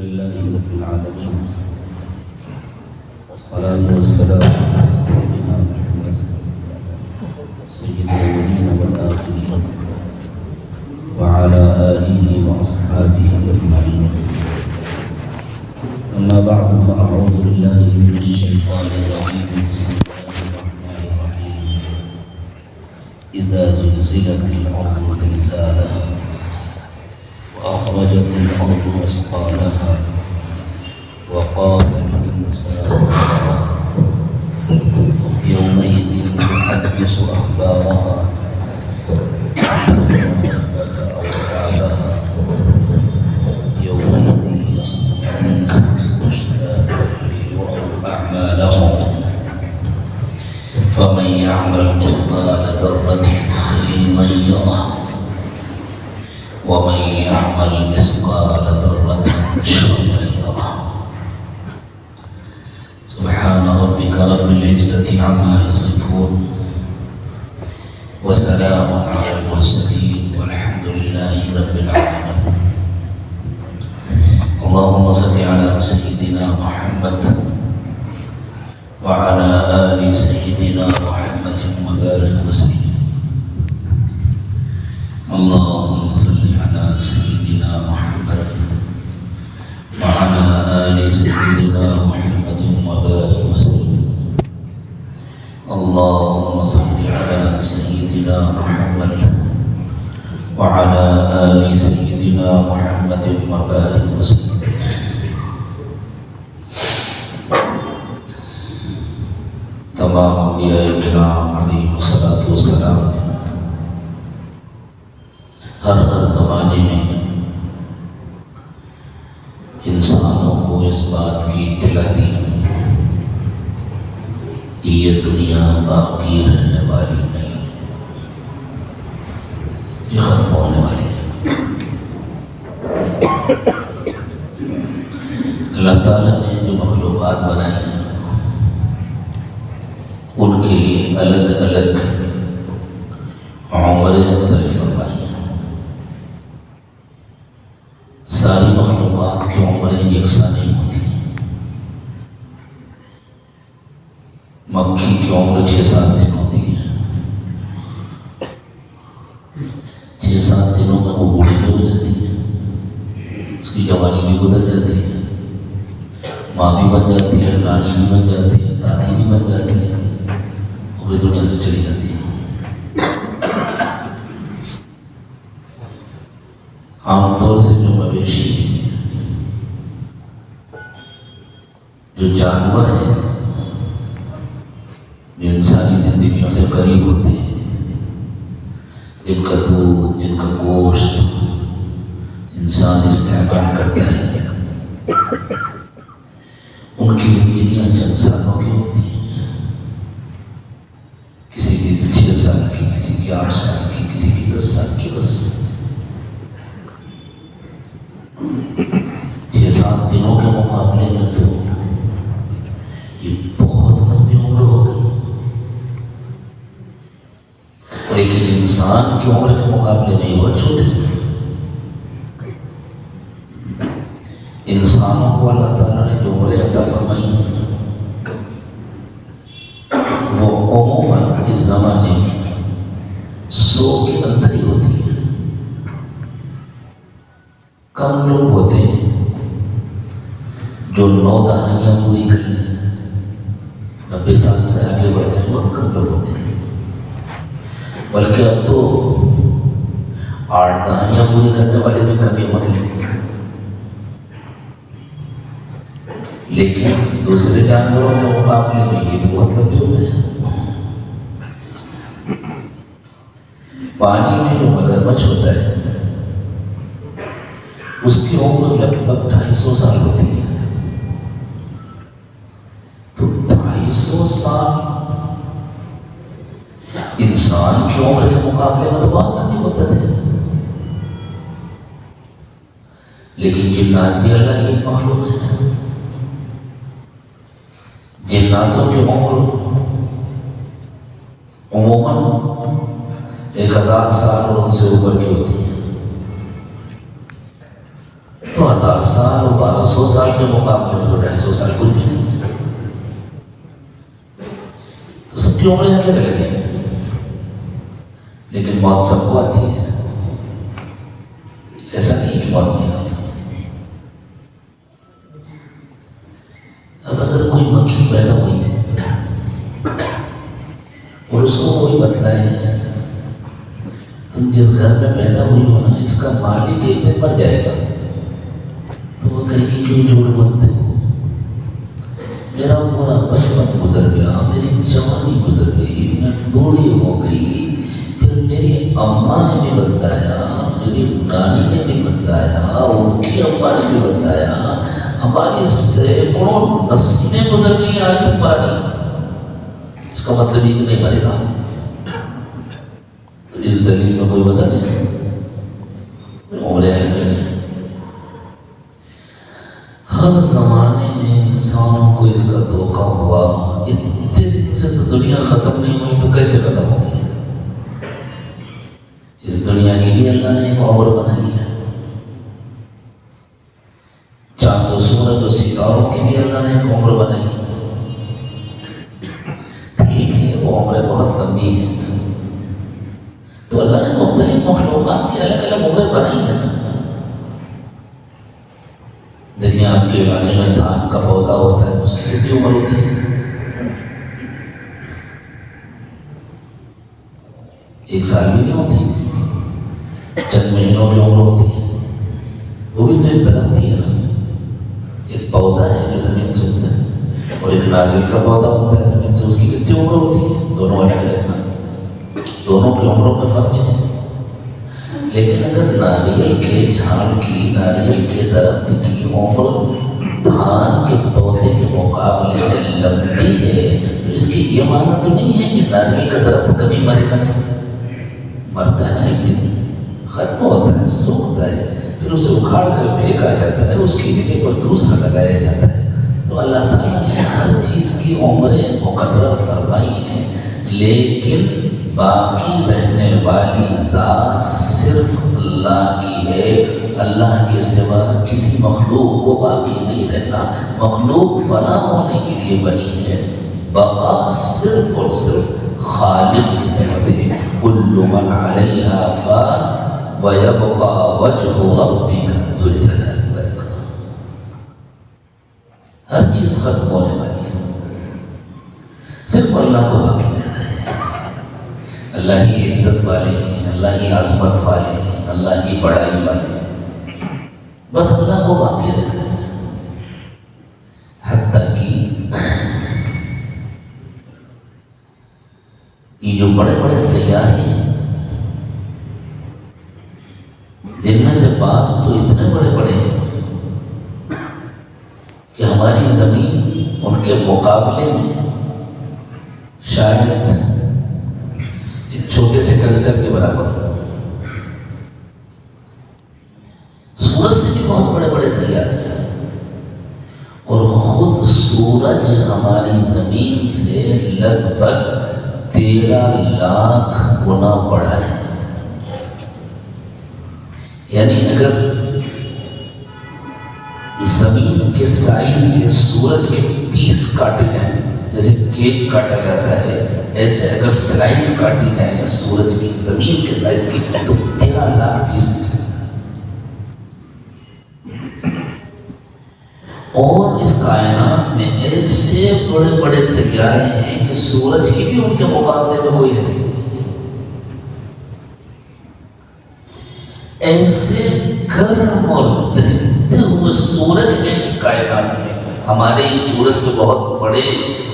لله رب العالمين، والصلاة والسلام على سيدنا محمد سيد الأولين والآخرين وعلى آله وأصحابه أجمعين. أما بعد، فأعوذ بالله من الشيطان الرجيم. بسم الله الرحمن الرحيم. إذا زلزلت الأرض زلزالها وأخرجت الأرض أثقالها وقال الإنسان ما لها يومئذ تحدث أخبارها بما ربك أوعى يومئذ يصدر الناس أشتاتا ليروا أعمالهم فمن يعمل مثقال ذرة خيرا يره ومن يعمل مثقال ذرة شرا يره. سبحان ربك رب العزة عما يصفون وسلام على المرسلين والحمد لله رب العالمين. اللهم صل على سيدنا محمد وعلى آل سيدنا محمد وبارك وسلم. اللهم صل على سيدنا محمد وعلى آل سيدنا محمد وبارك وسلم. اللهم صل على سيدنا محمد وعلى آل سيدنا محمد وبارك وسلم. تمام انبیاء کرام علیہ الصلوۃ والسلام ہر زمانے میں انسانوں کو اس بات کی اطلاع دی کہ یہ دنیا باقی رہنے والی نہیں، یہ ختم ہونے والی ہے۔ اللہ تعالیٰ نے جو مخلوقات بنائی ہیں ان کے لیے الگ الگ عمریں طے فرمائی ہیں۔ ساری مخلوقات کی عمریں یکساں نہیں ہوتی۔ مکھی کی عمر 6-7 دن ہوتی ہے، 6-7 دنوں میں وہ بوڑھی بھی ہو جاتی ہے، اس کی جوانی بھی گزر جاتی ہے، ماں بھی بن جاتی ہے، نانی بھی بن جاتی ہے، دادی بھی بن جاتی ہے، وہ بھی دنیا سے چلی جاتی ہے۔ عام طور سے جو مویشی ہیں، جو جانور ہیں، جو انسانی زندگیوں سے قریب ہوتے ہیں، جن کا دودھ، جن کا گوشت انسان استعمال کرتا ہے، ان کی زندگیاں چند سالوں کی ہوتی ہیں، کسی کی 6 سال کی، کسی کی 8 سال کی، کسی کی 10 سال کی، بس 6-7 دنوں کے مقابلے میں تو یہ بہت لمبی عمر ہو گئی۔ لیکن انسان کی عمر کے مقابلے میں یہ بہت چھوٹی ہے۔ انسانوں کو اللہ تعالیٰ نے جو عمریں عطا فرمائی ہیں وہ عموماً اس زمانے میں 100 کے اندر ہی ہوتی ہے۔ کم لوگ ہوتے ہیں جو 9 دہائیاں پوری کر لیں، 90 سال سے آگے بڑھ جائیں، بہت کم لوگ ہوتے ہیں۔ بلکہ اب تو 8 دہائیاں پوری کرنے والے بھی کمی ہونے لگے ہیں۔ لیکن دوسرے جانوروں کے مقابلے میں یہ بھی بہت لمبے ہوتے ہیں۔ پانی میں جو مگرمچھ ہوتا ہے اس کی عمر لگ بھگ 250 سال ہوتی ہے۔ تو 250 سال انسان کی عمر کے مقابلے میں تو بہت لمبی مدت ہے۔ لیکن جنات بھی اللہ کی ایک مخلوق ہے۔ جناتوں کی عمر عموماً 1000 سال اور ان سے اوپر کی ہوتی ہے۔ تو 1000 سال اور 1200 500 سال کے مقابلے میں تو 250 سال کچھ بھی نہیں ہے. تو سب کی عمریں الگ الگ ہیں، لیکن موت سب کو آتی ہے. ایسا نہیں کہ موت نہیں آتی. اب اگر کوئی مکھی پیدا ہوئی ہے اور اس کو کوئی بتلائے تم جس گھر میں پیدا ہوئی ہو نا اس کا مالک ایک دن مر جائے گا، تو وہ کہے گی کیوں جھوٹ بولتے ہو؟ میرا پورا بچپن گزر گیا، میری جوانی گزر گئی، میں بوڑھی ہو گئی، پھر میری اماں نے بھی بتلایا، میری نانی نے بھی بتلایا، ان کی اماں نے بھی بتلایا، ہماری سینکڑوں نسلیں گزر گئی آج تک پانی. اس کا مطلب یہ کہ نہیں مرے گا. تو اس دلیل میں کوئی وزن ہے؟ عمریں الگ الگ ہیں. ہر زمانے میں انسانوں کو اس کا دھوکہ ہوا. اتنے دن سے تو دنیا ختم نہیں ہوئی تو کیسے ختم ہوگی؟ اس دنیا کی بھی اللہ نے ایک عمر بنائی ہے. چاند و سورج و ستاروں کی بھی اللہ نے ایک عمر بنائی ہے. ٹھیک ہے وہ عمریں بہت لمبی ہیں، تو اللہ نے مختلف مخلوقات کی الگ الگ عمریں بنائی ہیں نا. دریا آپ کے علاقے میں دھان کا پودا ہوتا ہے، اس کی کتنی عمر ہوتی ہے؟ 1 سال بھی نہیں ہوتی، چند مہینوں کی عمر ہوتی ہے. وہ بھی تو ایک درخت ہی ہے نا، ایک پودا ہے جو زمین سے اگتا ہے، اور ایک ناریل کا پودا ہوتا ہے زمین سے. اس کی کتنی عمر ہوتی ہے؟ دونوں الگ الگ نا، دونوں کی عمروں میں فرق ہے. لیکن اگر ناریل کے جھاڑ کی، ناریل کے درخت کی عمر دھان کے پودے کے مقابلے میں لمبی ہے، تو اس کی یہ معنی تو نہیں ہے کہ ناریل کا درخت کبھی مرے گا نہیں. مرتا ہے نا، ایک دن ختم ہوتا ہے، سوکھتا ہے، پھر اسے اکھاڑ کر پھینکا جاتا ہے، اس کی جگہ پر دوسرا لگایا جاتا ہے. تو اللہ تعالیٰ نے ہر چیز کی عمریں مقرر فرمائی ہیں، لیکن باقی رہنے والی ذات صرف اللہ کی ہے. اللہ کے سوا کسی مخلوق کو باقی نہیں رہنا. مخلوق فنا ہونے کے لیے بنی ہے، بقا صرف اور صرف خالق کی صفت ہے. کل من علیہا فان ویبقى وجہ ربک ذو الجلال والاکرام. ہر چیز ختم ہونے والی ہے، صرف اللہ کو باقی رہنا ہے. اللہ ہی عزت والے ہیں، اللہ ہی عظمت والے ہیں، اللہ ہی بڑائی والے ہیں. بس اللہ کو باقی رہنا ہے. حتیٰ کہ یہ جو بڑے بڑے سیارے ہیں، جن میں سے بعض تو اتنے بڑے بڑے ہیں کہ ہماری زمین ان کے مقابلے میں شاید ایک چھوٹے سے کنکر کے برابر ہے. سورج سے بھی بہت بڑے بڑے سیارے ہیں، اور خود سورج ہماری زمین سے لگ بھگ 13 لاکھ گنا بڑا ہے. یعنی اگر زمین کے سائز میں سورج کے پیس کاٹے جائیں، جیسے کیک کاٹا جاتا ہے، ایسے اگر سلائس کاٹی جائیں سورج کی زمین کے سائز کی تو 13 لاکھ پیس. اور اس کائنات میں ایسے بڑے بڑے سیارے ہیں کہ سورج کی بھی ان کے مقابلے میں کوئی حیثیت نہیں. ایسے گرم اور دہتے ہوئے سورج میں اس کائنات میں ہمارے اس سورج سے بہت بڑے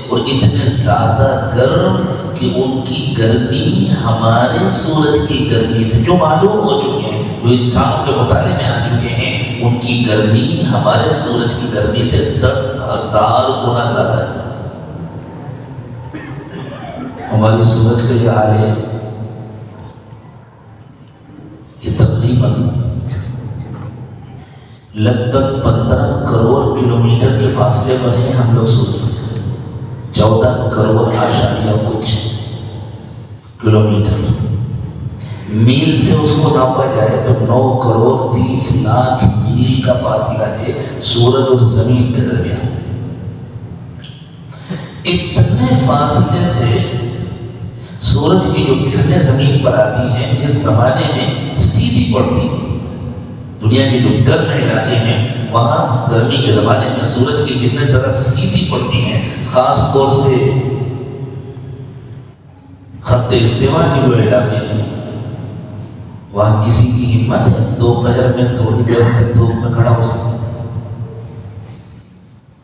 اور اتنے زیادہ گرم کہ ان کی گرمی ہمارے سورج کی گرمی سے، جو معلوم ہو چکے ہیں، جو انسانوں کے مطالعے میں آ چکے ہیں، ان کی گرمی ہمارے سورج کی گرمی سے 10,000 گنا زیادہ ہے. ہماری سورج کا یہ حال ہے کہ تقریباً لگ بھگ 15 کروڑ کلومیٹر کے فاصلے پر ہیں ہم لوگ سورج سے. 14 کروڑ اشاریہ کچھ کلومیٹر. میل سے اس کو ناپا جائے تو 9,30,00,000 میل کا فاصلہ ہے سورج اور زمین کے درمیان. اتنے فاصلے سے سورج کی جو کرنیں زمین پر آتی ہیں جس زمانے میں سیدھی پڑتی ہیں، دنیا کے جو گرم علاقے ہیں وہاں گرمی کے زمانے میں سورج کی کرنیں ذرا سیدھی پڑتی ہیں، خاص طور سے خط استوا کے جو علاقے ہیں وہاں کسی کی ہمت ہے دوپہر میں تھوڑی دیر تک دھوپ میں کھڑا ہو سکتا؟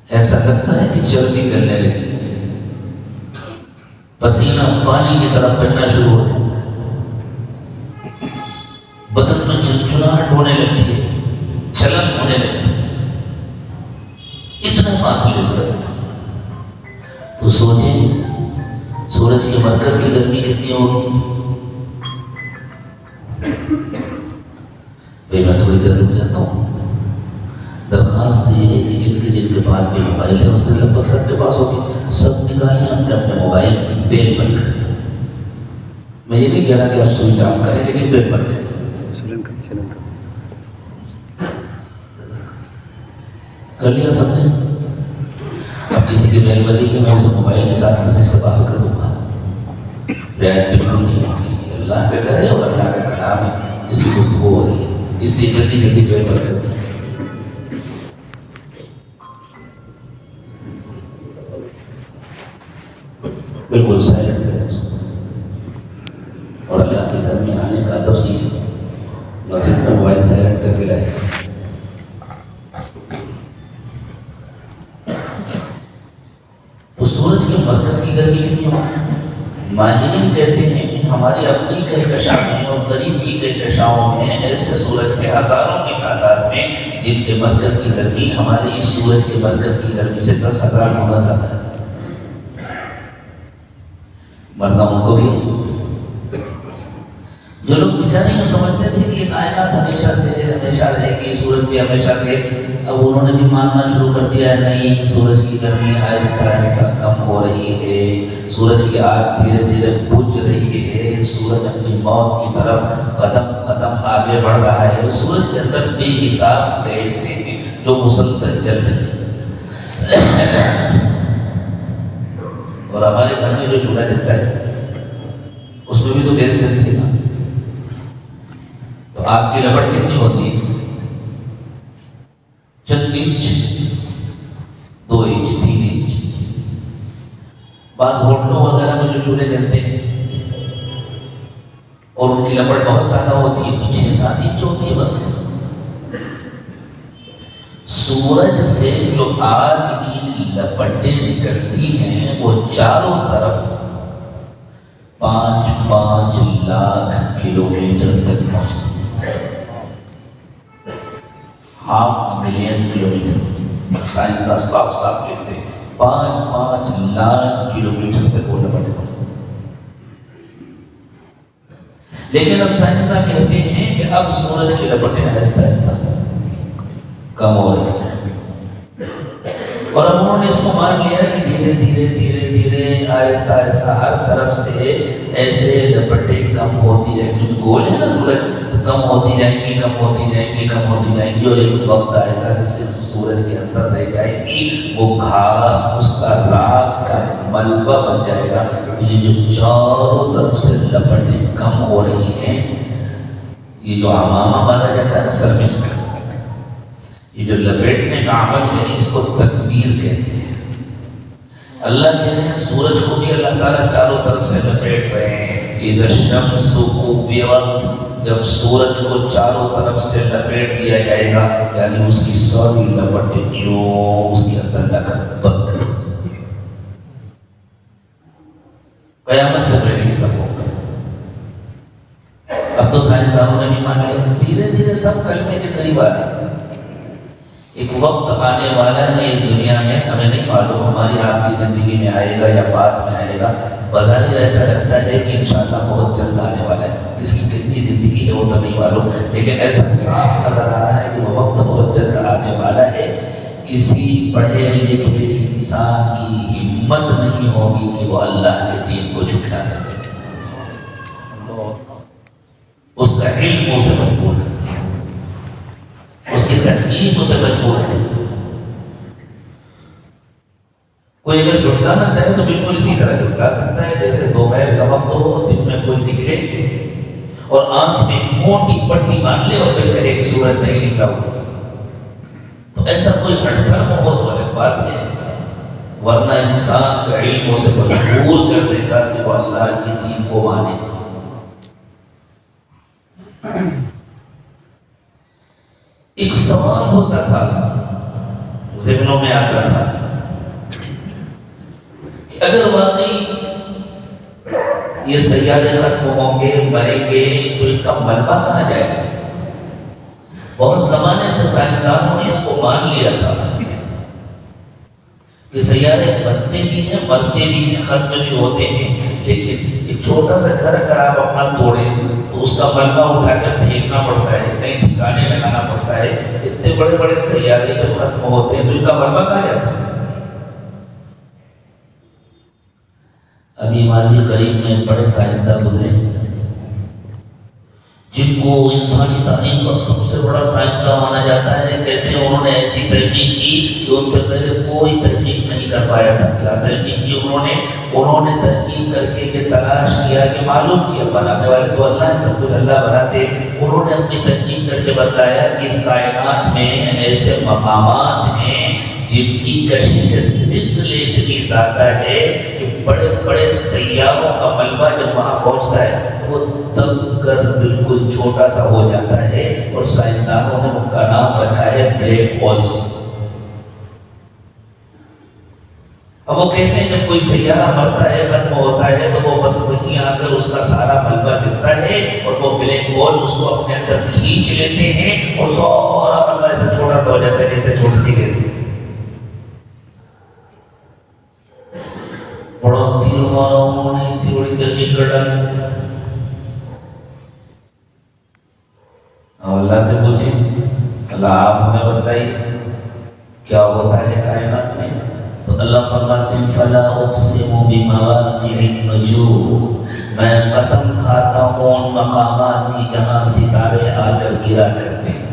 ایسا لگتا ہے کہ چربی گلنے لگی، پسینہ پانی کی طرف بہنا شروع ہو جاتا ہے، بدن میں چنچناہٹ ہونے لگتی ہے، چلن ہونے لگتی ہے، اتنے فاصلے سے. تو سوچیں سورج کے مرکز کی گرمی کتنی ہوگی. بھائی میں تھوڑی دیر رک جاتا ہوں. درخواست یہ ہے کہ جن کے پاس بھی موبائل ہے اس سے لگ بھگ سب کے پاس ہوگی، سب نکالیں اپنے اپنے موبائل کی بیل بند کر دیں. میں یہ نہیں کہہ رہا کہ آپ سوئچ آف کریں لیکن بیل بند کریں. کر لیا سب نے؟ اب کسی کی بیل بجے کہ میں اسے موبائل کے ساتھ کسی سے باہر کر دوں گا، رعایت بالکل نہیں ہوگی. اللہ کا گھر ہے اور اللہ کا کلام ہے، اس کی گفتگو ہو رہی ہے، اس لیے جلدی جلدی بیل بند کر دیں. بالکل سائلنٹ کریں اس کو، اور اللہ کے گھر میں آنے کا ادب سیکھیں. مسجد میں موبائل سائلنٹ کر کے لائے. تو سورج کے مرکز کی گرمی کتنی ہوگی؟ ماہرین کہتے ہیں ہماری اپنی کہکشاں میں اور قریب کی کہکشاؤں میں ایسے سورج کے ہزاروں کی تعداد میں جن کے مرکز کی گرمی ہمارے اس سورج کے مرکز کی گرمی سے 10,000 گنا زیادہ ہے. مردوں کو بھی جو لوگ بیچارے یوں سمجھتے تھے کہ یہ کائنات ہمیشہ سے ہے، ہمیشہ رہے گی، سورج بھی ہمیشہ سے، اب انہوں نے بھی ماننا شروع کر دیا ہے نہیں سورج کی گرمی آہستہ آہستہ کم ہو رہی ہے، سورج کی آگ دھیرے دھیرے بجھ رہی ہے، سورج اپنی موت کی طرف قدم قدم آگے بڑھ رہا ہے. سورج کے اندر بے حساب گیس ہیں جو مسلسل چل رہی ہیں. اور ہمارے گھر میں جو چولہا جلتا ہے اس میں بھی تو گیس جلتی ہے نا. تو آگ کی لپٹ کتنی ہوتی ہے؟ چند انچ، 2 انچ، 3 انچ. بعض ہوٹلوں وغیرہ میں جو چولہے جلتے ہیں اور ان کی لپٹ بہت زیادہ ہوتی ہے تو 6-7 انچ ہوتی ہے بس. سورج سے جو آگ کی لپٹیں نکلتی ہیں وہ چاروں طرف 5-5 لاکھ کلومیٹر تک پہنچتی ہیں. 500,000 کلومیٹر سائنسداں صاف صاف لکھتے ہیں 5-5 لاکھ کلومیٹر تک وہ لپٹیں پہنچتی ہیں. لیکن اب سائنسداں کہتے ہیں کہ اب سورج کی لپٹیں آہستہ آہستہ کم ہو رہی ہیں اور اب انہوں نے اس کو مان لیا کہ دھیرے دھیرے دھیرے دھیرے آہستہ آہستہ ہر طرف سے ایسے لپٹیں کم ہوتی جائیں گی. جو گول ہے نا سورج تو کم ہوتی جائیں گی، کم ہوتی جائیں گی، کم ہوتی جائیں گی، اور ایک وقت آئے گا کہ صرف سورج کے اندر رہ جائے گی وہ گھاس، اس کا راکھ کا ملبہ بن جائے گا. یہ جو چاروں طرف سے لپٹیں کم ہو رہی ہیں، یہ جو عمامہ باندھا جاتا ہے نا سر میں، یہ جو لپیٹنے کا عمل ہے اس کو تکبیر کہتے ہیں. اللہ کہہ رہے ہیں سورج کو بھی اللہ تعالیٰ چاروں طرف سے لپیٹ رہے ہیں. اذا الشمس كورت، جب سورج کو چاروں طرف سے لپیٹ دیا جائے گا یعنی اس کی ساری لپٹیں کیوں اس کے اندر لگن بند کر دیں. قیامت سے پہلے یہ سب ہوگا. اب تو سائنسدانوں نے بھی مان لیا، دھیرے دھیرے سب کلمے کے قریب آ رہے ہیں. ایک وقت آنے والا ہے اس دنیا میں، ہمیں نہیں معلوم ہماری آپ کی زندگی میں آئے گا یا بعد میں آئے گا. بظاہر ایسا لگتا ہے کہ انشاءاللہ بہت جلد آنے والا ہے. کس کی کتنی زندگی ہے وہ تو نہیں معلوم، لیکن ایسا صاف نظر آ رہا ہے کہ وہ وقت بہت جلد آنے والا ہے. کسی پڑھے لکھے انسان کی ہمت نہیں ہوگی کہ وہ اللہ کے دین کو جھٹلا سکے. اس کا علم اسے مجبور کرتی ہے، اس کی تحقیق اسے مجبور ہے۔ کوئی اگر جھٹلانا چاہے تو بالکل اسی طرح جھٹلا سکتا ہے جیسے دوپہر کا وقت ہو، دن میں کوئی نکلے اور آنکھ میں موٹی پٹی باندھ لے اور پھر کہے کہ سورج نہیں نکلا ہوا، تو ایسا کوئی ہٹ دھرم ہو تو الگ بات ہے، ورنہ انسان کا علم اسے مجبور کر دے گا کہ وہ اللہ کی دین کو مانے۔ ایک سوال ہوتا تھا، ذہنوں میں آتا تھا کہ اگر واقعی یہ سیارے ختم ہوں گے، مریں گے، تو ان کا ملبہ کہاں جائے گا؟ بہت زمانے سے سائنسدانوں نے اس کو مان لیا تھا کہ سیارے بنتے بھی ہیں، مرتے بھی ہیں، ختم بھی ہوتے ہیں، لیکن ایک چھوٹا سا گھر اگر آپ اپنا توڑیں تو اس کا ملبہ اٹھا کر پھینکنا پڑتا ہے، کہیں ٹھکانے لگانا پڑتا ہے۔ اتنے بڑے بڑے سیارے جب ختم ہوتے ہیں تو ان کا ملبہ کہاں جاتا ہے؟ ابھی ماضی قریب میں بڑے سائنسداں گزرے ہیں جن کو انسانی تاریخ کا سب سے بڑا سائنسداں مانا جاتا ہے، کہتے ہیں انہوں نے ایسی تحقیق کی کہ ان سے پہلے کوئی تحقیق نہیں کر پایا تھا۔ کیا تحقیق کی انہوں نے تحقیق کر کے یہ تلاش کیا کہ معلوم کیا بنانے والے تو اللہ ہے، سب کچھ اللہ بناتے، انہوں نے اپنی تحقیق کر کے بتلایا کہ اس کائنات میں ایسے مقامات ہیں جن کی کشش ثقل اتنی زیادہ ہے کہ بڑے بڑے سیاروں کا ملبہ جب وہاں پہنچتا ہے تو وہ دب کر بالکل چھوٹا سا ہو جاتا ہے، اور سائنسدانوں نے ان کا نام رکھا ہے بلیک ہولز۔ اب وہ کہتے ہیں جب کوئی سیارہ مرتا ہے، ختم ہوتا ہے، تو وہ بس وہیں آ کر اس کا سارا ملبہ گرتا ہے اور وہ بلیک ہول اس کو اپنے اندر کھینچ لیتے ہیں اور سارا ملبہ ایسا چھوٹا سا ہو جاتا ہے جیسے چھوٹی سی گیند۔ بڑا تیر مارا انہوں نے، اتنی بڑی تحقیق کر ڈالی۔ اللہ سے پوچھیں اللہ آپ ہمیں بتائیے کیا ہوتا ہے کائنات میں؟ تو اللہ فرماتے ہیں فَلَا أُقْسِمُ بِمَوَاقِعِ النُّجُومِ، میں قسم کھاتا ہوں ان مقامات کی جہاں ستارے آ کر گرا کرتے ہیں۔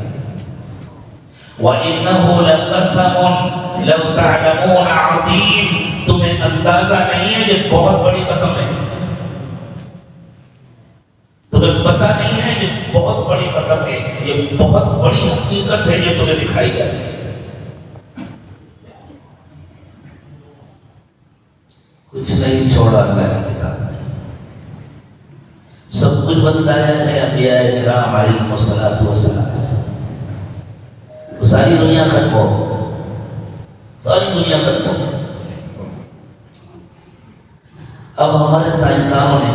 وَإِنَّهُ لَقَسَمٌ لَوْ تَعْلَمُونَ عَظِيمٌ، تمہیں اندازہ نہیں ہے یہ بہت بڑی قسم ہے، تمہیں پتہ نہیں ہے یہ بہت بڑی قسم ہے، یہ بہت بڑی حقیقت ہے جو تمہیں دکھائی جاتی ہے۔ کچھ نہیں چھوڑا اللہ کی کتاب میں، سب کچھ بتلایا ہے انبیاء کرام علیہم السلام۔ تو ساری دنیا ختم ہو، ساری دنیا ختم ہو۔ اب ہمارے سائنسدانوں نے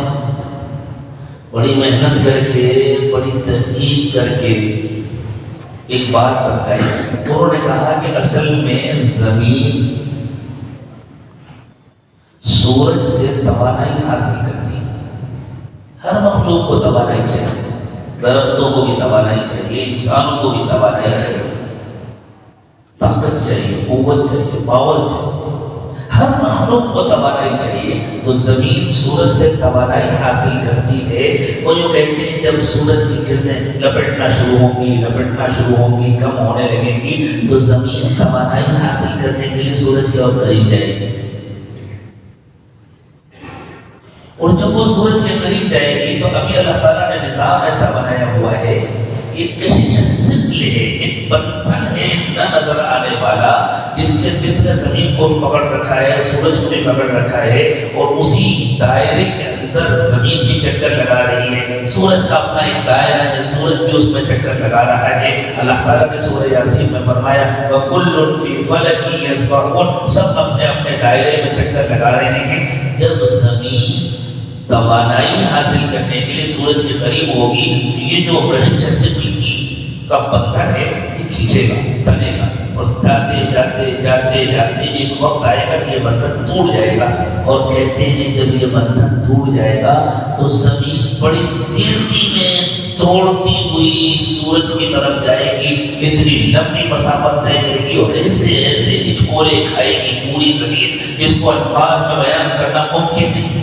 بڑی محنت کر کے، بڑی تحقیق کر کے ایک بات بتلائی۔ انہوں نے کہا کہ اصل میں زمین سورج سے توانائی حاصل کرتی ہے۔ ہر مخلوق کو توانائی چاہیے، درختوں کو بھی توانائی چاہیے، انسانوں کو بھی توانائی چاہیے، طاقت چاہیے، قوت چاہیے، پاور چاہیے، ہر مخلوق کو توانائی چاہیے۔ تو زمین سورج سے توانائی حاصل کرتی ہے۔ وہ جو کہتے ہیں جب سورج کی کرنیں لپٹنا شروع ہوں گی، کم ہونے لگیں گی، تو زمین توانائی حاصل کرنے کے لیے سورج کے اور قریب جائے گی، اور جب وہ سورج کے قریب جائے گی تو ابھی اللہ تعالیٰ نے نظام ایسا بنایا ہوا ہے، ایک کشش ثقل ہے، ایک بندھن ہے نہ نظر آنے والا، جس نے زمین کو پکڑ رکھا ہے، سورج کو بھی پکڑ رکھا ہے، اور اسی دائرے کے اندر زمین بھی چکر لگا رہی ہے۔ سورج کا اپنا ایک دائرہ ہے، سورج بھی اس میں چکر لگا رہا ہے۔ اللہ تعالیٰ نے سورہ یاسین میں فرمایا وَكُلٌّ فِي فَلَكٍ يَسْبَحُونَ، سب اپنے اپنے دائرے میں چکر لگا رہے ہیں۔ جب زمین توانائی حاصل کرنے کے لیے سورج کے قریب ہوگی تو یہ جو کشش ثقل کی کا بندھن ہے یہ کھینچے گا، تنے گا، اور جاتے جاتے جاتے جاتے ایک وقت آئے گا کہ یہ بندھن ٹوٹ جائے گا۔ اور کہتے ہیں جب یہ بندھن ٹوٹ جائے گا تو زمین بڑی تیزی میں دوڑتی ہوئی سورج کی طرف جائے گی، اتنی لمبی مسافت طے کرے گی اور ایسے ایسے ہچکولے کھائے گی پوری زمین جس کو الفاظ میں بیان کرنا ممکن نہیں ہے۔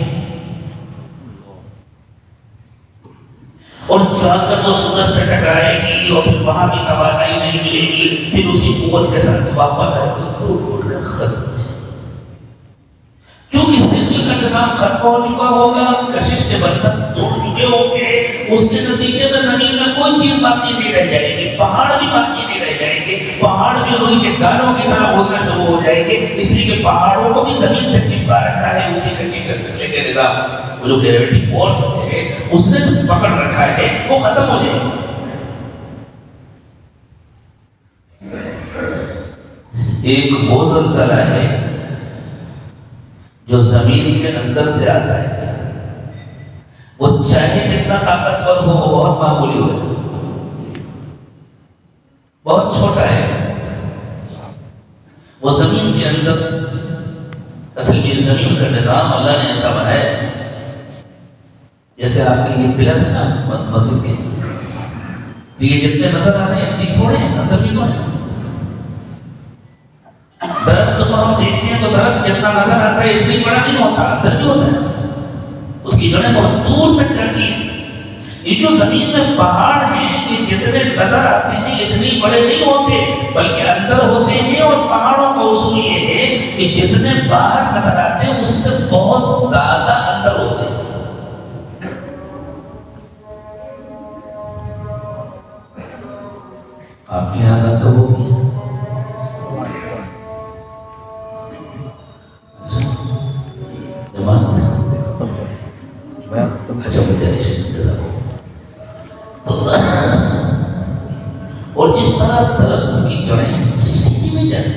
اور جا کر وہ سورج سے ٹکرائے گی اور پھر وہاں بھی توانائی نہیں ملے گی، پھر اسی قوت کے ساتھ واپس آئے گی، ٹوٹ کر ختم ہو جائے گی۔ کیونکہ زندگی کا نظام ختم ہو چکا ہوگا، کشش کے بندھن ٹوٹ چکے ہوں گے، اس کے نتیجے میں زمین میں کوئی چیز باقی نہیں رہ جائے گی، پہاڑ بھی باقی نہیں رہ جائیں گے، پہاڑ بھی روئی کے دانوں کی طرح اڑنا شروع ہو جائیں گے، اس لیے کہ پہاڑوں کو بھی زمین سے چپکا رکھا ہے اسی کا نیچے کے نظام، وہ جو گریویٹی فورس ہے اس نے پکڑ رکھا ہے، وہ ختم ہو جائے گا۔ ایک وہ زلزلہ ہے جو زمین کے اندر سے آتا ہے، وہ چاہے جتنا طاقتور ہو وہ بہت معمولی ہو، بہت چھوٹا ہے، وہ زمین کے اندر، اصل میں زمین کا نظام اللہ نے ایسا بنایا ہے، جیسے آپ کے یہ پلر ہے نا مسجد کے، تو یہ جتنے نظر آ رہے ہیں اتنے تھوڑے ہیں، اندر بھی تو ہے۔ درخت کو ہم دیکھتے ہیں تو درخت جتنا نظر آتا ہے اتنی بڑا نہیں ہوتا، اندر بھی ہوتا ہے، اس کی جڑیں بہت دور تک جاتی ہیں۔ یہ جو زمین میں پہاڑ ہیں یہ جتنے نظر آتے ہیں اتنے بڑے نہیں ہوتے بلکہ اندر ہوتے ہیں، اور پہاڑوں کا اصول یہ ہے کہ جتنے باہر نظر آتے ہیں اس سے بہت زیادہ اندر ہوتے ہیں۔ آپ کی عادت کب ہوگی؟ جماعت اچھا اور جس طرح درخت کی جڑیں سیدھی نہیں جاتی،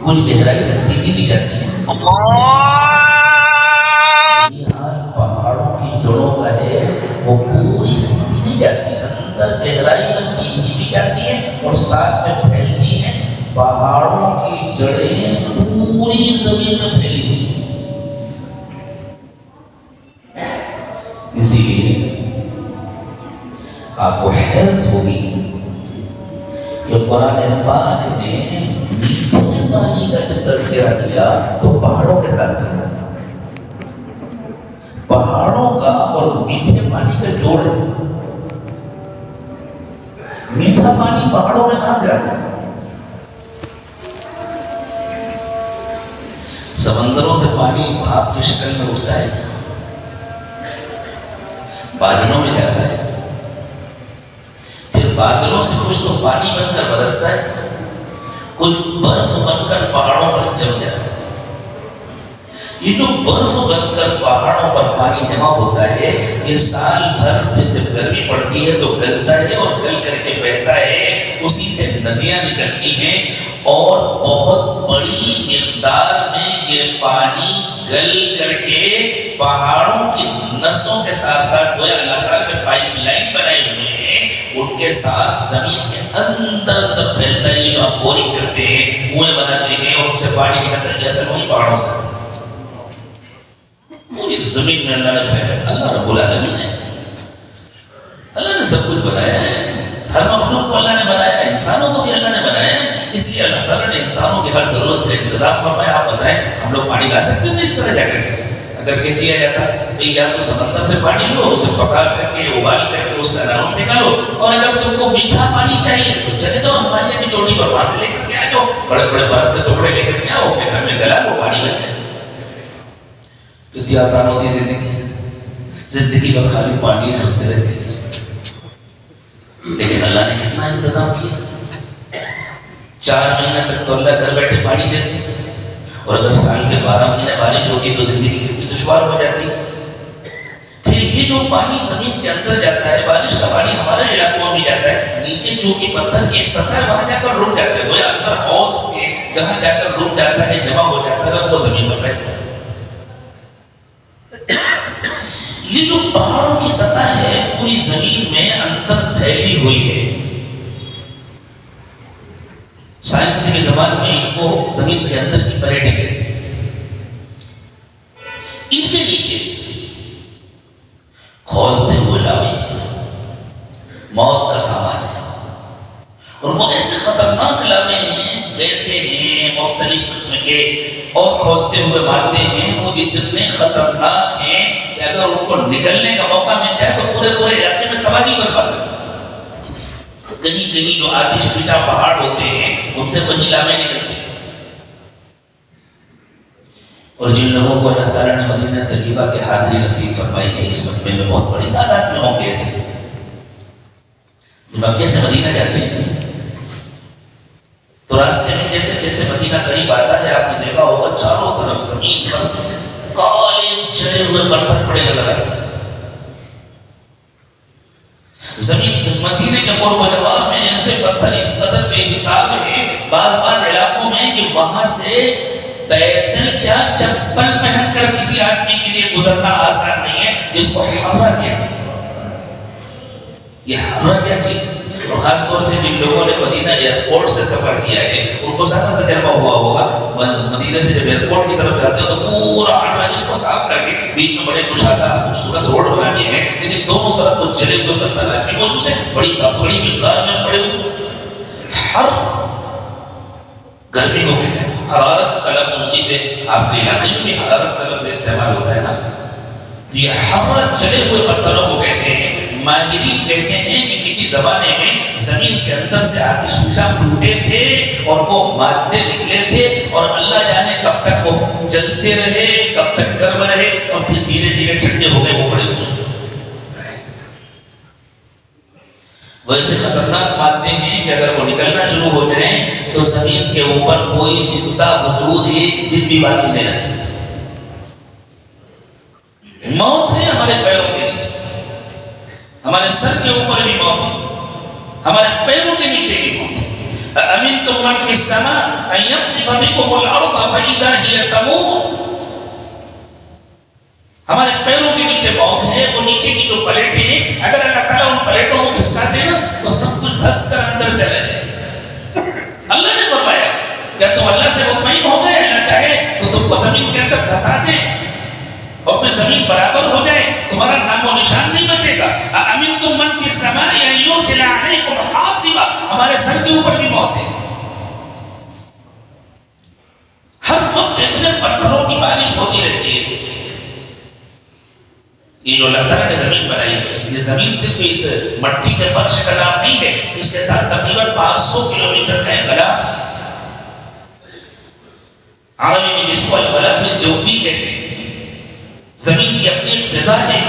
کچھ گہرائی تک سیدھی بھی جاتی ہیں، یہ حال پہاڑوں کی جڑوں کا ہے، وہ پوری سیدھی نہیں جاتی، اندر گہرائی میں سیدھی بھی جاتی ہے اور ساتھ میں پھیلتی ہیں۔ پہاڑوں کی جڑیں پوری زمین میں پھیلی ہوئی ہیں، اسی لیے آپ کو حیرت ہوگی کہ قرآن پاک نے میٹھے پانی کا جب تذکرہ کیا تو پہاڑوں کے ساتھ کیا، پہاڑوں کا اور میٹھے پانی کا جوڑ ہے۔ میٹھا پانی پہاڑوں میں کہاں سے آتا ہے؟ سمندروں سے پانی بھاپ کی شکل میں اٹھتا ہے، بادلوں میں جاتا ہے، پھر بادلوں سے کچھ تو پانی بن کر برستا ہے، کچھ برف بن کر پہاڑوں پر جم جاتا ہے۔ یہ جو برف بن کر پہاڑوں پر پانی جمع ہوتا ہے یہ سال بھر پھر جب گرمی پڑتی ہے تو گلتا ہے اور گل کر کے بہتا ہے، اسی سے ندیاں نکلتی ہیں اور بہت بڑی مقدار میں یہ پانی گل کر کے پہاڑوں کی نسوں کے ساتھ ساتھ گویا اللہ تعالیٰ نے پائپ لائن بنائے ہوئے ہیں، ان کے ساتھ زمین کے اندر اندر پھیلتا ہے۔ یہ جو آپ بورنگ کرتے ہیں، کنویں بناتے ہیں اور ان سے پانی نکلتا ہے، یہ اصل وہی پہاڑوں سے پوری زمین میں اللہ نے پھیلایا۔ اللہ رب العالمین ہے، اللہ نے سب کچھ بنایا ہے، ہر مخلوق کو اللہ نے بنایا ہے، انسانوں کو بھی اللہ نے بنایا ہے، اس لیے اللہ تعالیٰ نے انسانوں کی ہر ضرورت کا انتظام فرمایا۔ آپ بتائیں ہم لوگ پانی لا سکتے تھے اس طرح جا کر کے؟ اگر کہہ دیا جاتا بھئی یا تو سمندر سے پانی لو، اسے پکا کر کے ابال کر کے اس کا نام نکالو، اور اگر تم کو میٹھا پانی چاہیے تو چلے جاؤ ہمالیہ کی چوٹی پر، وہاں سے لے کر کے آ جاؤ، بڑے بڑے برف کے ٹکڑے لے کر کے آؤ، اپنے گھر میں گلا لو، پانی بن جائے۔ کتنی آسان ہوتی زندگی پر خالی پانی ڈھونڈتے رہتے، لیکن اللہ نے کتنا انتظام کیا۔ 4 مہینے تک تو اللہ گھر بیٹھے پانی دیتے، اور اگر سال کے 12 مہینے بارش ہوتی تو زندگی کتنی دشوار ہو جاتی۔ پھر یہ جو پانی زمین کے اندر جاتا ہے، بارش کا پانی ہمارے علاقوں میں جاتا ہے، نیچے چونکہ پتھر کی ایک سطح ہے وہاں جا کر رک جاتا ہے، گویا اندر حوض کے جہاں جا کر رک جاتا ہے، جمع ہو جاتا ہے اور وہ زمین میں پھیلتا ہے۔ یہ جو پہاڑوں کی سطح ہے پوری زمین میں اندر پھیلی ہوئی ہے، سائنس کے زبان میں ان کو زمین کے اندر کی پلیٹیں کہتے ہیں۔ ان کے نیچے کھولتے ہوئے لاوے موت کا سامان ہے، اور وہ ایسے خطرناک لاوے ہیں، ویسے ہیں مختلف قسم کے، اور کھولتے ہوئے مادے ہیں وہ اتنے خطرناک ہیں کہ اگر ان کو نکلنے کا موقع مل جائے تو پورے علاقے میں تباہی برپا کریں. کہیں کہیں جو آتش فشاں پہاڑ ہوتے ہیں ان سے وہی لامے نکلتے ہیں. اور جن لوگوں کو اللہ تعالیٰ نے مدینہ طیبہ کے حاضری نصیب فرمائی ہے اس مجمع میں بہت بڑی تعداد میں ہوں گے ایسے مکے سے مدینہ جاتے ہیں تو راستے میں جیسے جیسے مدینہ قریب آتا ہے آپ نے دیکھا ہوگا چاروں طرف زمین پر کالے چڑھے ہوئے پتھر پڑے نظر آتے ہیں. زمین مدینے کے قرب و جوار میں ایسے پتھر اس قدر بے حساب ہے بعض علاقوں میں کہ وہاں سے پیدل کیا چپل پہن کر کسی آدمی کے لیے گزرنا آسان نہیں ہے جس کو حرہ کہتے ہیں. یہ حرہ کیا چیز ہے؟ اور خاص طور سے جن لوگوں نے مدینہ ایئرپورٹ سے سفر کیا ہے ان کو زیادہ تجربہ ہوا ہوگا. مدینہ سے جب ایئرپورٹ کی طرف جاتے ہو تو پورا حرہ جس کو صاف کر کے بیچ میں بڑے کشادہ خوبصورت روڈ بنا دیے ہیں لیکن دونوں طرف وہ چلے ہوئے پتھر آدمی موجود ہیں بڑی مقدار میں پڑے ہوئے. ہر گرمی کو کہتے ہیں حرارت کا لفظ اسی سے آپ کے علاقے میں بھی حرارت کا لفظ استعمال ہوتا ہے نا. تو یہ حرارت چلے ہوئے پتھروں کو کہتے ہیں. ماہرین کہتے ہیں کہ کسی زمانے میں زمین کے اندر سے آتش فشاں ٹوٹے تھے اور وہ مادے نکلے تھے اور اللہ جانے کب تک وہ جلتے رہے کب تک گرم رہے اور پھر دھیرے دھیرے ٹھنڈے ہو گئے وہ پڑے ہوئے. ویسے خطرناک مادے ہیں کہ اگر وہ نکلنا شروع ہو جائیں تو زمین کے اوپر کوئی زندہ وجود ایک دن بھی باقی نہیں رہ سکتا. موت ہے ہمارے پیروں کے نیچے, ہمارے سر کے اوپر بھی موت ہے, ہمارے پیروں کے نیچے بھی موت ہے. أَأَمِنْتُمْ مَنْ فِي السَّمَاءِ أَنْ يَخْسِفَ بِكُمُ الْأَرْضَ فَإِذَا هِيَ تَمُورُ. ہمارے پیروں کے نیچے موت ہے, وہ نیچے کی جو پلیٹیں ہیں اگر اللہ تعالیٰ ان پلیٹوں کو کھسکاتے نا تو سب کچھ دھس کر اندر چلے جائے. اللہ نے فرمایا کیا تم اللہ سے مطمئن ہو گئے اللہ چاہے تو تم کو زمین کے اندر دھسا دیں اور پھر زمین برابر ہو جائے تمہارا نام و نشان نہیں بچے گا. أَأَمِنْتُمْ مَنْ فِي السَّمَاءِ أَنْ يُرْسِلَ عَلَيْكُمْ حَاصِبًا. ہمارے سر کے اوپر بھی موت ہے. ہر وقت اتنے پتھروں کی بارش ہوتی رہتی ہے. یہ جو اللہ تعالیٰ نے زمین بنائی ہے یہ زمین صرف اس مٹی کے فرش کا نام نہیں ہے, اس کے ساتھ تقریباً 500 کلومیٹر کا ایک غلاف ہے. عربی میں جس کو الغلاف الجوی کہتے ہیں. زمین کی اپنی ایک فضا ہے,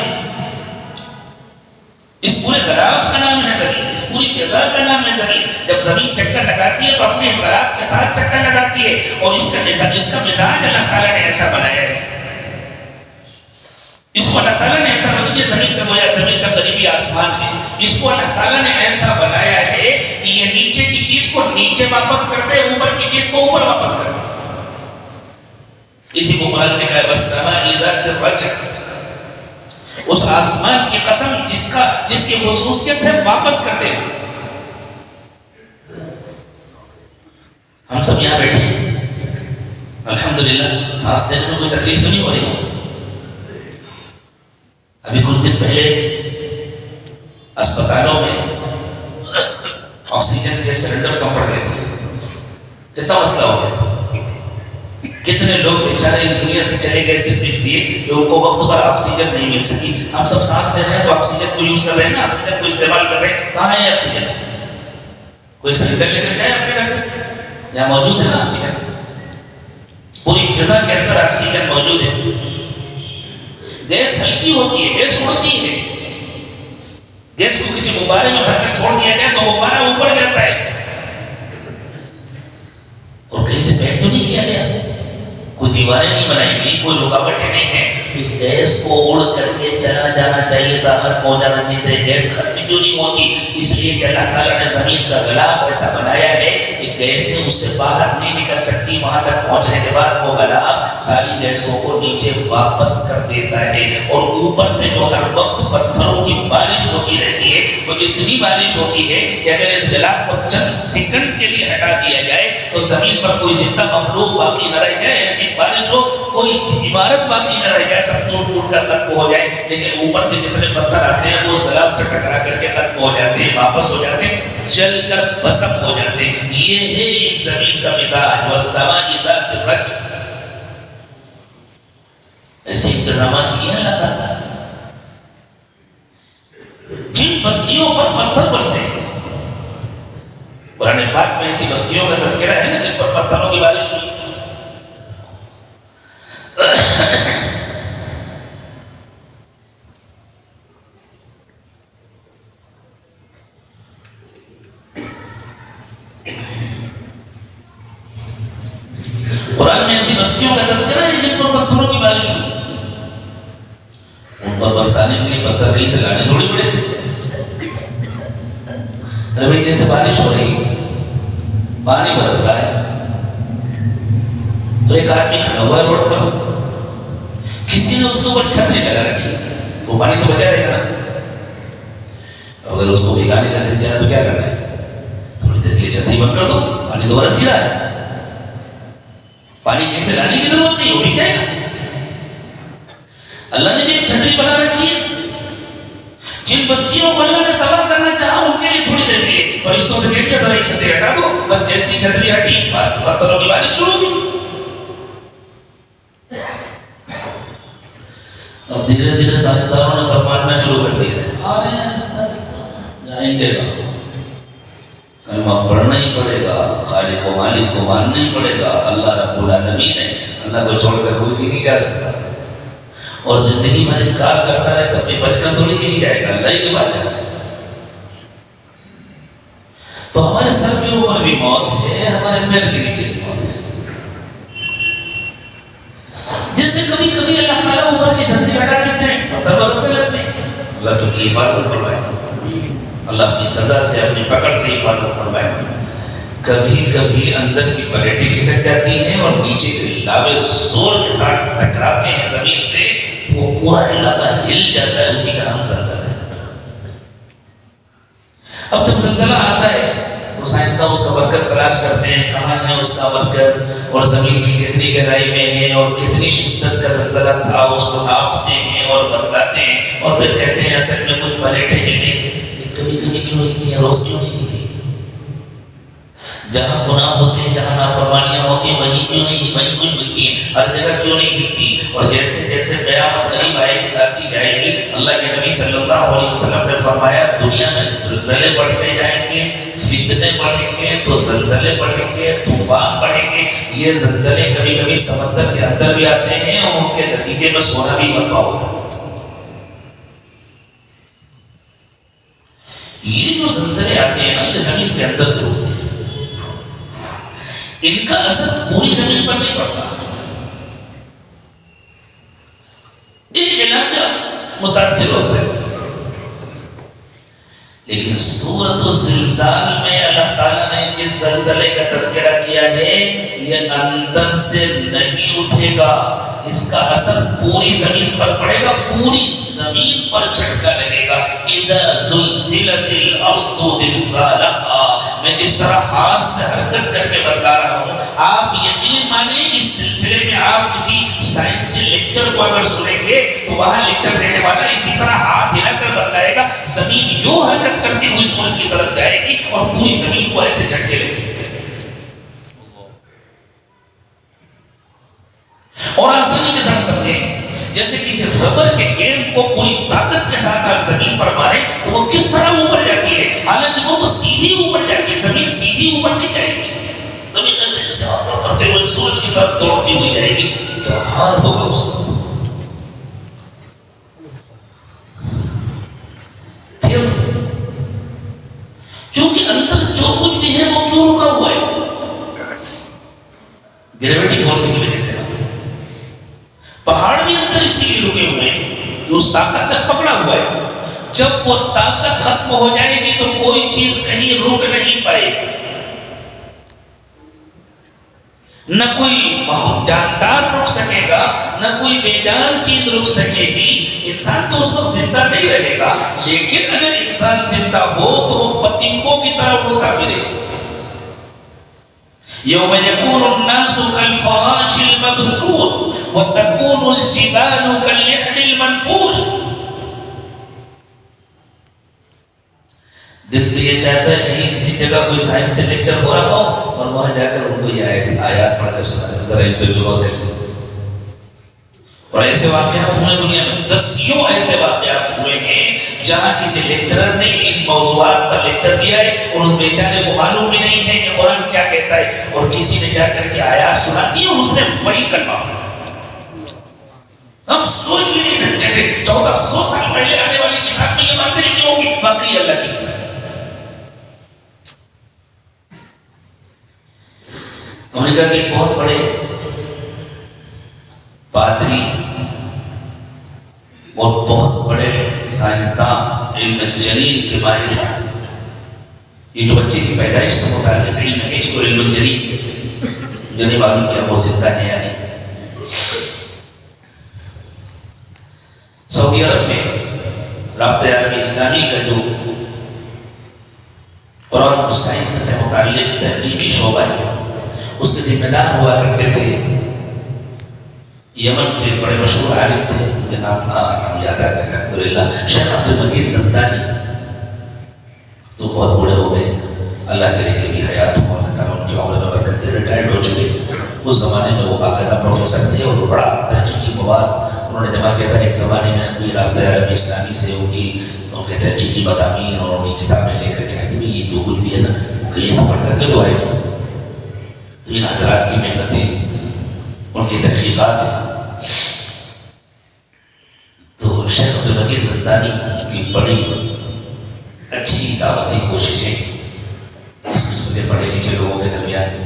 اس پورے غلاف کا نام ہے زمین, اس پوری فضا کا نام ہے زمین. جب زمین چکر لگاتی ہے تو اپنے اس غلاف کے ساتھ چکر لگاتی ہے اور اس کا مزاج اللہ تعالیٰ نے ایسا بنایا ہے. اس کو اللہ تعالیٰ نے ایسا بنایا, زمین کا گویا زمین کا قریبی آسمان ہے, اس کو اللہ تعالیٰ نے ایسا بنایا ہے کہ یہ نیچے کی چیز کو نیچے واپس کرتے, اوپر کی چیز کو اوپر واپس کرتے. اسی کو قرآن نے کہا وَالسَّمَاءِ ذَاتِ الرَّجْعِ, اس آسمان کی قسم جس کی خصوصیت ہے واپس کر دے. ہم سب یہاں بیٹھے ہیں الحمدللہ, سانس دینے میں کوئی تکلیف تو نہیں ہو رہی. ابھی کچھ دن پہلے اسپتالوں میں آکسیجن کے سلنڈر کم پڑ گئے تھے, کتنا مسئلہ ہو گیا تھا. کتنے لوگ بیچارے اس دنیا سے چلے گئے صرف اس لیے کہ ان کو وقت پر آکسیجن نہیں مل سکی. ہم سب سانس لے رہے ہیں تو آکسیجن کو یوز کر رہے ہیں نا, آکسیجن کو استعمال کر رہے ہیں. کہاں ہے آکسیجن؟ کوئی سلنڈر لے کر گئے اپنے گھر سے؟ یہاں موجود ہے نا آکسیجن, پوری فضا کے اندر آکسیجن موجود ہے. گیس ہلکی ہوتی ہے, گیس اڑتی ہے. گیس کو کسی غبارے میں بھر کر چھوڑ دیا جائے تو غبارہ اوپر جاتا ہے اور کہیں سے پیک تو نہیں کیا گیا, کوئی دیواریں نہیں بنائی گئی, کوئی رکاوٹیں نہیں ہیں. اس گیس کو اڑ کر کے چلا جانا چاہیے تھا, ختم ہو جانا چاہیے تھا. گیس ختم کیوں نہیں ہوتی؟ اس لیے کہ اللہ تعالیٰ نے زمین کا غلاف ایسا بنایا ہے کہ گیسیں اس سے باہر نہیں نکل سکتی. وہاں تک پہنچنے کے بعد وہ غلاف ساری گیسوں کو نیچے واپس کر دیتا ہے. اور اوپر سے جو ہر وقت پتھروں کی بارش ہوتی رہتی ہے وہ اتنی بارش ہوتی ہے کہ اگر اس غلاف کو چند سیکنڈ کے لیے ہٹا دیا جائے تو زمین پر کوئی زندہ مخلوق باقی نہ رہ جائے. ایسی بارش ہو کوئی عمارت باقی نہ رہ جائے, سب ٹوٹ ٹوٹ کر ختم ہو جائے. لیکن اوپر سے جتنے پتھر آتے ہیں وہ اس غلاف سے ٹکرا کر کے ختم ہو جاتے ہیں, واپس ہو جاتے ہیں, جل کر بسم ہو جاتے ہیں. یہ ہے اس زمین کا مزاج. وَالسَّمَاءِ ذَاتِ الرَّجْعِ. ایسے انتظامات کیے اللہ تعالیٰ. بستیوں کا تذکرہ ہے جن پر پتھروں کی بارش ہوئی. ان پر برسانے کے لیے پتھر کہیں سے لانے تھوڑی پڑے تھے. ارے بھائی جیسے بارش ہو رہی ہے، پانی برس رہا ہے، تو ایک آدمی کھڑا ہوا ہے روڈ پر، کسی نے اس کے اوپر چھتری لگا رکھی، وہ پانی سے بچا رہے گا نا. اگر اس کو بھگانے کا دل جائے تو کیا کرنا ہے؟ تھوڑی دیر کے لیے چھتری بند کر دو، پانی دوبارہ سی رہا ہے. پانی کہیں سے لانے کی ضرورت نہیں، وہ بھگ جائے گا. اللہ نے بھی ایک چھتری بنا رکھی ہے. جن بستیوں کو اللہ نے تباہ کرنا چاہا ان کے لیے تھوڑی دیر کے لیے فرشتوں سے کہہ دیا ذرا یہ چھتری ہٹا دو، بس جیسی چھتری ہٹی پتھروں کی بارش شروع ہوئی. اب دھیرے دھیرے سارے داروں نے سب ماننا شروع کر دیا ہے. آرہے ہیں آہستہ آہستہ جائیں گے گا، کلمہ پڑھنا ہی پڑے گا، خالق و مالک کو ماننا ہی پڑے گا. اللہ رب العالمین ہے، اللہ کو چھوڑ کر کوئی بھی نہیں جا سکتا. اور زندگی بھر انکار کرتا رہے تب بھی بچ کر تو نہیں جائے گا، اللہ ہی کے بعد جانا ہے. تو ہمارے سر کے اوپر بھی موت ہے، ہمارے پیر کے نیچے بھی موت ہے. جیسے کبھی کبھی اللہ تعالیٰ اوپر کی چھتری ہٹا دیتے ہیں، پتھر برسنے لگتے ہیں. اللہ سب کی حفاظت فرمائے، اللہ اپنی سزا سے اپنی پکڑ سے حفاظت فرمائے. کبھی کبھی اندر کی پلیٹیں کھسک جاتی ہیں اور نیچے کے لاوے زور کے ساتھ ٹکراتے ہیں زمین سے، وہ پورا علاقہ ہل جاتا ہے. اسی کا نام زلزلہ ہے. اب جب زلزلہ آتا ہے تو سائنسداں اس کا مرکز تلاش کرتے ہیں، کہاں ہے اس کا مرکز اور زمین کی کتنی گہرائی میں ہے اور کتنی شدت کا زلزلہ تھا، اس کو ناپتے ہیں اور بتلاتے ہیں اور پھر کہتے ہیں اصل میں کچھ پلیٹیں ہلیں. کبھی کبھی کیوں ہلتی ہیں، روز کیوں نہیں ہلتی؟ جہاں گناہ ہوتے ہیں، جہاں نافرمانیاں ہوتی ہیں، وہیں کیوں نہیں، وہیں کیوں ہلتی ہیں، ہر جگہ کیوں نہیں ہلتی؟ اور جیسے جیسے قیامت قریب آتی جائے گی، اللہ کے نبی صلی اللہ علیہ وسلم نے فرمایا دنیا میں زلزلے بڑھتے جائیں گے، فتنے بڑھیں گے تو زلزلے بڑھیں گے، طوفان بڑھیں گے. یہ زلزلے کبھی کبھی سمندر کے اندر بھی آتے ہیں اور ان کے نتیجے میں سونا بھی برپا ہوتا ہے. یہ جو زلزلے آتے ہیں نا، یہ زمین کے اندر سے ہوتے ہیں. ان کا اثر پوری زمین پر نہیں پڑتا، ایک علاقہ متاثر ہوتا ہے. لیکن سورۃ الزلزال میں اللہ تعالیٰ نے جس زلزلے کا تذکرہ کیا ہے، یہ اندر سے نہیں اٹھے گا، اس کا اثر پوری زمین پر پڑے گا، پوری زمین پر جھٹکا لگے گا. اذا زلزلت الارض زلزالها. میں جس طرح ہاتھ سے حرکت کر کے بتا رہا ہوں، آپ یقین مانیں اس سلسلے میں آپ کسی سائنسی لیکچر کو اگر سنیں گے تو وہاں لیکچر دینے والا اسی طرح ہاتھ ہلا کر بتائے گا زمین یوں حرکت کرتی ہوئی سورج کی طرف جائے گی اور پوری زمین کو ایسے جھٹکے لگے گی. اور آسانی کے ساتھ سمجھیں، جیسے کسی ربر کے گیند کو پوری طاقت کے ساتھ آپ زمین پر ماریں تو وہ کس طرح اوپر جاتی ہے، حالانکہ وہ تو سیدھی اوپر جاتی ہے، زمین سیدھی اوپر نہیں جائے گی. زمین ایسے کرتے ہوئے سورج کی طرف دوڑتی ہوئی جائے گی. کیا حال ہوگا اس وقت؟ پھر چونکہ اندر جو کچھ بھی ہے وہ کیوں رکا ہوا ہے؟ گریویٹی فورس کی وجہ سے. پہاڑ بھی اندر اسی لیے رکے ہوئے ہیں کہ اس طاقت نے پکڑا ہوا ہے. جب وہ طاقت ختم ہو جائے گی تو کوئی چیز کہیں رک نہیں پائے گی، نہ کوئی جاندار رک سکے گا، نہ کوئی بے جان چیز رک سکے گی. انسان تو اس وقت زندہ نہیں رہے گا، لیکن اگر انسان زندہ ہو تو وہ پتنگوں کی طرح اڑتا پھرے. یوم یکون الناس کالفراش المبثوث وتكون الجبال كالعهن المنفوش. دل تو یہ چاہتا ہے کہیں کسی جگہ کوئی سائنس سے لیکچر ہو رہا ہو اور وہاں جا کر ان کو یہ آیات پڑھ کر سنا ذرا انٹرویو غور کر لیں. اور ایسے واقعات ہوئے دنیا میں، دسیوں ایسے واقعات ہوئے ہیں جہاں کسی لیکچرر نے ان موضوعات پر لیکچر دیا ہے اور اس بیچارے کو معلوم بھی نہیں ہے کہ قرآن کیا کہتا ہے، اور کسی نے جا کر کے آیات سنا دی اور اس نے وہی کلمہ پڑھا. ہم سوچ بھی نہیں سکتے تھے 1400 سال پہلے آنے والی کتاب میں یہ باتیں لکھی ہوگی، واقعی اللہ کی کتاب. امریکہ کے ایک بہت بڑے اور بہت بڑے سائنسداں علم جنین کے ماہر ہیں. یہ جو بچے کی پیدائش سے متعلق علم ہے اس کو علم الجنین کہتے ہیں. مجھے نہیں معلوم کیا وہ زندہ ہے یا نہیں. سعودی عرب میں رابطہ عالمی اسلامی کا جو قرآن سائنس سے متعلق تحقیقی شعبہ ہے اس کے ذمہ دار ہوا کرتے تھے یمن کے بڑے مشہور عالم تھے. مجھے نام یاد آ گیا الحمدللہ شیخ عبد المجید زندانی. تو بہت بوڑھے ہو گئے, اللہ کے لیے کہ بھی حیات ہو, اللہ تعالیٰ ان کی عمر میں برکت دے, ریٹائرڈ ہو چکے. اس زمانے میں وہ باقاعدہ پروفیسر تھے اور بڑا تحقیقی مواد انہوں نے جمع کیا تھا. ایک زمانے میں کوئی رابطہ عالمی اسلامی سے ان کے تحقیقی مضامین اور ان کی کتابیں لے کر کے کہ یہ جو کچھ بھی ہے نا وہ کہیں سے پڑھ کر کے تو آئے. تو ان حضرات کی محنتیں, ان کی تحقیقات ہیں. تو شیخ عبد المجید زندانی کی بڑی اچھی دعوتی کوششیں اس قسم کے پڑھے لکھے لوگوں کے درمیان.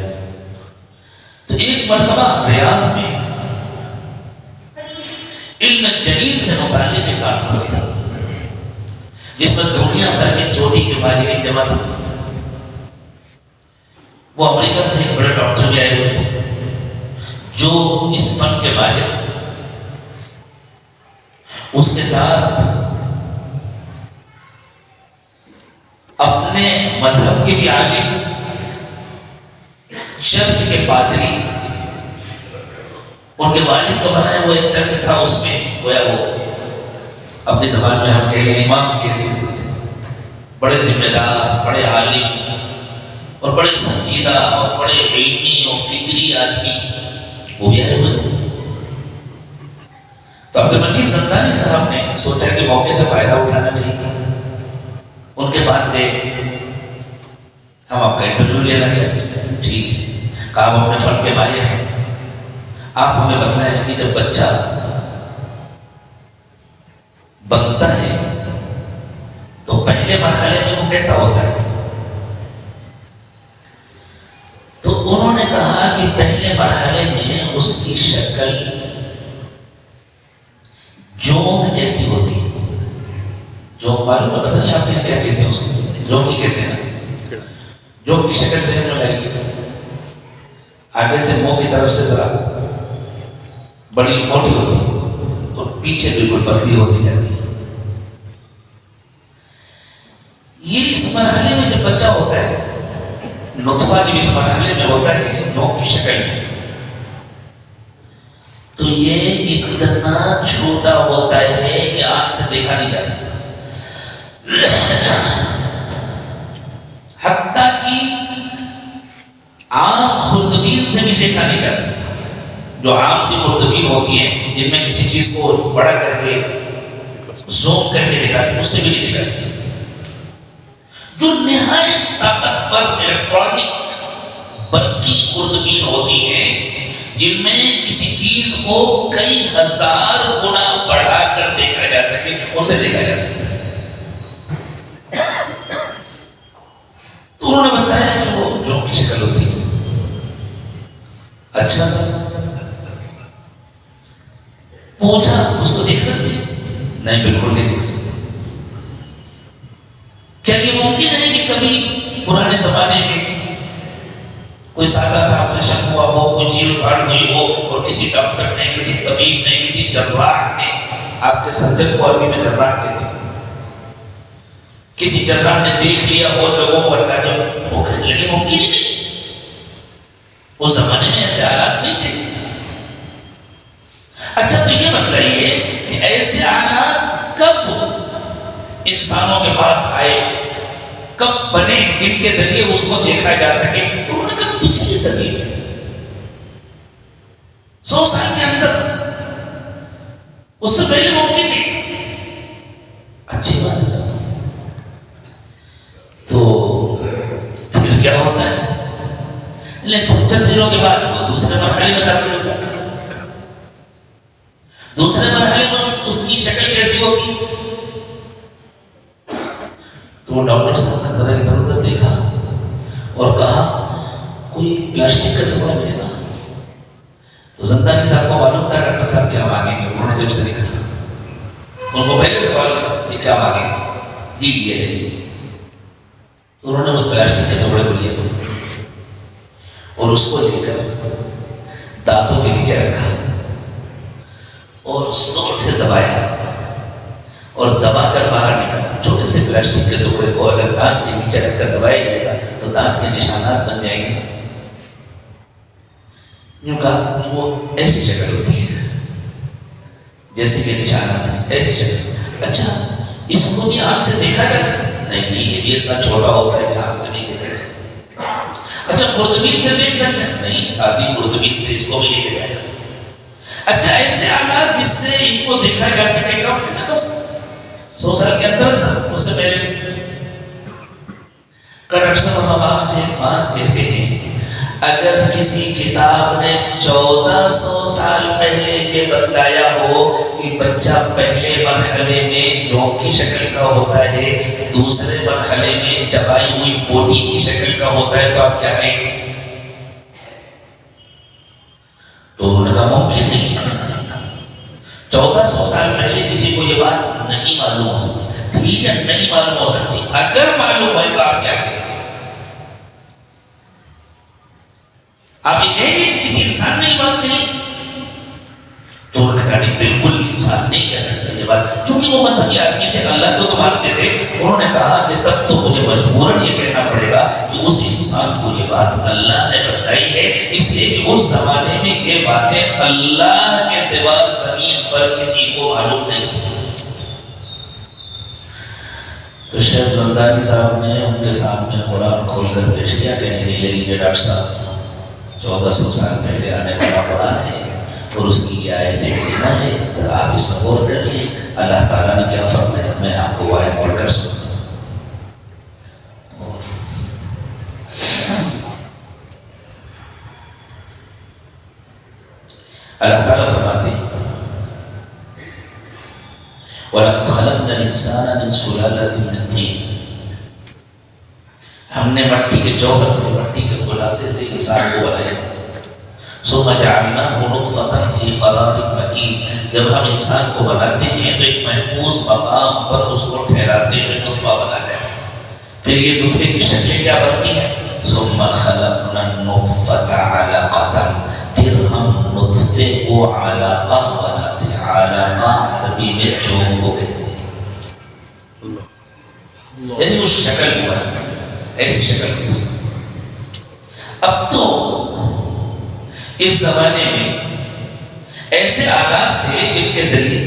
تو ایک مرتبہ ریاض میں علم جنین سے متعلق ایک کانفرنس تھا جس میں دنیا بھر کے چوٹی کے ماہرین جمع تھے. وہ امریکہ سے ایک بڑے ڈاکٹر بھی آئے ہوئے تھے جو اس فن کے ماہر, اس کے ساتھ اپنے مذہب کے بھی عالم, چرچ کے پادری, ان کے والد کو بنایا ہوا ایک چرچ تھا, اس میں گویا وہ اپنی زبان میں ہم کہہ لیں امام کی حیثیت سے تھے. بڑے ذمہ دار, بڑے عالم اور بڑے سنجیدہ اور بڑے علمی اور فکری آدمی وہ بھی آئے ہوئے تھے. تو عبد المجید زندانی صاحب نے سوچا کہ موقع سے فائدہ اٹھانا چاہیے. ان کے پاس گئے, ہم آپ کا انٹرویو لینا چاہتے ہیں. ٹھیک ہے, کہا آپ اپنے فن کے ماہر ہیں, آپ ہمیں بتلائیں کہ جب بچہ بنتا ہے تو پہلے مرحلے میں وہ کیسا ہوتا ہے. تو انہوں نے کہا کہ پہلے مرحلے میں اس کی شکل جونگ جیسی ہوتی ہے. جونگ معلوم ہے, پتہ نہیں آپ کیا کہتے ہیں اس کو, جونگ ہی کہتے ہیں نا. جونگ کی شکل ذہن میں لائیے, آگے سے منہ کی طرف سے ذرا بڑی موٹی ہوتی ہے اور پیچھے بالکل پتلی ہوتی جاتی ہے. یہ اس مرحلے میں جب بچہ ہوتا ہے, نطفہ جب اس مرحلے میں ہوتا ہے جونگ کی شکل میں, تو یہ اتنا چھوٹا ہوتا ہے کہ آنکھ سے دیکھا نہیں جا سکتا. حتیٰ کہ عام خوردبین سے بھی دیکھا نہیں جا سکتا. جو عام سی خوردبین ہوتی ہیں جن میں کسی چیز کو بڑا کر کے زوم کر کے دکھاتے ہیں, اس سے بھی نہیں دکھا جا سکتا. جو نہایت طاقتور الیکٹرانک برقی خوردبین ہوتی ہیں جن میں کسی چیز کو کئی ہزار گنا بڑھا کر دیکھا جا سکے, ان سے دیکھا جا سکتا ہے. تو انہوں نے بتایا کہ وہ جونگ کی شکل ہوتی ہے. اچھا سر, پوچھا اس کو دیکھ سکتے؟ نہیں, بالکل نہیں دیکھ سکتے. کیا یہ ممکن ہے کہ کبھی پرانے زمانے میں کوئی سادہ سا آپریشن ہوا ہو, کوئی چیل پھاڑ ہوئی ہو اور کسی ڈاکٹر نے, کسی طبیب نے, کسی جراح نے, آپ کے سرجن کو عربی میں جراح کہتے ہیں, کسی جراح نے دیکھ لیا اور لوگوں کو بتا دیا, وہ کہنے لگے ممکن ہی نہیں. اس زمانے میں ایسے حالات نہیں تھے. اچھا, تو یہ بتلائیے کہ ایسے حالات کب انسانوں کے پاس آئے, کب بنے, جن کے ذریعے اس کو دیکھا جا سکے. تو انہوں نے کہا پچھلی صدی میں 100 سال کے اندر, اس سے پہلے ممکن نہیں. اچھی بات ہے سر. تو پھر کیا ہوتا ہے, لیکن چند دنوں کے بعد وہ دوسرے مرحلے میں داخل ہوتا ہے. دوسرے مرحلے میں اس کی شکل کیسی ہوگی؟ تو وہ ڈاکٹر صاحب نے ذرا ادھر ادھر دیکھا اور کہا کوئی پلاسٹک کا ٹکڑا ملے گا. تو زندانی صاحب کو معلوم تھا ڈاکٹر صاحب کہ ہم آگے گے. انہوں نے جب سے دیکھا ان کو پہلے سوال ہوتا یہ کیا مانگے گا؟ جی یہ ہے. تو انہوں نے اس پلاسٹک کے ٹکڑے کو لیا اور اس کو لے کر دانتوں کے نیچے رکھا اور زور سے دبایا اور دبا کر باہر نکالا. چھوٹے سے پلاسٹک کے ٹکڑے کو اگر دانت کے نیچے رکھ کر دبایا جائے گا تو دانت کے نشانات بن جائیں گے. یوں کہا کہ وہ ایسی شکل ہوتی ہے جیسے کہ نشانات ہیں، ایسی شکل. اچھا اس کو بھی آنکھ سے دیکھا جا سکتا؟ نہیں یہ بھی اتنا چھوٹا ہوتا ہے کہ آنکھ سے نہیں دیکھا جا سکتا. اچھا خوردبین سے دیکھ سکتے ہیں؟ نہیں سادی خوردبین سے اس کو بھی نہیں دیکھا جا سکتا. اچھا ایسے آلات جس سے ان کو دیکھا جا سکے گا بس 100 سال کے اندر اس سے پہلے. ڈاکٹر صاحب ہم آپ سے ایک بات کہتے ہیں، اگر کسی کتاب نے 1400 سال پہلے کے بتلایا ہو کہ بچہ پہلے مرحلے میں جوک کی شکل کا ہوتا ہے، دوسرے مرحلے میں چبائی ہوئی بوٹی کی شکل کا ہوتا ہے، تو آپ کیا کہیں گے؟ تو انہوں نے کہا ممکن نہیں ہے. 1400 سال پہلے کسی کو یہ بات نہیں معلوم ہو سکتی. ٹھیک ہے نہیں معلوم ہو سکتی، اگر معلوم ہوئے تو آپ کیا کہیں گے؟ آپ یہ کہیں گے کہ کسی انسان نے یہ بات کہی؟ تو انہوں نے کہا نہیں بالکل انسان نہیں کہہ سکتا یہ بات. چونکہ وہ مذہبی آدمی تھے، اللہ کو تو مانتے تھے. انہوں نے کہا کہ تب تو مجھے مجبوراً یہ کہنا پڑے گا کہ اس انسان کو یہ بات اللہ نے بتائی ہے، اس لیے کہ اس زمانے میں یہ باتیں اللہ کے سوا زمین پر کسی کو معلوم نہیں تھی. تو شیخ زندانی صاحب نے ان کے سامنے قرآن کھول کر پیش کیا، کہنے لگے یہ لیجیے ڈاکٹر صاحب 1400 سال پہلے آنے والا قرآن ہے اور اس کی یہ آیت کریمہ ہے، ذرا آپ اس میں غور کر لیں اللہ تعالیٰ نے کیا فرمایا. میں آپ کو آیت پڑھ کر سنتا ہوں. اللہ تعالیٰ فرماتے ہیں وَلَقَدْ خَلَقْنَا الْإِنسَانَ مِنْ سُلَالَةٍ مِّن طِينٍ. ہم نے مٹی کے جوہر سے، مٹی کے خلاصے سے انسان کو بنایا. ثُمَّ جَعَلْنَاهُ نُطْفَةً فِي قَرَارٍ مَّكِينٍ. جب ہم انسان کو بناتے ہیں تو ایک محفوظ مقام پر اس کو ٹھہراتے ہیں نطفہ بنا کر. پھر یہ نطفے کی شکلیں کیا بنتی ہیں؟ ثُمَّ خَلَقْنَا النُّطْفَةَ عَلَقَةً. پھر ہم نطفے کو علاقہ بناتے ہیں. علاقہ عربی میں چوب کو کہتے ہیں، یعنی اس شکل کو بناتے ہیں، ایسی شکل ہوتی ہے. اب تو اس زمانے میں ایسے آلات سے جن کے ذریعے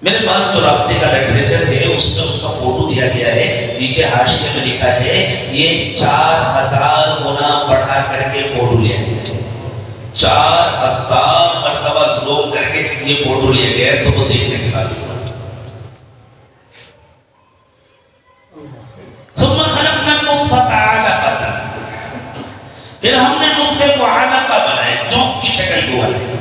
میرے پاس جو رابطے کا لٹریچر ہے اس میں اس کا فوٹو دیا گیا ہے، نیچے حاشیے میں لکھا ہے یہ 4000 گنا بڑھا کر کے فوٹو لیا گیا ہے. 4000 مرتبہ زوم کر کے یہ فوٹو لیا گیا ہے، تو وہ دیکھنے کے قابل ہوا. ثم خلقنا النطفة علقة. پھر ہم نے نطفے کو علقہ بنایا، چونک کی شکل کو بنایا.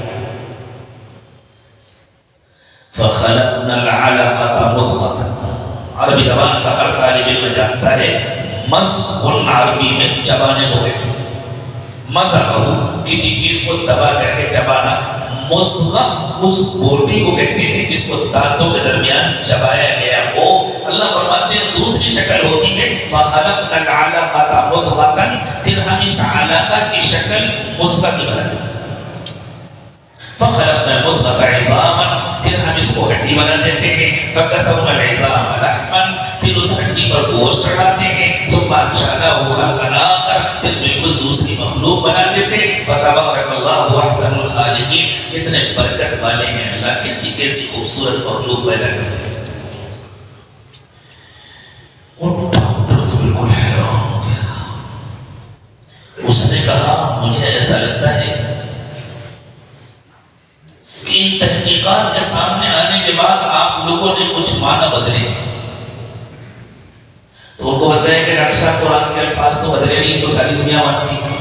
فخلقنا العلقة مضغة. عربی زبان کا ہر طالب علم جانتا ہے مضغ عربی میں چبانے کو کہتے ہیں. مضغہ کسی چیز کو دبا کر کے چبانا. مضغہ اس بوٹی کو کہتے ہیں جس کو دانتوں کے درمیان چبایا گیا ہو. اللہ فرماتے ہیں دوسری شکل ہوتی ہے فخلقنا العلقة مضغة. پھر ہم اس علقہ کی شکل مضغہ کی بنا دیتے ہیں. فخلقنا المضغة عظاما. پھر ہم اس کو ہڈی بنا دیتے ہیں. فكسونا العظام لحما. پھر اس ہڈی پر گوشت چڑھاتے ہیں. ثم انشأناه خلقا آخر. پھر بالکل دوسری مخلوق بنا دیتے ہیں. فتبارك الله احسن الخالقين. کتنے برکت والے ہیں اللہ، کیسی کیسی خوبصورت مخلوق پیدا کرتے ہیں. اور ڈاکٹر تو بالکل حیران ہو گیا. اس نے کہا مجھے ایسا لگتا ہے کہ ان تحقیقات کے سامنے آنے کے بعد آپ لوگوں نے کچھ معنی بدلے. تو ان کو بتایا کہ ڈاکٹر صاحب قرآن کے الفاظ تو بدلے نہیں، تو ساری دنیا مانتی ہے.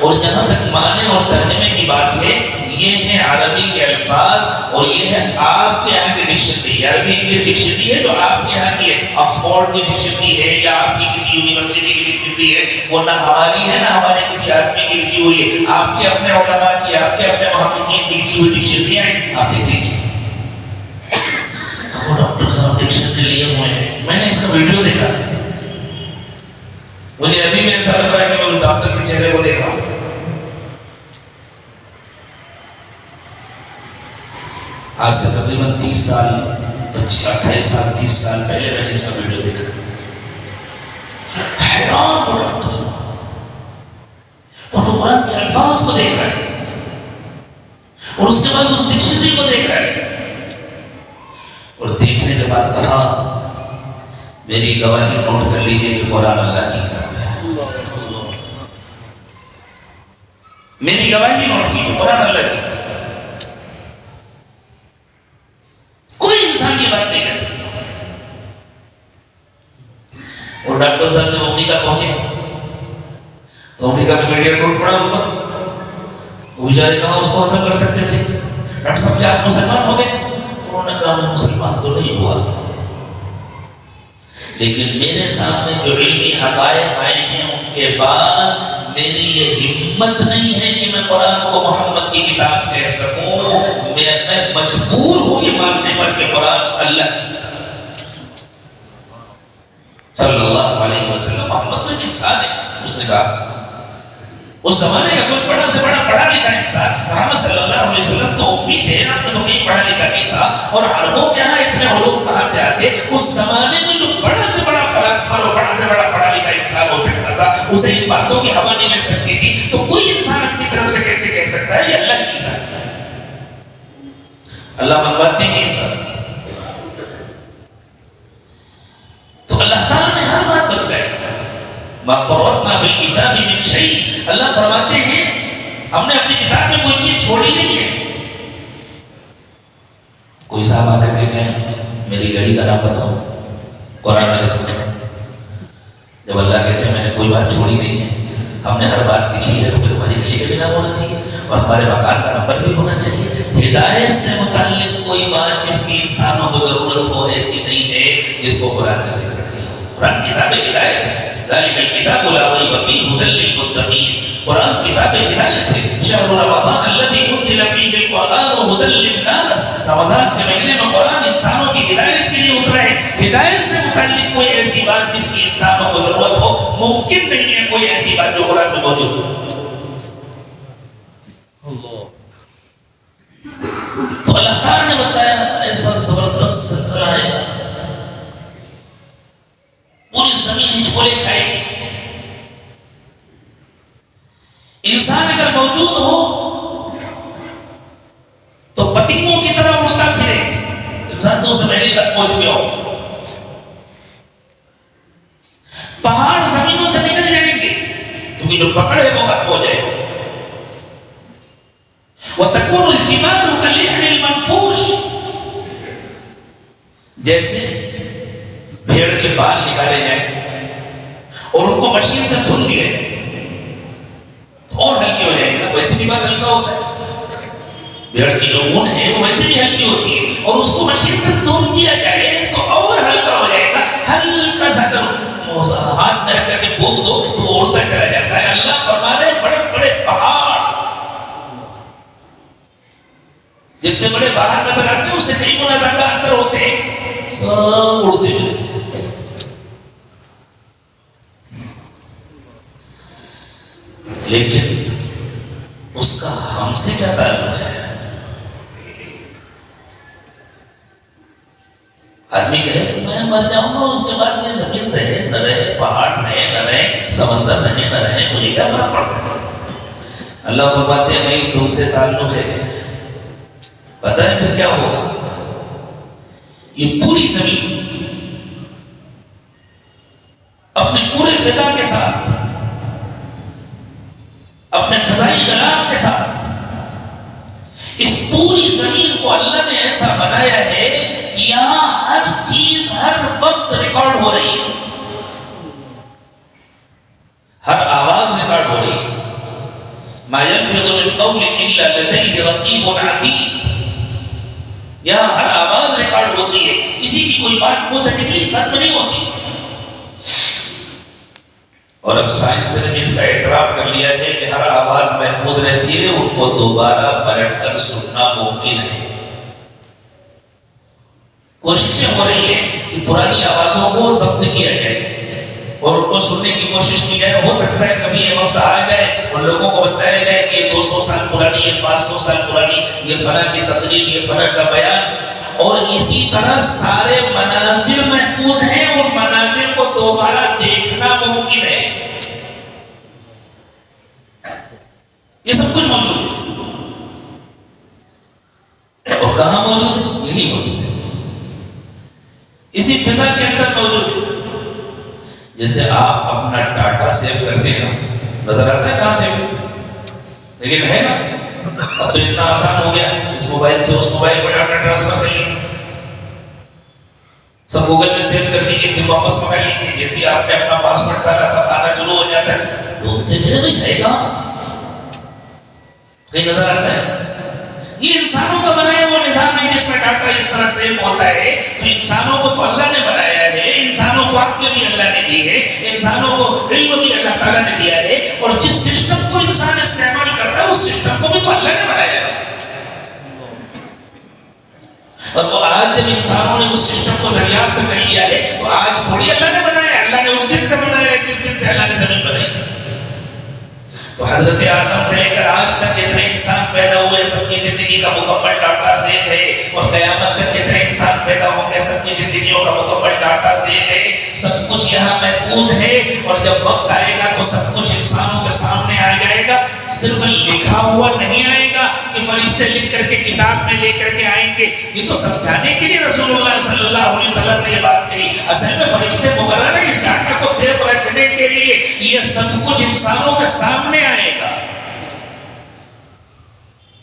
اور جہاں تک معنی اور ترجمے کی بات ہے، یہ ہے عربی کے الفاظ اور یہ ہے آپ کے یہاں کی ڈکشنری. عربی انگلش ڈکشنری ہے جو آپ کے یہاں کی ہے، آکسفورڈ کی ڈکشنری ہے یا آپ کی کسی یونیورسٹی کی ڈکشنری ہے. وہ نہ ہماری ہے نہ ہمارے کسی آدمی کی لکھی ہوئی ہے. آپ کے اپنے علماء کی، آپ کے اپنے محققین کی لکھی ہوئی ڈکشنریاں ہیں. آپ دیکھ لیجیے وہ ڈاکٹر صاحب ڈکشنری لیے ہوئے ہیں، میں نے اس کا ویڈیو دیکھا، مجھے ابھی میرے سر پر آیا کہ میں اس ڈاکٹر کے چہرے کو دیکھ رہا ہوں۔ آج سے تقریباً 30 سال 28 سال 30 سال پہلے میں نے اس کا ویڈیو دیکھا، حیران ہو ڈاکٹر، اور وہ قرآن کے الفاظ کو دیکھ رہا ہے اور اس کے بعد اس ڈکشنری کو دیکھ رہا ہے، اور دیکھنے کے بعد کہا میری گواہی نوٹ کر لیجئے کہ قرآن اللہ کی کتاب ہے، میری گواہی نوٹ کی، قرآن اللہ کی کتاب ہے، کوئی انسان یہ بات نہیں کہہ سکتا۔ اور ڈاکٹر صاحب جب امریکہ پہنچے تو امریکہ کا میڈیا ٹوٹ پڑا اوپر، وہ بیچارے کہاں اس کو حاصل کر سکتے تھے، ڈاکٹر صاحب کیا آپ مسلمان ہو گئے؟ انہوں نے کہا میں مسلمان تو نہیں ہوا، لیکن میرے سامنے جو علمی حقائق آئے ہیں ان کے بعد میری یہ ہمت نہیں ہے کہ میں قرآن کو محمد کی کتاب کہہ سکوں، میں مجبور ہوں یہ ماننے پر کہ قرآن اللہ کی کتاب ہے۔ صلی اللہ علیہ وسلم، محمد تو ایک انسان ہے، اس نے کہا اس زمانے کا کوئی بڑا سے بڑا پڑھا لکھا انسان، محمد صلی اللہ علیہ وسلم تو امی تھے، آپ نے تو کہیں پڑھا لکھا نہیں تھا، اور عربوں کے یہاں اتنے علوم کہاں سے آتے؟ اس زمانے میں جو بڑا سے بڑا فلسفہ اور بڑا سے بڑا پڑھا لکھا انسان ہو سکتا تھا، اسے ان باتوں کی ہوا نہیں لگ سکتی تھی، تو کوئی انسان اپنی طرف سے کیسے کہہ سکتا ہے یہ اللہ کی کتاب ہے؟ اللہ منواتے ہیں اس طرح، تو اللہ تعالیٰ نے ہر بات بتلائی، ما فرطنا فی الکتاب من شیء، اللہ فرماتے ہیں ہم نے اپنی کتاب میں کوئی چیز چھوڑی نہیں ہے۔ کوئی صاحب آ کر کے کہیں میری گھڑی کا نام بتاؤ، قرآن میں لکھا، جب اللہ کہتے ہیں میں نے کوئی بات چھوڑی نہیں ہے، ہم نے ہر بات لکھی ہے، تو پھر ہماری گلی کا بھی نام ہونا چاہیے اور ہمارے مکان کا نمبر بھی ہونا چاہیے۔ ہدایت سے متعلق کوئی بات جس کی انسانوں کو ضرورت ہو ایسی نہیں ہے جس کو قرآن کا ذکر نہیں ہو۔ قرآن کتاب ہدایت ہے، ذالک الکتاب لا ریب فیہ ھدی للمتقین، قرآن کتاب ہدایت ہے۔ شہر رمضان الذی انزل فیہ القرآن ھدی للناس، رمضان کے مہینے میں قرآن انسانوں کی ہدایت کے لیے اترا ہے۔ ہدایت سے متعلق کوئی ایسی بات جس کی انسانوں کو ضرورت ہو، ممکن نہیں ہے کوئی ایسی بات جو قرآن میں موجود ہو۔ تو اللہ تعالیٰ نے بتایا ایسا زبردست سلسلہ ہے، پوری زمین ہچکولے کھائے گی، انسان اگر موجود ہو تو پتنگوں کی طرح اڑتا پھرے، انسان تو اسے پہلے تک پہنچ گیا ہو، پہاڑ زمینوں سے نکل جائیں گے کیونکہ جو پکڑ ہے وہ ختم ہو جائے گا، وَتَكُونُ الْجِبَالُ كَالْعِهْنِ الْمَنْفُوشِ، جیسے بھیڑ کے بال نکالے جائیں اور ان کو مشین سے دھل دیے تو اور ہلکی ہو جائیں گے، ویسے بھی بال ہلکا ہوتا ہے، بھیڑ کی جو اون ہے وہ ویسے بھی ہلکی ہوتی ہے، اور اس کو مشین سے دھل دیا جائے تو اور ہلکا ہو جائے گا، ہلکا سا ہاتھ میں رکھ کر کے پھونک دو تو وہ اڑتا چلا جاتا ہے۔ اللہ فرما رہے بڑے بڑے پہاڑ جتنے بڑے باہر نظر آتے ہیں اس سے کئی گنا زیادہ اندر ہوتے ہیں، سب اڑتے ہوئے، لیکن اس کا ہم سے کیا تعلق ہے؟ آدمی کہے میں مر جاؤں گا اس کے بعد یہ زمین رہے نہ رہے، پہاڑ رہے نہ رہے، سمندر رہے نہ رہے، مجھے کیا فرق پڑتا ہے؟ اللہ فرماتے ہیں نہیں، تم سے تعلق ہے۔ پتہ ہے پھر کیا ہوگا؟ یہ پوری زمین اپنے پورے فضا کے ساتھ، اپنے فضائی غلاف کے ساتھ، اس پوری زمین کو اللہ نے ایسا بنایا ہے کہ یہاں ہر چیز ہر وقت ریکارڈ ہو رہی ہے، ہر آواز ریکارڈ ہو رہی ہے۔ ما يلفظ من قول الا لديه رقیب عتید، یہاں ہر آواز ریکارڈ ہوتی ہے، کسی کی کوئی بات منہ سے نکلی ختم نہیں ہوتی۔ اور اب سائنس نے اس کا اعتراف کر لیا ہے کہ ہر آواز محفوظ رہتی ہے، ان کو دوبارہ پلٹ کر سننا ممکن ہے۔ کوششیں ہو رہی ہیں کہ پرانی آوازوں کو ضبط کیا جائے اور ان کو سننے کی کوشش کی جائے. ہو سکتا ہے کبھی یہ وقت آ جائے اور لوگوں کو بتایا جائے کہ یہ 200 سال پرانی، یہ 500 سال پرانی، یہ فلاں کی تقریر، یہ فلاں کا بیان. اور اسی طرح سارے مناظر محفوظ ہیں، ان مناظر کو دوبارہ دیکھنا ممکن ہے. یہ سب کچھ موجود ہے. اور کہاں موجود ہے؟ یہی موجود ہے، اسی فضا کے اندر موجود ہے. جیسے آپ اپنا ڈاٹا سیو کرتے ہیں، نظر آتا ہے کہاں سیو، لیکن ہے نا. اب تو اتنا آسان ہو گیا، اس موبائل سے اس موبائل پر ڈاٹا ٹرانسفر کر لیں، سب گوگل میں سیو کر دیجیے، پھر واپس منگا لیجیے. جیسے آپ نے اپنا پاسورڈ ڈالا سب آنا شروع ہو جاتا ہے. ڈھونڈتے میرے بھائی ہے کہاں، کہیں نظر آتا ہے؟ یہ انسانوں کا بنایا وہ نظام ہے جس میں ڈاٹا اس طرح سیو ہوتا ہے. تو انسانوں کو تو اللہ نے بنایا ہے، انسانوں کو عقل بھی اللہ نے دی ہے، انسانوں کو علم بھی اللہ تعالیٰ نے دیا ہے. اور جس سسٹم کو انسان استعمال کرتا ہے اس سسٹم کو بھی تو اللہ نے بنایا ہے. اور وہ آج جب انسانوں نے اس سسٹم کو دریافت کر لیا ہے تو آج تھوڑی اللہ نے بنایا، اللہ نے اس دن سے بنایا جس دن سے اللہ نے زمین بنائی تھی. تو حضرت آدم سے لے کر آج تک جتنے انسان پیدا ہوئے سب کی زندگی کا مکمل ڈاٹا سیو ہے. اور قیامت تک جتنے انسان پیدا ہوں گے سب کی زندگیوں کا مکمل ڈاٹا سیو ہے. سب کچھ یہاں محفوظ ہے. اور جب وقت آئے گا تو سب کچھ انسانوں کے سامنے آ جائے گا. صرف لکھا ہوا نہیں آئے گا کہ فرشتے لکھ کر کے کتاب میں لے کر کے آئیں گے. یہ تو سمجھانے کے لیے رسول اللہ صلی اللہ علیہ وسلم نے یہ بات کہی. اصل میں فرشتے مقرر ہیں اس ڈاٹا کو سیو رکھنے کے لیے. یہ سب کچھ انسانوں کے سامنے آئے گا.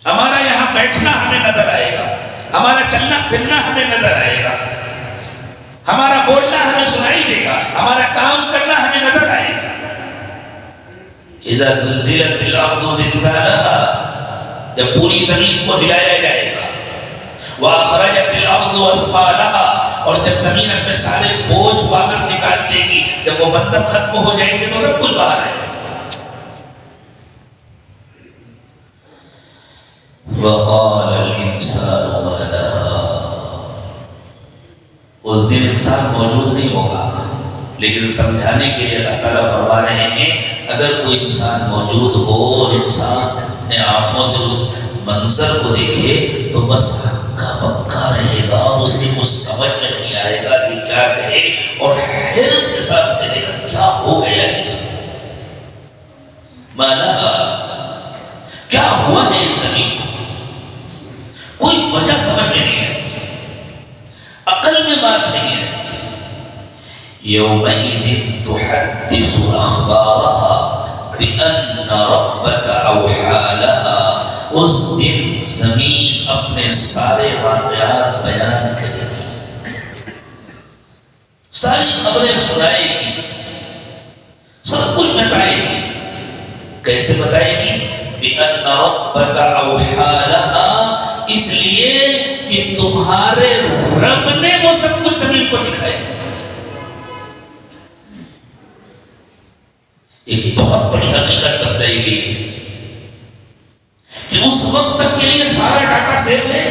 ہمارا یہاں بیٹھنا ہمیں نظر آئے گا، ہمارا چلنا پھرنا ہمیں نظر آئے گا، ہمارا بولنا ہمیں سنائی دے گا، ہمارا کام کرنا ہمیں نظر آئے گا. اذا زلزلت الارض زلزالها، جب پوری زمین کو ہلایا جائے گا. واخرجت الارض اثقالها، اور جب زمین اپنے سارے بوجھ باہر نکال دے گی، جب وہ بندب ختم ہو جائیں گے تو سب کچھ باہر آئے گا. وقال الانسان ما لها، اس دن انسان موجود نہیں ہوگا، لیکن سمجھانے کے لیے اللہ تعالیٰ فرما رہے ہیں اگر کوئی انسان موجود ہو اور انسان اپنے آنکھوں سے اس منظر کو دیکھے تو بس ہکا بکا رہے گا. اس کی کچھ سمجھ میں نہیں آئے گا کہ کیا کہے، اور حیرت کے ساتھ کہے گا کیا ہو گیا اس کو، ما لها، کیا ہوا ہے اس زمین کو. کوئی وجہ سمجھ میں نہیں ہے، عقل میں بات نہیں ہے. یومئذ تحدث اخبارها بان ربك اوحى لها، اس دن زمین اپنے سارے واقعات بیان کرے گی، ساری خبریں سنائے گی، سب کچھ بتائے گی. کیسے بتائے گی؟ بان ربك اوحى لها، اس لیے کہ تمہارے رب نے وہ سب کچھ زمین کو سکھایا. ایک بہت بڑی حقیقت بتلائی گئی ہے کہ اس وقت تک کے لیے سارا ڈاٹا سیو ہے.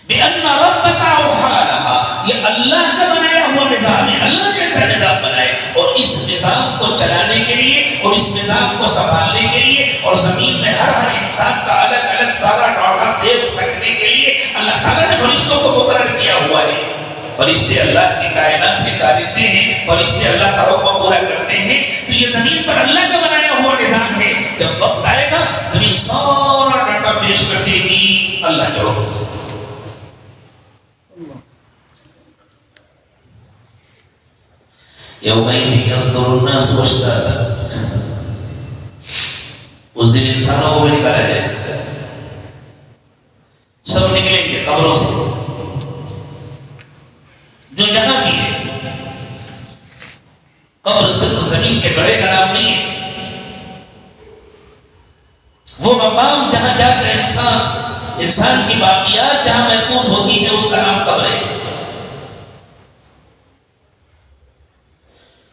بِأَنَّ رَبَّكَ أَوْحَىٰ لَهَا، یہ اللہ کا بنایا ہوا نظام ہے. اللہ نے ایسا نظام بنائے، اور اس نظام کو چلانے کے لیے اور اس نظام کو سنبھالنے کے لیے اور زمین میں ہر انسان کا الگ الگ سارا ڈاٹا سیو رکھنے کے لیے اللہ تعالیٰ نے فرشتوں کو مقرر کیا ہوا ہے. فرشتے اللہ کی کائنات کے کارندے ہیں، فرشتے اللہ کا حکم پورا کرتے ہیں. تو یہ زمین پر اللہ کا بنایا ہوا نظام ہے. جب وقت آئے گا زمین سارا ڈاٹا پیش کر دے گی اللہ کے حکم سے. یومئذ یصدر الناس اشتاتا، اس دن انسانوں کو بھی نکالا جائے گا. سب نکلیں گے قبروں سے، جو جہاں بھی ہے. قبر صرف زمین کے گڑھے کا نام نہیں ہے، وہ مقام جہاں جا کر انسان کی باقیات جہاں محفوظ ہوتی ہے اس کا نام قبر ہے.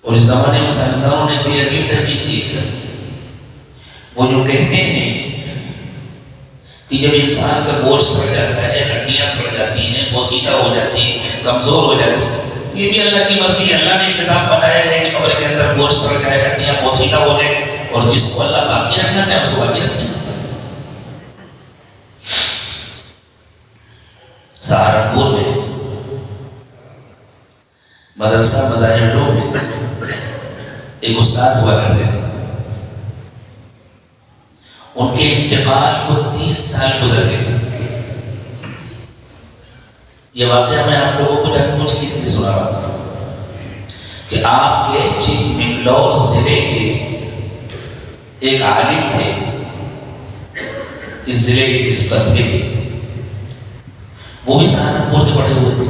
اور اس زمانے میں سائنسدانوں نے بڑی عجیب تحقیق کی ہے. وہ جو کہتے ہیں کہ جب انسان کا گوشت سڑ جاتا ہے، ہڈیاں سڑ جاتی ہیں، بوسیدہ ہو جاتی ہیں، کمزور ہو جاتی ہیں، یہ بھی اللہ کی مرضی ہے۔ اللہ نے انتظام بنایا ہے کہ قبر کے اندر گوشت سڑ جائے، ہڈیاں بوسیدہ ہو جائے، اور جس کو اللہ باقی رکھنا چاہے اس کو باقی رکھتے ہیں۔ سہارنپور میں مدرسہ مظاہر روم میں ایک استاد ہوا کرتے تھے، ان کے انتقال کو 30 سال گزر گئے تھے۔ یہ واقعہ میں آپ لوگوں کو جان بوجھ کے اس لیے سنا رہا ہوں کہ آپ کے چکمگلور ضلع کے ایک عالم تھے، اس ضلع کے کسی قصبے کے، وہ بھی سہارنپور کے پڑھے ہوئے تھے،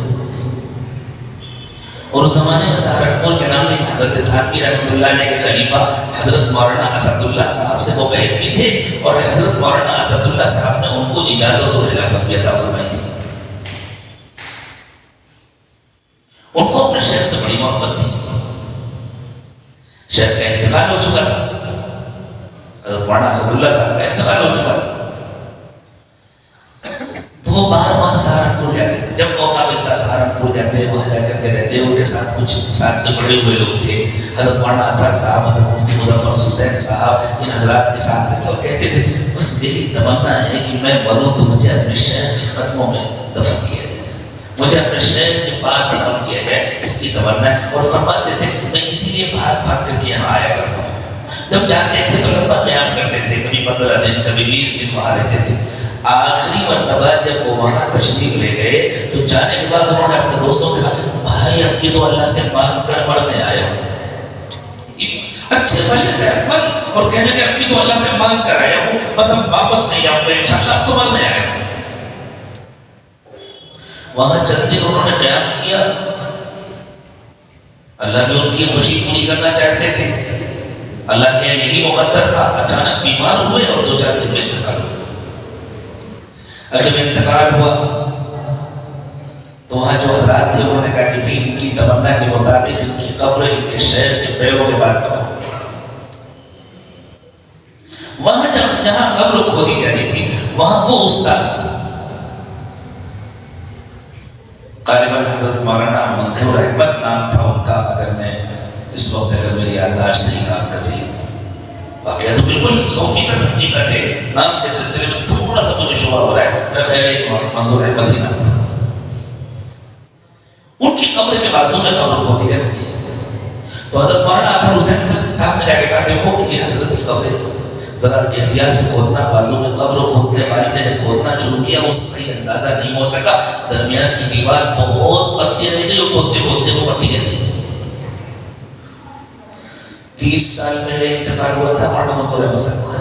اور اس زمانے میں سہارنپور کے ناظم حضرت تھانوی رحمۃ اللہ علیہ کے خلیفہ حضرت مولانا اسد اللہ صاحب سے وہ بیعت بھی تھے، اور حضرت مولانا اسد اللہ صاحب نے ان کو اجازت و خلافت بھی عطا فرمائی تھی۔ ان کو اپنے شیخ سے بڑی محبت تھی، شیخ کا انتقال ہو چکا تھا، حضرت مولانا اسد اللہ صاحب کا انتقال ہو چکا تھا، تو وہ بار بار سہارنپور جاتے تھے۔ جب موقع ملتا سہارنپور جاتے، وہاں جا کر کے رہتے، ان کے ساتھ کچھ ساتھ کے بڑے ہوئے لوگ تھے، حضرت مولانا اطہر صاحب، حضرت مفتی مظفر حسین صاحب، ان حضرات کے ساتھ رہتے اور کہتے تھے بس میری تمنا ہے کہ میں مروں تو مجھے اپنے شہر کے قدموں میں دفن کیا جائے، مجھے اپنے شہر کے پاس دفن کیا جائے، اس کی تمنا ہے۔ اور فرماتے تھے میں اسی لیے بھاگ بھاگ کر کے یہاں آیا کرتا ہوں۔ جب جاتے تھے تو لمبا قیام کرتے تھے، کبھی 15 دن، کبھی 20 دن وہاں رہتے تھے۔ آخری مرتبہ جب وہ وہاں تشریف لے گئے تو جانے کے بعد انہوں نے اپنے دوستوں سے کہا بھائی اب یہ تو اللہ سے مانگ کر مرنے آئے ہو، اچھے بھلے صحت مند، اور کہنے کہ اب تو اللہ سے مانگ کر آیا ہوں، بس اب واپس نہیں جاؤں گا انشاءاللہ، اب تو مرنے آیا ہوں۔ وہاں چند دن انہوں نے قیام کیا، اللہ بھی ان کی خوشی پوری کرنا چاہتے تھے، اللہ کے یہی مقدر تھا۔ اچانک بیمار ہوئے اور 2-4 دن میں انتقال ہوا۔ جب انتقال ہوا تو وہاں جو حضرات تھے انہوں نے کہا کہ بھئی ان کی تمنا کے مطابق ان کی قبر ان کے شہر کے پیروں کے بعد کرو۔ وہاں جہاں قبر کھودی جانی تھی وہاں وہ استاد غالباً حضرت مولانا منظور احمد نام تھا ان کا، اگر میں اس وقت اگر میری یادداشت نہیں کام کر رہی تھی، واقعہ تو بالکل 100% حقیقت ہے، نام کے سلسلے میں تھوڑا سا مجھے شبہ ہو رہا ہے، میرا خیال ہے کہ منظور احمد ہی نام تھا۔ ان کی قبر کے بازو میں قبر کھودی گئی تھی، تو حضرت مولانا اطہر حسین صاحب نے جا کے کہا دیکھو یہ حضرت کی قبر ہے، ذرا احتیاط سے کھودنا۔ بازو میں قبر کھودنے والے نے کھودنا شروع کیا، اس سے صحیح اندازہ نہیں ہو سکا، درمیان کی دیوار بہت پتلی رہ گئی اور کھودتے کھودتے وہ مٹی گر گئی۔ 30 سال پہلے انتقال ہوا تھا مولانا منظور احمد صاحب کا۔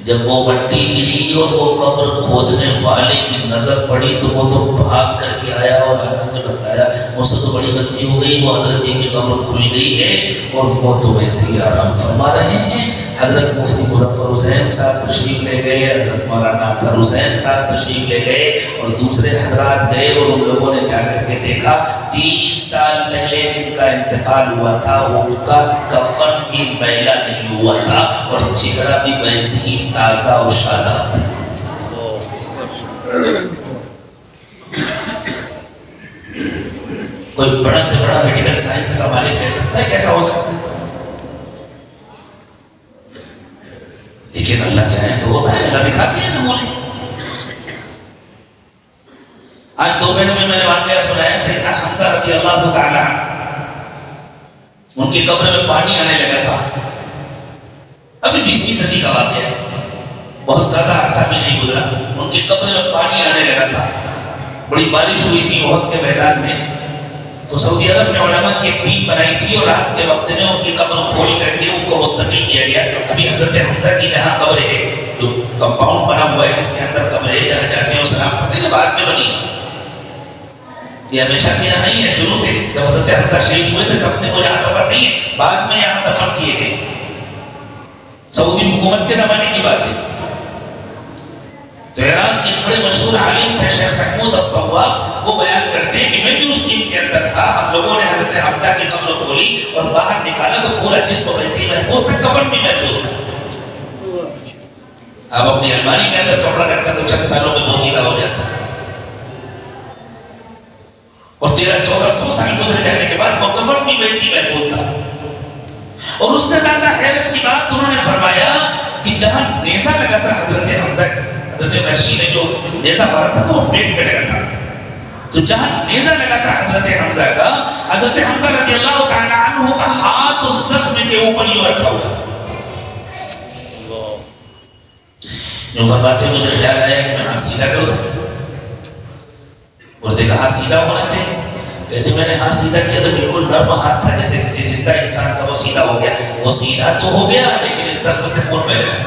جب وہ مٹی گری اور وہ قبر کھودنے والے کی نظر پڑی تو وہ تو بھاگ کر کے آیا اور آ کر کے بتایا مجھ سے تو بڑی غلطی ہو گئی، وہ حضرت جی کی قبر کھل گئی ہے اور وہ تو ویسے ہی آرام فرما رہے ہیں۔ حضرت مفتی مظفر حسین صاحب تشریف لے گئے، حضرت مولانا اطہر حسین صاحب تشریف لے گئے اور دوسرے حضرات گئے، اور ان لوگوں نے جا کر کے دیکھا 30 سال پہلے جن کا انتقال ہوا تھا ان کا کفن بھی میلا نہیں ہوا تھا اور چہرہ بھی ویسے ہی تازہ اور شاداب تھا۔ کوئی بڑا سے بڑا میڈیکل سائنس کا مالک کہہ سکتا ہے کیسا ہو سکتا ہے، لیکن اللہ چاہے تو ہوتا ہے، اللہ دکھاتے ہیں نمونے۔ آج دوپہر میں نے واقعہ سنایا سیدنا حمزہ رضی اللہ تعالی ان کی قبر میں پانی آنے لگا تھا، ابھی 20ویں صدی کا واقعہ ہے، بہت زیادہ عرصہ بھی نہیں گزرا، ان کی قبر میں پانی آنے لگا تھا، بڑی بارش ہوئی تھی احد کے میدان میں، تو سعودی عرب نے علماء کی ایک ٹیم بنائی تھی اور رات کے وقت میں ان کی قبر کھول کر کے ان کو منتقل کیا گیا۔ ابھی حضرت حمزہ کی جہاں قبر ہے، جو کمپاؤنڈ بنا ہوا ہے جس کے اندر قبر ہے، جہاں جاتے ہیں اور سلام پڑھتے ہیں، بعد میں بنی ہے، یہ ہمیشہ سے یہاں نہیں ہے، شروع سے جب حضرت حمزہ شہید ہوئے تھے تب سے وہ یہاں دفن نہیں ہے، بعد میں یہاں دفن کیے گئے، سعودی حکومت کے زمانے کی بات ہے۔ تو ایران کے ایک بڑے مشہور عالم تھے شیخ محمود الصواف، وہ بیان کرتے ہیں کہ میں بھی اس ٹیم کے اندر تھا، ہم لوگوں نے حضرت حمزہ کی قبر کھولی اور باہر نکالا تو پورا جسم ویسے ہی محفوظ تھا، کفن بھی محفوظ تھا۔ آپ اپنی الماری کے اندر کپڑا رکھتا تو چند سالوں میں بوسیدہ ہو جاتا، اور 1300-1400 سال گزر جانے کے بعد وہ کفن بھی ویسی محفوظ تھا۔ اور اس سے زیادہ حیرت کی بات انہوں نے فرمایا کہ جہاں نیزہ لگا تھا حضرت حمزہ، حضرت وحشی نے جو نیزہ مارا تھا تو وہ پیٹ پہ لگا تھا، تو جہاں نیزہ لگا تھا حضرت حمزہ کا، حضرت حمزہ رضی اللہ تعالی عنہ کا ہاتھ اس زخم کے اوپر یوں رکھا ہوا تھا۔ جو فرماتے ہیں مجھے خیال آیا کہ میں ہاتھ سیدھا کروں، مردے کا ہاتھ سیدھا ہونا چاہیے، کہتے میں نے ہاتھ سیدھا کیا تو بالکل نرم ہاتھ تھا جیسے کسی زندہ انسان کا، وہ سیدھا ہو گیا، وہ سیدھا تو ہو گیا لیکن اس زخم سے خون بہنے لگا،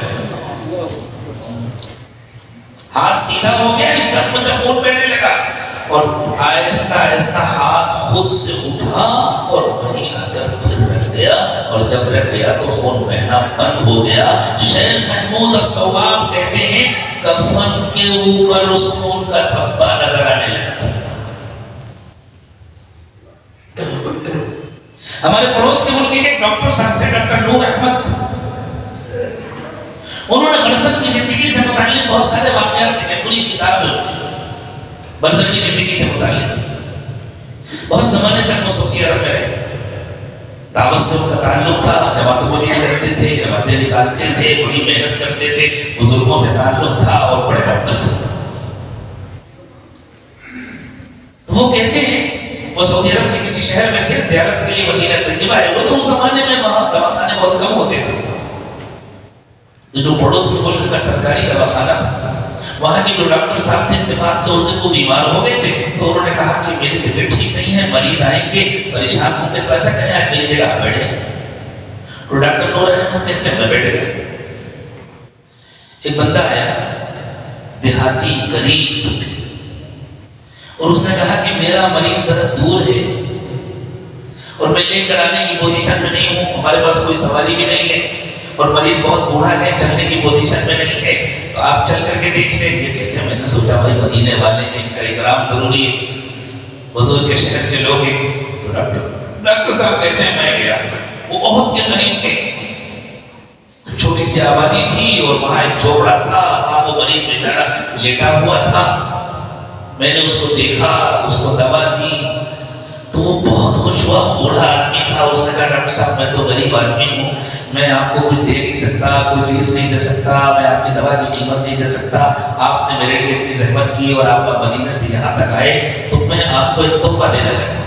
ہاتھ سیدھا ہو گیا اس زخم سے خون بہنے لگا، اور آہستہ آہستہ ہاتھ خود سے اٹھا اور وہیں آ کر پھر رکھ گیا، اور جب رکھ گیا تو خون بہنا بند ہو گیا۔ شیخ محمود الصواف کہتے ہیں کفن کے اوپر اس خون کا دھبا نظر آنے لگا تھا۔ ہمارے پڑوس کے ملک کے ایک ڈاکٹر صاحب تھے، ڈاکٹر نور احمد، انہوں نے برزخ کی زندگی سے متعلق بہت سارے واقعات لکھے، پوری کتاب ہے برزخ کی زندگی سے متعلق۔ بہت زمانے تک وہ سعودی عرب میں رہے، دعوت سے ان کا تعلق تھا، جماعتوں میں بھی رہتے تھے، جماعتیں نکالتے تھے، بڑی محنت کرتے تھے، بزرگوں سے تعلق تھا اور بڑے ڈاکٹر تھے۔ تو وہ کہتے ہیں وہ سعودی عرب کے کسی شہر میں تھے، زیارت کے لیے مدینہ طیبہ آئے ہوئے، تو اس زمانے میں وہاں دواخانے بہت کم ہوتے تھے، تو جو پڑوس کے ملک کا سرکاری دواخانہ تھا، وہاں کے جو ڈاکٹر صاحب تھے اتفاق سے اس دن کو بیمار ہو گئے تھے، تو انہوں نے کہا کہ میری طبیعت ٹھیک نہیں ہے، مریض آئیں گے پریشان ہوں گے، تو ایسا کریں آپ میری جگہ بیٹھ جائیں۔ تو ڈاکٹر نور احمد کہتے ہیں میں بیٹھ گیا۔ ایک بندہ آیا دیہاتی غریب، اور اس نے کہا کہ میرا مریض ذرا دور ہے اور میں لے کر آنے کی پوزیشن میں نہیں ہوں، ہمارے پاس کوئی سواری بھی نہیں ہے، اور مریض بہت بوڑھا ہے، چلنے کی پوزیشن میں نہیں ہے، تو آپ چل کر کے دیکھ لیں گے۔ کہتے ہیں میں نے سوچا بھائی مدینے والے ہیں، ان کا اکرام ضروری ہے، حضور کے شہر کے لوگ ہیں، تو ڈاکٹر صاحب کہتے ہیں میں گیا، وہ بہت کے قریب تھے، چھوٹی سی آبادی تھی اور وہاں ایک جھوپڑا تھا، وہاں وہ مریض بیچارہ لیٹا ہوا تھا، میں نے اس کو دیکھا، اس کو دوا دی، تو وہ بہت خوش ہوا، بوڑھا آدمی تھا، اس نے کہا ڈاکٹر صاحب میں تو غریب آدمی ہوں، میں آپ کو کچھ دے نہیں سکتا، کوئی فیس نہیں دے سکتا، میں آپ کی دوا کی قیمت نہیں دے سکتا، آپ نے میرے لیے اتنی زحمت کی اور آپ مدینہ سے یہاں تک آئے، تو میں آپ کو ایک تحفہ دینا چاہتا ہوں۔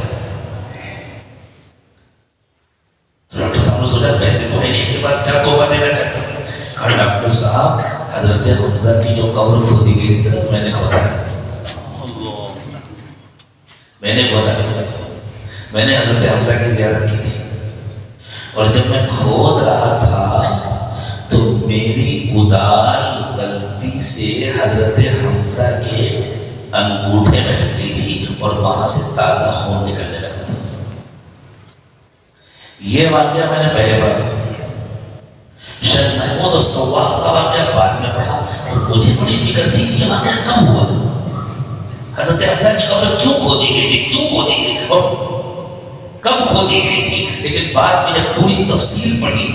تو ڈاکٹر صاحب نے سوچا پیسے تو ہے نہیں اس کے پاس، کیا تحفہ دینا چاہتا ہوں؟ اور ڈاکٹر صاحب حضرت حمزہ کی جو قبر کھودی گئی تھی میں نے کھودا، میں نے حضرت حمزہ کی زیارت کی تھی، اور جب میں کھود رہا تھا تو میری کدال غلطی سے حضرت حمزہ کے انگوٹھے میں لگ گئی تھی اور وہاں سے تازہ خون نکلنے لگا تھا۔ یہ واقعہ میں نے پہلے پڑھا تھا، شیخ محمود الصواف کا واقعہ بعد میں پڑھا، تو مجھے بڑی فکر تھی یہ واقعہ کب ہوا، حضرت حمزہ کی قبر کیوں کھودی گئی تھی، کیوں کھودی گئی اور کب کھودی گئی تھی؟ لیکن بعد میں جب پوری تفصیل پڑھی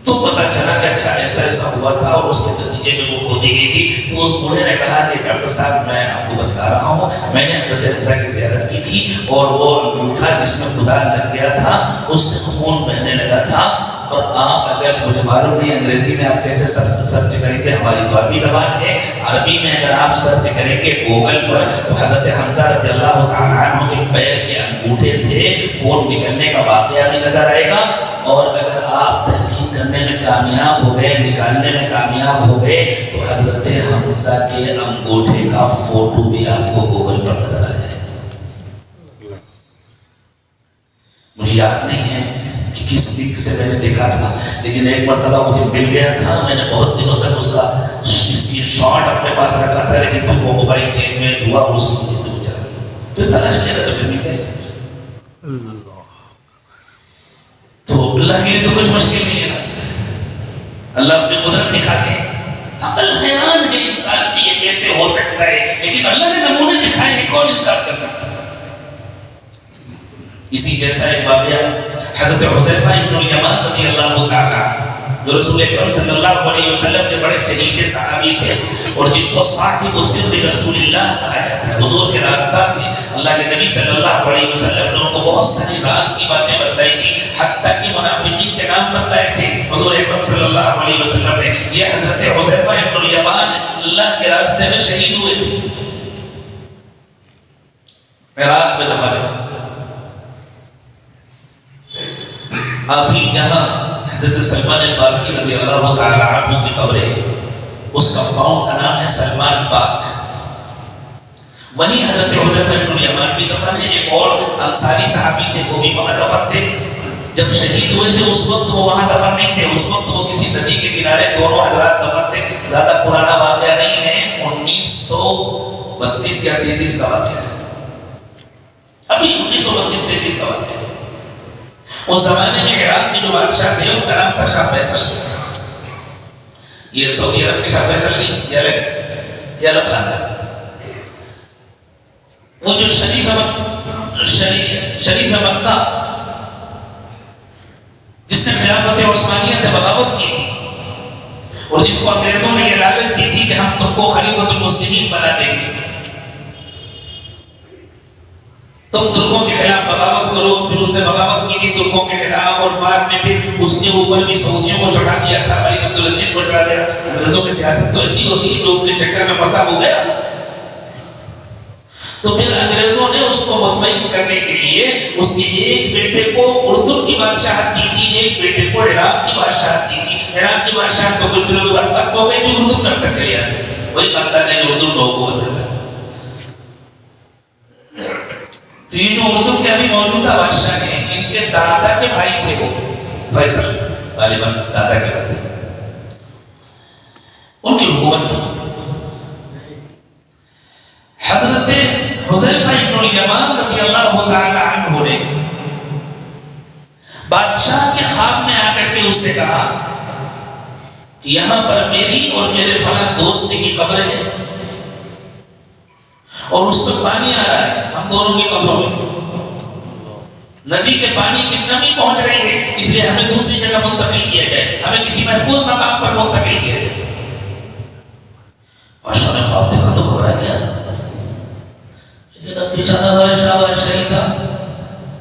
تو پتہ چلا کہ اچھا ایسا ایسا ہوا تھا اور اس کے نتیجے میں وہ کھودی گئی تھی۔ تو اس بوڑھے نے کہا کہ ڈاکٹر صاحب میں آپ کو بتلا رہا ہوں، میں نے حضرت حمزہ کی زیارت کی تھی اور وہ انگوٹھا جس میں کدال لگ گیا تھا اس سے خون بہنے لگا تھا، اور آپ اگر مجھے معلوم نہیں انگریزی میں آپ کیسے سرچ کریں گے، ہماری تو عربی زبان ہے، عربی میں اگر آپ سرچ کریں گے گوگل پر تو حضرت حمزہ رضی اللہ تعالیٰ عنہ کے پیر کے انگوٹھے سے خون نکلنے کا واقعہ بھی نظر آئے گا، اور اگر آپ تحقیق کرنے میں کامیاب ہو گئے، نکالنے میں کامیاب ہو گئے، تو حضرت حمزہ کے انگوٹھے کا فوٹو بھی آپ کو گوگل پر نظر آ جائے گا۔ مجھے یاد نہیں ہے کہ کس لنک سے میں نے دیکھا تھا، لیکن ایک مرتبہ مجھے مل گیا تھا، میں نے بہت دنوں تک اس کا اسکرین شاٹ اپنے پاس رکھا تھا، لیکن پھر وہ موبائل چینج میں ہوا اور اس کی وجہ سے وہ چلا گیا، پھر تلاش کیا تو پھر مل گیا۔ تو اللہ کے لیے تو کچھ مشکل نہیں ہے نا، اللہ اپنی قدرت دکھاتے ہیں، عقل حیران ہے انسان کی یہ کیسے ہو سکتا ہے، لیکن اللہ نے نمونے دکھائے ہیں، کون انکار کر سکتا ہے۔ اسی جیسا ایک واقعہ حضرت حذیفہ ابن الیمان رضی اللہ تعالیٰ جو جو رسول اکرم صلی اللہ علیہ وسلم کے بڑے چہیتے صحابی تھے اور جن کو صاحب سر رسول اللہ کہا جاتا ہے، حضور کے رازدار تھے. اللہ کے نبی صلی اللہ علیہ وسلم نے ان کو بہت ساری راز کی باتیں بتلائی تھی، حتیٰ کہ منافقین کے نام بتلائے تھے. حضور اکرم صلی اللہ علیہ وسلم نے یہ حضرت حذیفہ ابن الیمان اللہ کے راستے میں شہید ہوئے تھے، عراق میں دفن ہے. ابھی جہاں حضرت سلمان فارسی رضی اللہ تعالی عنہ کی قبر ہے، اس کمپاؤنڈ کا نام ہے سلمان پاک. وہیں حضرت حذیفہ ابن الیمان بھی دفن ہے. ایک اور انصاری صحابی تھے، وہ بھی وہاں دفن تھے. جب شہید ہوئے تھے اس وقت وہ وہاں دفن نہیں تھے، اس وقت وہ کسی ندی کے کنارے دونوں حضرات دفن تھے. زیادہ پرانا واقعہ نہیں ہے، 1932 یا 33 کا واقعہ ہے. ابھی 1932-33 کا واقعہ ہے. اس زمانے میں عراق کے جو بادشاہ تھے ان کا نام تھا شاہ فیصل. یہ سعودی عرب کے شاہ فیصل نہیں، یہ الگ خاندان. وہ جو شریف مکہ جس نے خلافت عثمانیہ سے بغاوت کی تھی اور جس کو انگریزوں نے یہ لالچ دی تھی کہ ہم تم کو خلیفۃ المسلمین بنا دیں گے، تم ترکوں کے خلاف بغاوت کرو. پھر اس نے بغاوت کی تھی ترکوں کے خلاف اور بعد میں پھر اس کے اوپر بھی سعودیوں کو چڑھا دیا تھا، ملک عبدالعزیز کو چڑھا دیا. انگریزوں کی سیاست تو ایسی ہوتی ہے جو ان کے چکر میں پھنسا ہو گیا. تو پھر انگریزوں نے اس کو مطمئن کرنے کے لیے اس کے ایک بیٹے کو اردن کی بادشاہت دی تھی، ایک بیٹے کو عراق کی بادشاہت دی تھی. عراق کی بادشاہت تو کچھ دنوں کے بعد ختم ہو گئی، جو اردن میں اب تک چلی آتی ہے. وہی خاندان ہے جو اردن میں حکومت کر رہا ہے. تو یہ جو اردن کے ابھی موجودہ بادشاہ ہیں، ان کے دادا کے بھائی تھے وہ فیصل، غالباً دادا کے بھائی تھے، ان کی حکومت تھی. حضرت حذیفہ ابن الیمان رضی اللہ تعالی عنہ نے بادشاہ کے خواب میں آ کر کے اس سے کہا، یہاں پر میری اور میرے فلاں دوست کی قبر ہے اور اس میں پانی آ رہا ہے ہم دونوں کی قبروں میں. ندی کے پانی کی نمی پہنچ رہی ہے، اس لیے ہمیں دوسری جگہ منتقل کیا جائے، ہمیں کسی محفوظ مقام پر منتقل کیا جائے. بادشاہ نے خواب دیکھا تو گھبرا گیا، لیکن اب بیچارہ بادشاہ ہی تھا،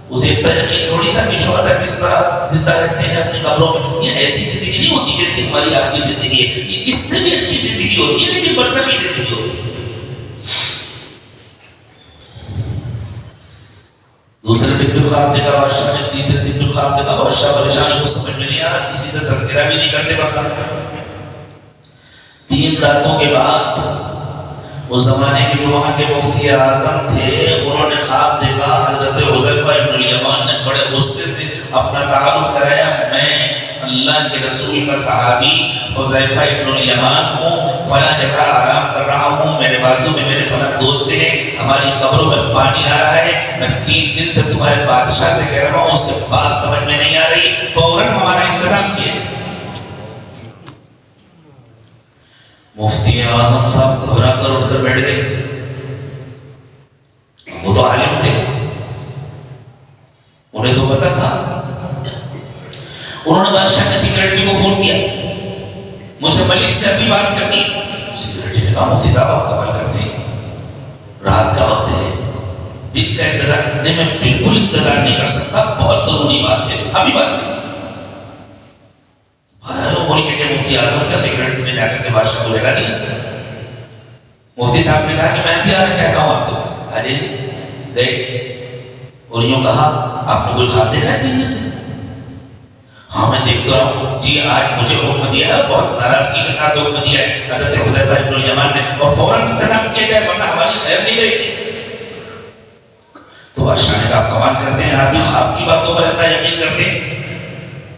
اسے اتنا یقین تھوڑی تھا کہ شہداء کس طرح زندہ رہتے ہیں اپنی قبروں میں. یہ ایسی زندگی نہیں ہوتی جیسی ہماری آپ کی زندگی ہے، یہ اس سے بھی اچھی زندگی ہوتی ہے، لیکن برزخی زندگی ہوتی ہے. دوسرے دن بھی خواب دیکھا بادشاہ نے، تیسرے دن بھی خواب دیکھا. بادشاہ پریشان کو سمجھ میں نہیں آ رہا، کسی سے تذکرہ بھی نہیں کرتے پڑتا. 3 راتوں کے بعد اس زمانے کے جو وہاں کے مفتی اعظم تھے انہوں نے خواب دیکھا. حضرت حذیفہ ابن الیمان نے بڑے غصے سے اپنا تعارف کرایا، میں اللہ کے رسول کا صحابی حذیفہ ابن الیمان ہوں، فلاں جگہ آرام کر رہا ہوں، میرے بازو میں میرے فلاں دوست ہیں، ہماری قبروں میں پانی آ رہا ہے، میں 3 دن سے تمہارے بادشاہ سے کہہ رہا ہوں، اس کے بات سمجھ میں نہیں آ رہی، فوراً ہمارا انتظام کیے. مفتی اعظم صاحب گھبرا کر اٹھ کر بیٹھ گئے. وہ تو عالم تھے، انہیں تو پتا تھا. انہوں نے بادشاہ کے سیکریٹری کو فون کیا، مجھے ملک سے ابھی بات کرنی. سیکریٹری نے کہا مفتی صاحب آپ کمال کرتے ہیں، رات کا وقت ہے، دن کا انتظار نہیں، میں بالکل انتظار نہیں کر سکتا، بہت ضروری بات ہے، ابھی بات کریں. مفتی اعظم کا سیکریٹری نے جا کر کے بادشاہ کو لگا دیا. مفتی صاحب نے کہا کہ میں بھی آنا چاہتا ہوں آپ کے پاس. آجے گئے اور یوں کہا آپ نے کوئی خواب دیکھا ہے 3 دن سے؟ ہاں میں دیکھتا ہوں. جی آج مجھے حکم دیا ہے، بہت ناراضگی کے ساتھ حکم دیا ہے حضرت حذیفہ ابن الیمان نے، اور فوراً انتظام کیا جائے ورنہ ہماری خیر نہیں رہے گی. تو بادشاہ نے کہا آپ کمال کرتے ہیں، آپ بھی خواب کی باتوں پر اتنا یقین کرتے ہیں.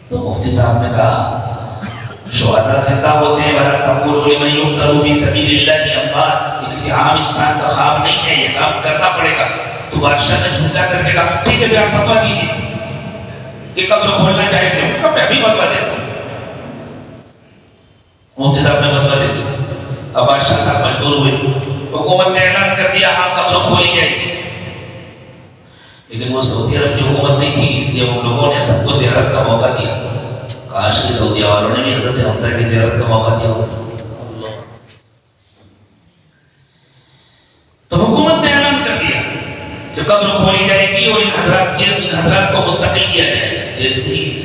تو مفتی صاحب نے کہا شہداء زندہ ہوتے ہیں، وَلَا تَقُولُوا لِمَن يُقْتَلُ فِي سَبِيلِ اللَّهِ أَمْوَاتٌ، یہ کسی عام انسان کا خواب نہیں ہے، یہ کام کرنا پڑے گا. تو بادشاہ نے جھوٹا کر کے کہا ٹھیک ہے آپ فتویٰ دیجیے کہ قبر کھولنا جائز ہے. میں بھی فتویٰ دیتا ہوں. مفتی صاحب نے فتویٰ دے دیا. اب بادشاہ صاحب مجبور ہوئے، حکومت نے اعلان کر دیا ہاں قبر کھولی جائے گی. لیکن وہ سعودی عرب کی حکومت نہیں تھی، اس لیے ان لوگوں نے سب کو زیارت کا موقع دیا. کاش کے سعودیہ والوں نے بھی حضرت حمزہ کی زیارت کا موقع دیا ہوتا. تو حکومت نے اعلان کر دیا کہ قبر کھولی جائے گی اور ان حضرات کو منتقل کیا جائے گا. جیسے ہی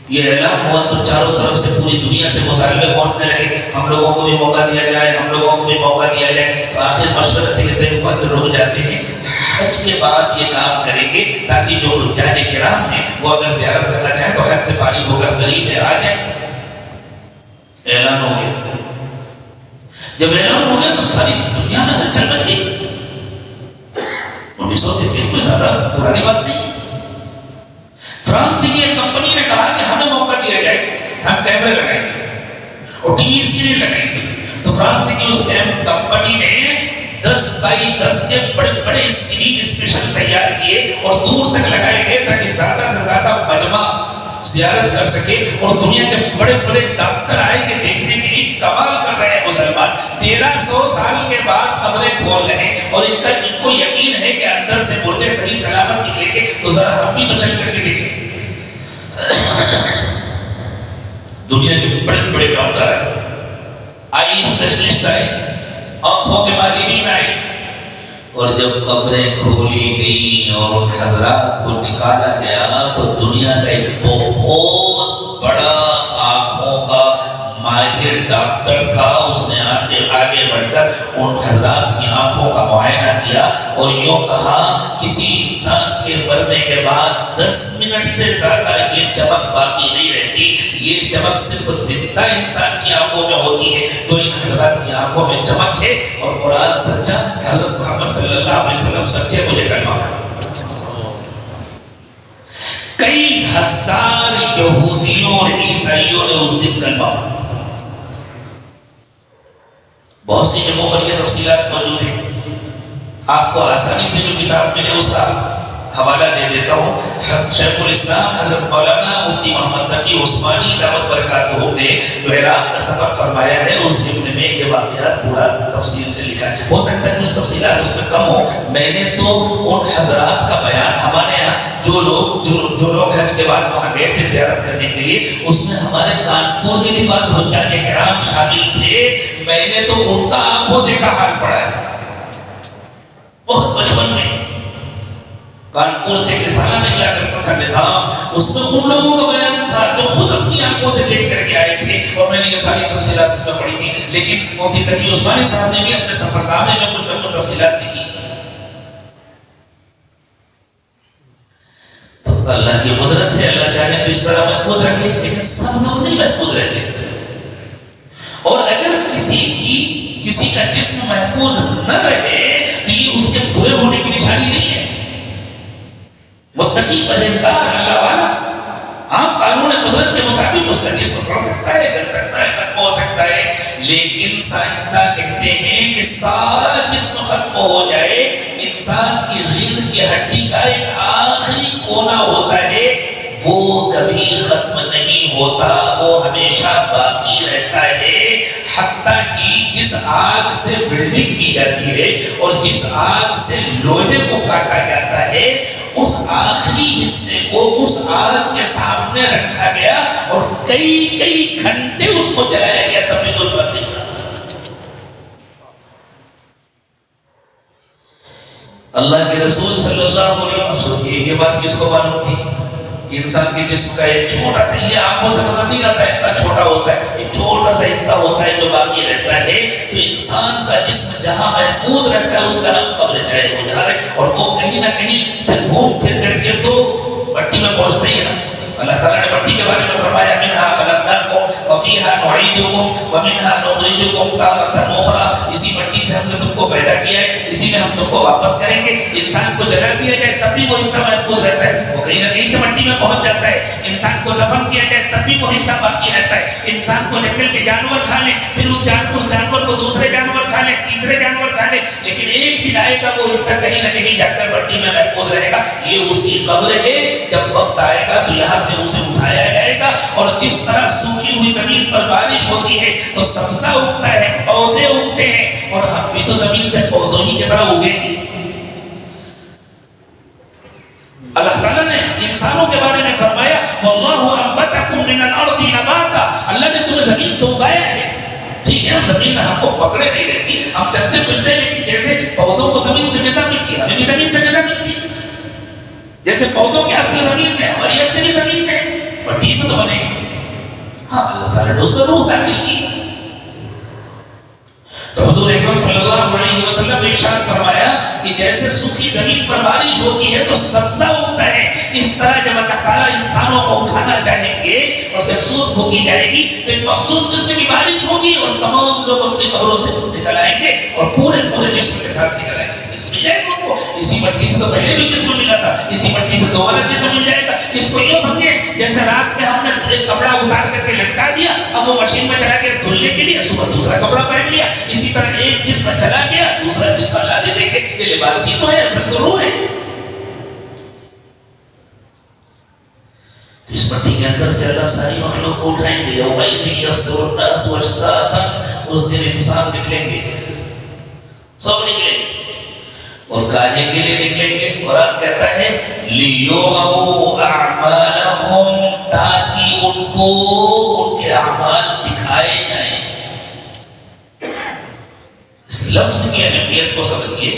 یہ اعلان ہوا تو چاروں طرف سے پوری دنیا سے مطالبے پہنچنے لگے, ہم لوگوں کو بھی موقع دیا جائے, ہم لوگوں کو بھی موقع دیا جائے. تو آخر مشورہ سے یہ طے ہوا کہ رک جاتے ہیں, حج کے بعد یہ کام کریں گے تاکہ جو حجاج کرام ہیں وہ اگر زیارت کرنا چاہیں تو حج سے فارغ ہو کر قریب ہے آ جائیں. اعلان ہو گیا. جب اعلان ہو گیا تو ساری دنیا میں ہلچل مچ گئی. 1933 کوئی زیادہ پرانی بات نہیں. فرانس کی ایک کمپنی نے کہا کہ ہمیں موقع دیا جائے, ہم کیمرے لگائیں گے اور ٹی وی اسکرین لگائیں گے. تو فرانس کی اس کمپنی نے 10x10 کے بڑے بڑے اسکرین اسپیشل تیار کیے اور دور تک لگائے گئے تاکہ زیادہ سے زیادہ مجمع زیارت کر سکے. اور دنیا کے بڑے بڑے ڈاکٹر آئے گے دیکھنے کے لیے. کمال کر رہے ہیں مسلمان, 1300 سال کے بعد قبریں کھول رہے ہیں اور ان کو یقین ہے کہ اندر سے مردے صحیح سلامت نکلیں گے. تو ذرا ہم بھی تو چل کر کے دیکھیں. دنیا کے بڑے بڑے ڈاکٹر آئے, آئی اسپیشلسٹ آئے, آنکھوں کے ماہرین آئے, اور جب قبریں کھولی گئی اور ان حضرات کو نکالا گیا تو دنیا کا ایک بہت بڑا آنکھوں کا ماہر ڈاکٹر تھا. اس نے آگے بڑھ کر ان حضرات کی آنکھوں کا معائنہ کیا اور یوں کہا کسی انسان کے مرنے کے بعد 10 منٹ سے زیادہ یہ چمک باقی نہیں رہتی. یہ چمک صرف زندہ انسان کی آنکھوں میں ہوتی ہے. جو ان حضرات کی آنکھوں میں چمک ہے اور قرآن سچا, حضرت محمد صلی اللہ علیہ وسلم سچے, مجھے کلمہ پڑھا. کئی ہزار یہودیوں اور عیسائیوں نے اس دن کلمہ پڑھا. بہت سی جگہوں پر یہ تفصیلات موجود ہیں. آپ کو آسانی سے جو کتاب ملے اس کا حوالہ دے دیتا ہوں. شیخ الاسلام حضرت مولانا مفتی محمد تقی عثمانی دعوت برکاتہ نے جو عراق کا سفر فرمایا ہے اس ضمن میں یہ واقعات پورا تفصیل سے لکھا ہے. ہو سکتا ہے کچھ تفصیلات اس میں کم ہو. میں نے تو ان حضرات کا بیان, ہمارے یہاں جو لوگ حج کے بعد وہاں گئے تھے زیارت کرنے کے لیے, اس میں ہمارے کانپور کے بھی بعض حجاج کرام شامل تھے. میں نے تو ان کا آنکھوں دیکھا حال پڑا ہے. بہت بچپن میں کانپور سے ایک رسالہ نکلا کرتا تھا نظام, اس میں ان لوگوں کا بیان تھا جو خود اپنی آنکھوں سے دیکھ کر کے آئے تھے, اور میں نے یہ ساری تفصیلات اس میں پڑھی تھی. لیکن مفتی تقی عثمانی صاحب نے بھی اپنے سفرنامے میں کچھ نہ کچھ تفصیلات لکھی. تو اللہ کی قدرت ہے, اللہ چاہے تو اس طرح محفوظ رکھے, لیکن سب لوگ نہیں محفوظ رہتے اس طرح. اور اگر کسی کا جسم محفوظ نہ رہے تو یہ اس کے برے ہونے کی نشانی نہیں ہے. متقی پرہیزگار اللہ والا, ہاں قانون قدرت کے مطابق اس کا جسم سڑ سکتا ہے, گل سکتا ہے, ختم ہو سکتا ہے, لیکن سائنسداں کہتے ہیں کہ سارا جسم ختم ہو جائے, انسان کی ریڑھ کی ہڈی کا ایک آخری کونا ہوتا ہے, وہ کبھی ختم نہیں ہوتا, وہ ہمیشہ باقی رہتا ہے. حتیٰ کہ جس آگ سے ویلڈنگ کی جاتی ہے اور جس آگ سے لوہے کو کاٹا جاتا ہے, اس آخری حصے کو اس آگ کے سامنے رکھا گیا اور کئی گھنٹے اس کو جلایا گیا, تب بھی کوئی فرق نہیں پڑا. اللہ کے رسول صلی اللہ علیہ وسلم, یہ بات کس کو معلوم تھی کہ انسان کے جسم کا ایک چھوٹا سا, یہ آنکھوں سے نظر نہیں آتا ہے, اتنا چھوٹا ہوتا ہے, ایک چھوٹا سا حصہ ہوتا ہے جو باقی رہتا ہے. تو انسان کا جسم جہاں محفوظ رہتا ہے اس کا نام قبر چاہے گزار ہے, اور وہ کہیں نہ کہیں پھر گھوم پھر کر کے تو مٹی میں پہنچتا ہی ہے نا. اللہ تعالیٰ نے مٹی کے بارے میں فرمایا منہا خلقناکم وفیہا نعیدکم ومنہا نخرجکم تارۃ اخری, اسی مٹی سے ہم نے تم کو پیدا کیا ہے, اسی میں ہم تم کو واپس کریں گے. انسان کو جلا دیا جائے تب بھی وہ حصہ محفوظ رہتا ہے, وہ کہیں نہ کہیں سے مٹی میں پہنچ جاتا ہے. انسان کو دفن کیا جائے تب بھی وہ حصہ باقی رہتا ہے. انسان کو جنگل کے جانور کھا لیں, پھر اس جانور کو دوسرے جانور کھا لیں, تیسرے جانور کھا لیں, لیکن ایک دن آئے گا وہ حصہ کہیں نہ کہیں جا کر مٹی میں محفوظ رہے گا. یہ اس کی قبر ہے. جب وقت آئے گا تو یہاں سے اسے اٹھایا جائے گا, اور جس طرح سوکھی ہوئی زمین پر بارش ہوتی ہے تو سبزہ اگتا ہے, پودے اگتے ہیں, اور ہم بھی تو زمین سے پودوں ہی کی طرح اگے. اللہ تعالیٰ نے انسانوں کے بارے میں فرمایا واللہ انبتکم من الارض نباتا, اللہ نے تمہیں زمین سے اگایا ہے. ٹھیک ہے, ہم زمین ہم کو پکڑے نہیں رہتی, ہم چلتے پھرتے ہیں, لیکن جیسے پودوں کو زمین سے غذا ملتی ہے, ہمیں بھی زمین سے غذا ملتی ہے. جیسے پودوں کی اصل زمین میں, ہماری اصل بھی زمین میں, مٹی سے تو بنے. ہاں, اللہ تعالیٰ نے اس میں روح داخل کی. تو حضور اکرم صلی اللہ علیہ وسلم نے ارشاد فرمایا کہ جیسے سوکھی زمین پر بارش ہوتی ہے تو سبزہ اگتا ہے, اس طرح جب اللہ تعالیٰ انسانوں کو اٹھانا چاہیں گے اور جب سود بھوکی جائے گی تو ایک مخصوص قسم کی بارش ہوگی اور تمام لوگ اپنی قبروں سے نکل آئیں گے اور پورے جسم کے ساتھ نکل آئیں گے. جسم مل جائے گا ان کو, اسی مٹی سے تو پہلے بھی جسم ملا تھا, اسی مٹی سے دوبارہ جسم مل جائے گا. اس کو یوں سمجھے جیسے رات میں ہم نے ایک کپڑا اتار کر کے لٹکا دیا, اب وہ مشین میں چلا کے دھلنے کے لیے صبح دوسرا کپڑا پہن لیا. اسی طرح ایک جسم چلا گیا, دوسرا جسم اللہ دے دیں گے. یہ لباس ہی تو ہے, اصل تو روح ہے. تو اس مٹی کے اندر سے اللہ ساری مخلوق کو اٹھائیں گے. یومئذ یصدر الناس اشتاتا, اس دن انسان نکلیں گے, سب نکلیں گے. اور کاہے کے لیے نکلیں گے؟ قرآن کہتا ہے لیُرَوْا أَعْمَالَهُمْ, تاکہ ان کو ان کے اعمال دکھائے جائیں. اس لفظ کی اہمیت کو سمجھیے.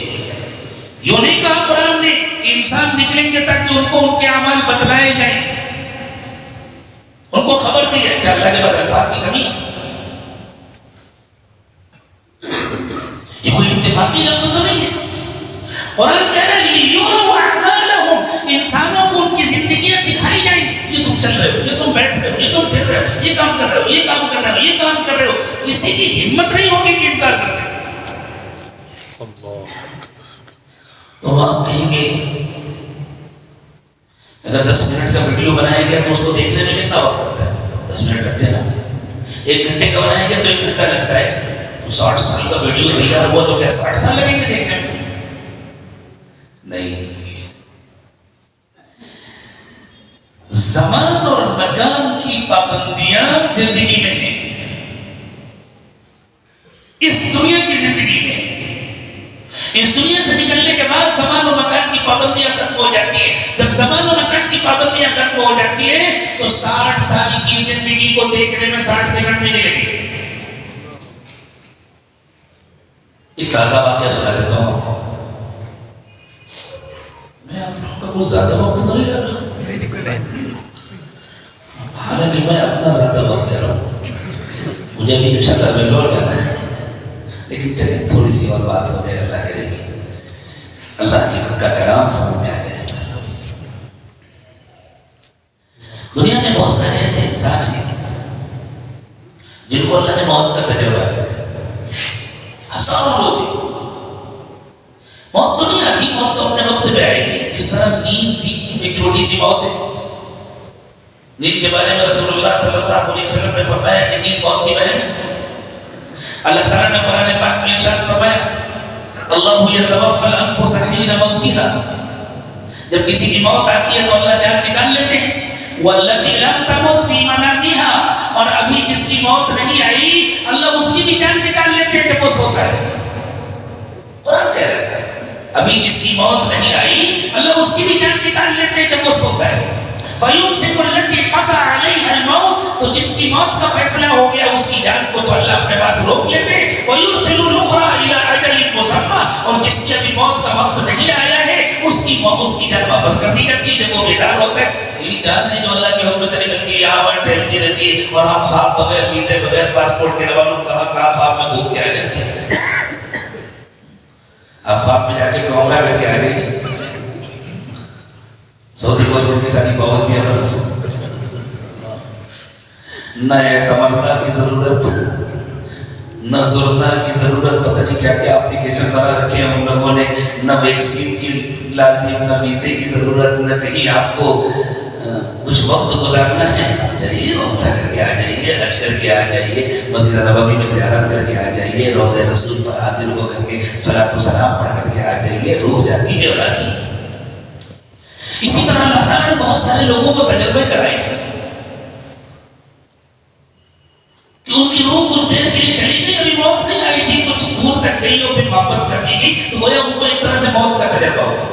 یوں نہیں کہا قرآن نے کہ انسان نکلیں گے تاکہ ان کو ان کے اعمال بتلائے جائیں, ان کو خبر دی ہے کہ اللہ کے بعد الفاظ کی کمی ہے. یہ کوئی اتفاقی لفظ تو نہیں ہے. قرآن کہہ رہا ہے لیُرَوْا أَعْمَالَهُمْ, انسانوں کو ان کی زندگیاں دکھائی جائیں. یہ تم چل رہے ہو, یہ تم بیٹھ رہے ہو, یہ تم پھر رہے ہو, یہ کام کر رہے ہو, یہ کام کر رہے ہو, یہ کام کر رہے ہو. کسی کی ہمت نہیں ہوگی کہ انکار کر سکے. تو آپ کہیں گے اگر 10 منٹ کا ویڈیو بنایا گیا تو اس کو دیکھنے میں کتنا وقت لگتا ہے؟ 10 منٹ لگتے ہیں نا. 1 گھنٹے کا بنایا گیا تو 1 گھنٹہ لگتا ہے. تو 60 سال کا ویڈیو تیار ہوا تو کیا 60 سال لگیں گے دیکھنے میں؟ نہیں. زمان اور مکان کی پابندیاں زندگی میں ہیں, اس دنیا کی زندگی میں. اس دنیا سے نکلنے کے بعد زمان و مکان کی پابندیاں ختم ہو جاتی ہیں. جب زمان و مکان کی پابندیاں ختم ہو جاتی ہیں تو 60 سال کی زندگی کو دیکھنے میں 60 سیکنڈ بھی نہیں لگیں گے. ایک تازہ واقعہ سنا دیتا ہوں. میں آپ لوگوں کا کچھ زیادہ وقت تو نہیں لگا, حالانکہ میں اپنا زیادہ وقت دے رہا ہوں. مجھے بھی انشاءاللہ بنگلور جانا ہے, لیکن چلیں تھوڑی سی اور بات ہو جائے, اللہ کرے گی, اللہ کی کا کلام سمجھ میں آ جائے. دنیا میں بہت سارے ایسے انسان ہیں جن کو اللہ نے موت کا تجربہ کرایا. ہزاروں لوگ موت تو نہیں آتی, موت تو اپنے وقت پہ آئے گی. جس طرح نیند کی ایک چھوٹی سی موت ہے. نیند کے بارے میں رسول اللہ صلی اللہ علیہ وسلم نے فرمایا کہ نیند موت کی بہن ہے. اللہ تعالیٰ نے قرآن پاک میں ارشاد فرمایا اللہ یتوفی الانفس حین موتها, جب کسی کی موت آتی ہے تو اللہ جان نکال لیتے ہیں. والتي لم تمت في منامها, اور ابھی جس کی موت نہیں آئی اللہ اس کی بھی جان نکال لیتے ہیں جب وہ سوتا ہے. قرآن کہہ رہا ہے ابھی جس کی موت نہیں آئی اللہ اس کی بھی جان نکال لیتے ہیں جب وہ سوتا ہے. فَيُمْسِكُ الَّتِي قَضَىٰ عَلَيْهَا الْمَوْتَ, تو جس کی موت کا فیصلہ ہو گیا اس کی جان کو تو اللہ اپنے پاس روک لیتے. وَيُرْسِلُ الْأُخْرَىٰ إِلَىٰ أَجَلٍ مُّسَمًّى, اور جس کی ابھی موت کا وقت نہیں آیا ہے اس کی جان واپس کر دی جاتی ہے جب وہ بیدار ہوتا ہے. یہی جان ہے جو اللہ کے حکم سے نکلتی ہے, یہاں پر ٹہلتی رہتی ہے, اور ہم خواب بغیر ویزے بغیر پاسپورٹ کے معلوم کہاں خواب میں گھوم کے آ جاتے ہیں. آپ خواب میں جا کے عمرہ کر کے آ گئے, سعودی گورنمنٹ کی ساری پابندیاں کرو, نہ تمنا کی ضرورت, نہ زرنا کی ضرورت, پتہ نہیں کیا کیا اپلیکیشن بنا رکھے ہیں ان لوگوں نے, نہ ویکسین کی لازم, نہ ویزے کی ضرورت, نہ کہیں آپ کو کچھ وقت گزارنا ہے. جائیے عمرہ کر کے آ جائیے, حج کر کے آ جائیے, مسجد نبوی میں زیارت کر کے آ جائیے, روضہ رسول پر حاضر ہو کر کے صلاۃ و سلام پڑھ کر کے آ جائیے. روح جاتی ہے اور آتی. اسی طرح اللہ تعالیٰ نے بہت سارے لوگوں کو تجربے کرائے ہیں کہ ان کی روح کچھ دیر کے لیے چلی گئی, ابھی موت نہیں آئی تھی, کچھ دور تک گئی اور پھر واپس کر دی گئی, تو گویا ان کو ایک طرح سے موت کا تجربہ ہوا.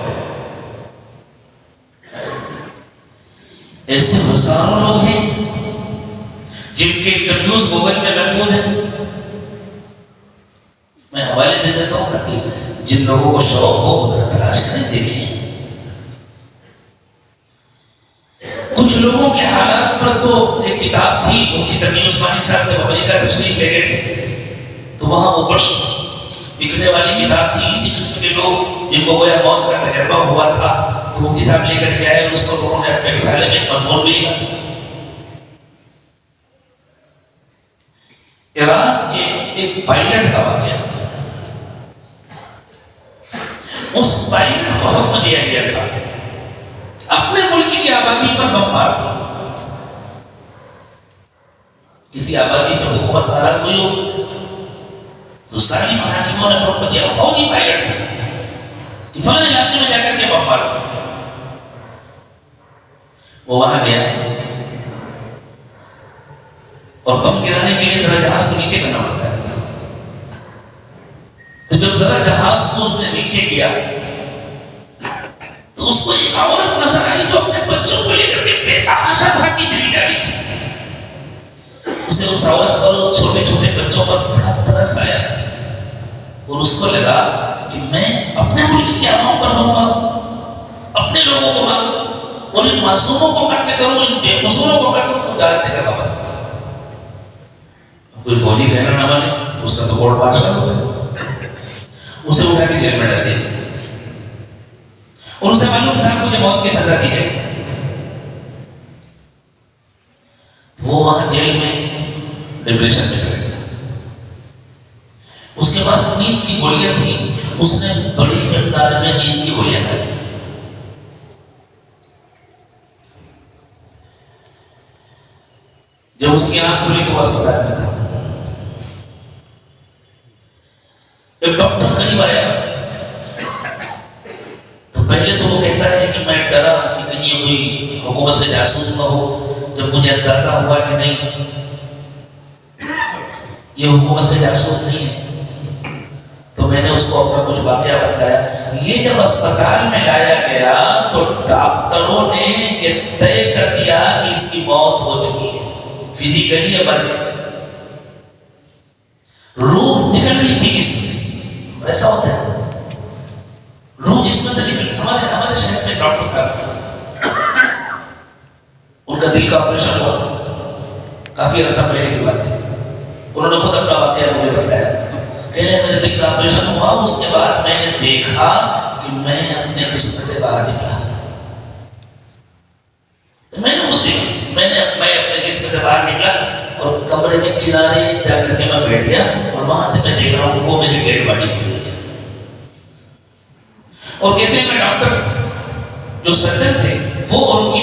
ایسے ہزاروں لوگ ہیں جن کے انٹرویوز گوگل میں محفوظ ہیں. میں حوالے دے دیتا ہوں تاکہ جن لوگوں کو شوق ہو وہ ذرا تلاش کریں دیکھیں. کچھ لوگوں کے حالات پر تو ایک کتاب تھی مفتی تقی عثمانی صاحب جب امریکہ تشریف لے گئے تھے تو وہاں وہ بڑی بکنے والی کتاب تھی. اسی قسم کے لوگ جن کو گویا موت کا تجربہ ہوا تھا تو مفتی صاحب لے کر کے آئے. اس پر انہوں نے اپنے رسالے میں ایک مضمون بھی لکھا. عراق کے ایک پائلٹ کا واقعہ. اس پائلٹ کو حکم دیا گیا تھا اپنے ملک کی آبادی پر بم مار دو. کسی آبادی سے حکومت ناراض ہوئی ہو تو ساری محاکموں نے حکم دیا. فوجی پائلٹ تھے کہ فلاں علاقے میں جا کر کے بم مار دو. وہ وہاں گیا اور بم گرانے کے لیے ذرا جہاز کو نیچے کرنا پڑتا ہے. تو جب ذرا جہاز کو اس نے نیچے کیا تو اس کو ایک عورت نظر آئی جو اپنے بچوں کو لے کر کے بے تحاشا بھاگتی چلی جا رہی تھی. اسے اس عورت پر چھوٹے چھوٹے بچوں پر بڑا ترس آیا اور اس کو لگا کہ میں اپنے ملک کے عوام پر بم ماروں, اپنے لوگوں کو ماروں اور ان معصوموں کو قتل کروں, ان بے قصوروں کو قتل کروں. جاتے کر واپس آتا. کوئی فوجی کہنا نہ مانے تو اس کا تو کورٹ بادشاہ ہوتا ہے. اسے اٹھا کے جیل میں ڈال دیا اور اسے معلوم تھا مجھے موت کی سزا دی جائے. وہ وہاں جیل میں ڈپریشن میں چلا گیا. اس کے پاس نیند کی گولیاں تھیں. اس نے بڑی مقدار میں نیند کی گولیاں کھا لی. جب اس کی آنکھ کھلی تو اسپتال میں تھا. ایک ڈاکٹر قریب آیا تو پہلے تو وہ کہتا ہے کہ میں ڈرا کہ کہیں یہ کوئی حکومت کے جاسوس نہ ہو. جب مجھے اندازہ ہوا کہ نہیں یہ حکومت کے جاسوس نہیں ہے تو میں نے اس کو اپنا کچھ واقعہ بتلایا. یہ جب اسپتال میں لایا گیا تو ڈاکٹروں نے یہ طے کر دیا کہ اس کی موت ہو چکی ہے, فزیکلی مر گیا. روح نکل گئی تھی جسم سے. ایسا ہوتا ہے روح جسم سے نکل. ہمارے شہر میں ڈاکٹر صاحب ان کا دل کا آپریشن ہوا کافی عرصہ پہلے کی بات ہے. انہوں نے خود اپنا واقعہ مجھے بتایا. پہلے میرے دل کا آپریشن ہوا, اس کے بعد میں نے دیکھا کہ میں اپنے جسم سے باہر نکلا. میں نے خود دیکھا, میں اپنے جسم سے باہر نکلا اور کمرے کے کنارے جا کر کے میں بیٹھ گیا اور وہاں سے میں دیکھ رہا ہوں وہ میری ڈیڈ باڈی پڑی ہوئی ہے. اور کہتے ہیں میں ڈاکٹر جو سرجن تھے وہ اور ان کی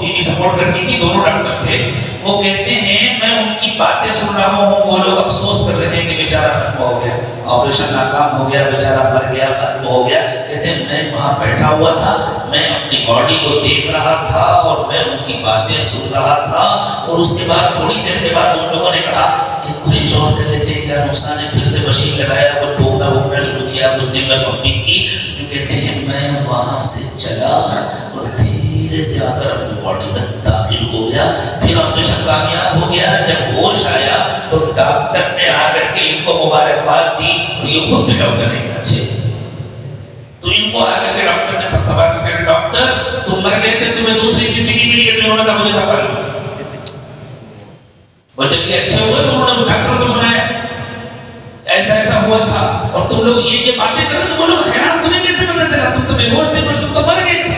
بیوی سپورٹ کرتی تھی, دونوں ڈاکٹر تھے. وہ کہتے ہیں میں ان کی باتیں سن رہا ہوں, وہ لوگ افسوس کر رہے ہیں کہ بیچارہ ختم ہو گیا, آپریشن ناکام ہو گیا, بیچارہ مر گیا, ختم ہو گیا. کہتے ہیں میں وہاں بیٹھا ہوا تھا, میں اپنی باڈی کو دیکھ رہا تھا اور میں ان کی باتیں سن رہا تھا. اور اس کے بعد تھوڑی دیر کے بعد ان لوگوں نے کہا ایک کوشش اور کر لیتے ہیں کیا. نقصان نے پھر سے مشین لگایا, وہ ٹھوکنا ووکنا شروع کیا, وہ دل میں پمپنگ کی. کہتے ہیں میں وہاں سے چلا اور دھیرے سے آ کر اپنی باڈی میں داخل ہو گیا. پھر آپریشن کامیاب ہو گیا. جب ہوش آیا تو ڈاکٹر نے آ کر کے ان کو مبارکباد دی اور یہ خود بھی ڈاکٹر ہیں اچھے. تو ان کو آ کر کے ڈاکٹر نے تھپتھپا کر کہا ڈاکٹر تم مر گئے تھے, تمہیں دوسری زندگی ملی ہے. تو انہوں نے کہا مجھے سفر ہوا. اور جب یہ اچھے ہوئے تو انہوں نے ڈاکٹر کو سنایا ایسا ایسا ہوا تھا اور تم لوگ یہ باتیں کر رہے تو وہ لوگ حیران, تمہیں کیسے پتا چلا, تم تو بے ہوش تھے پر تم تو مر گئے تھے.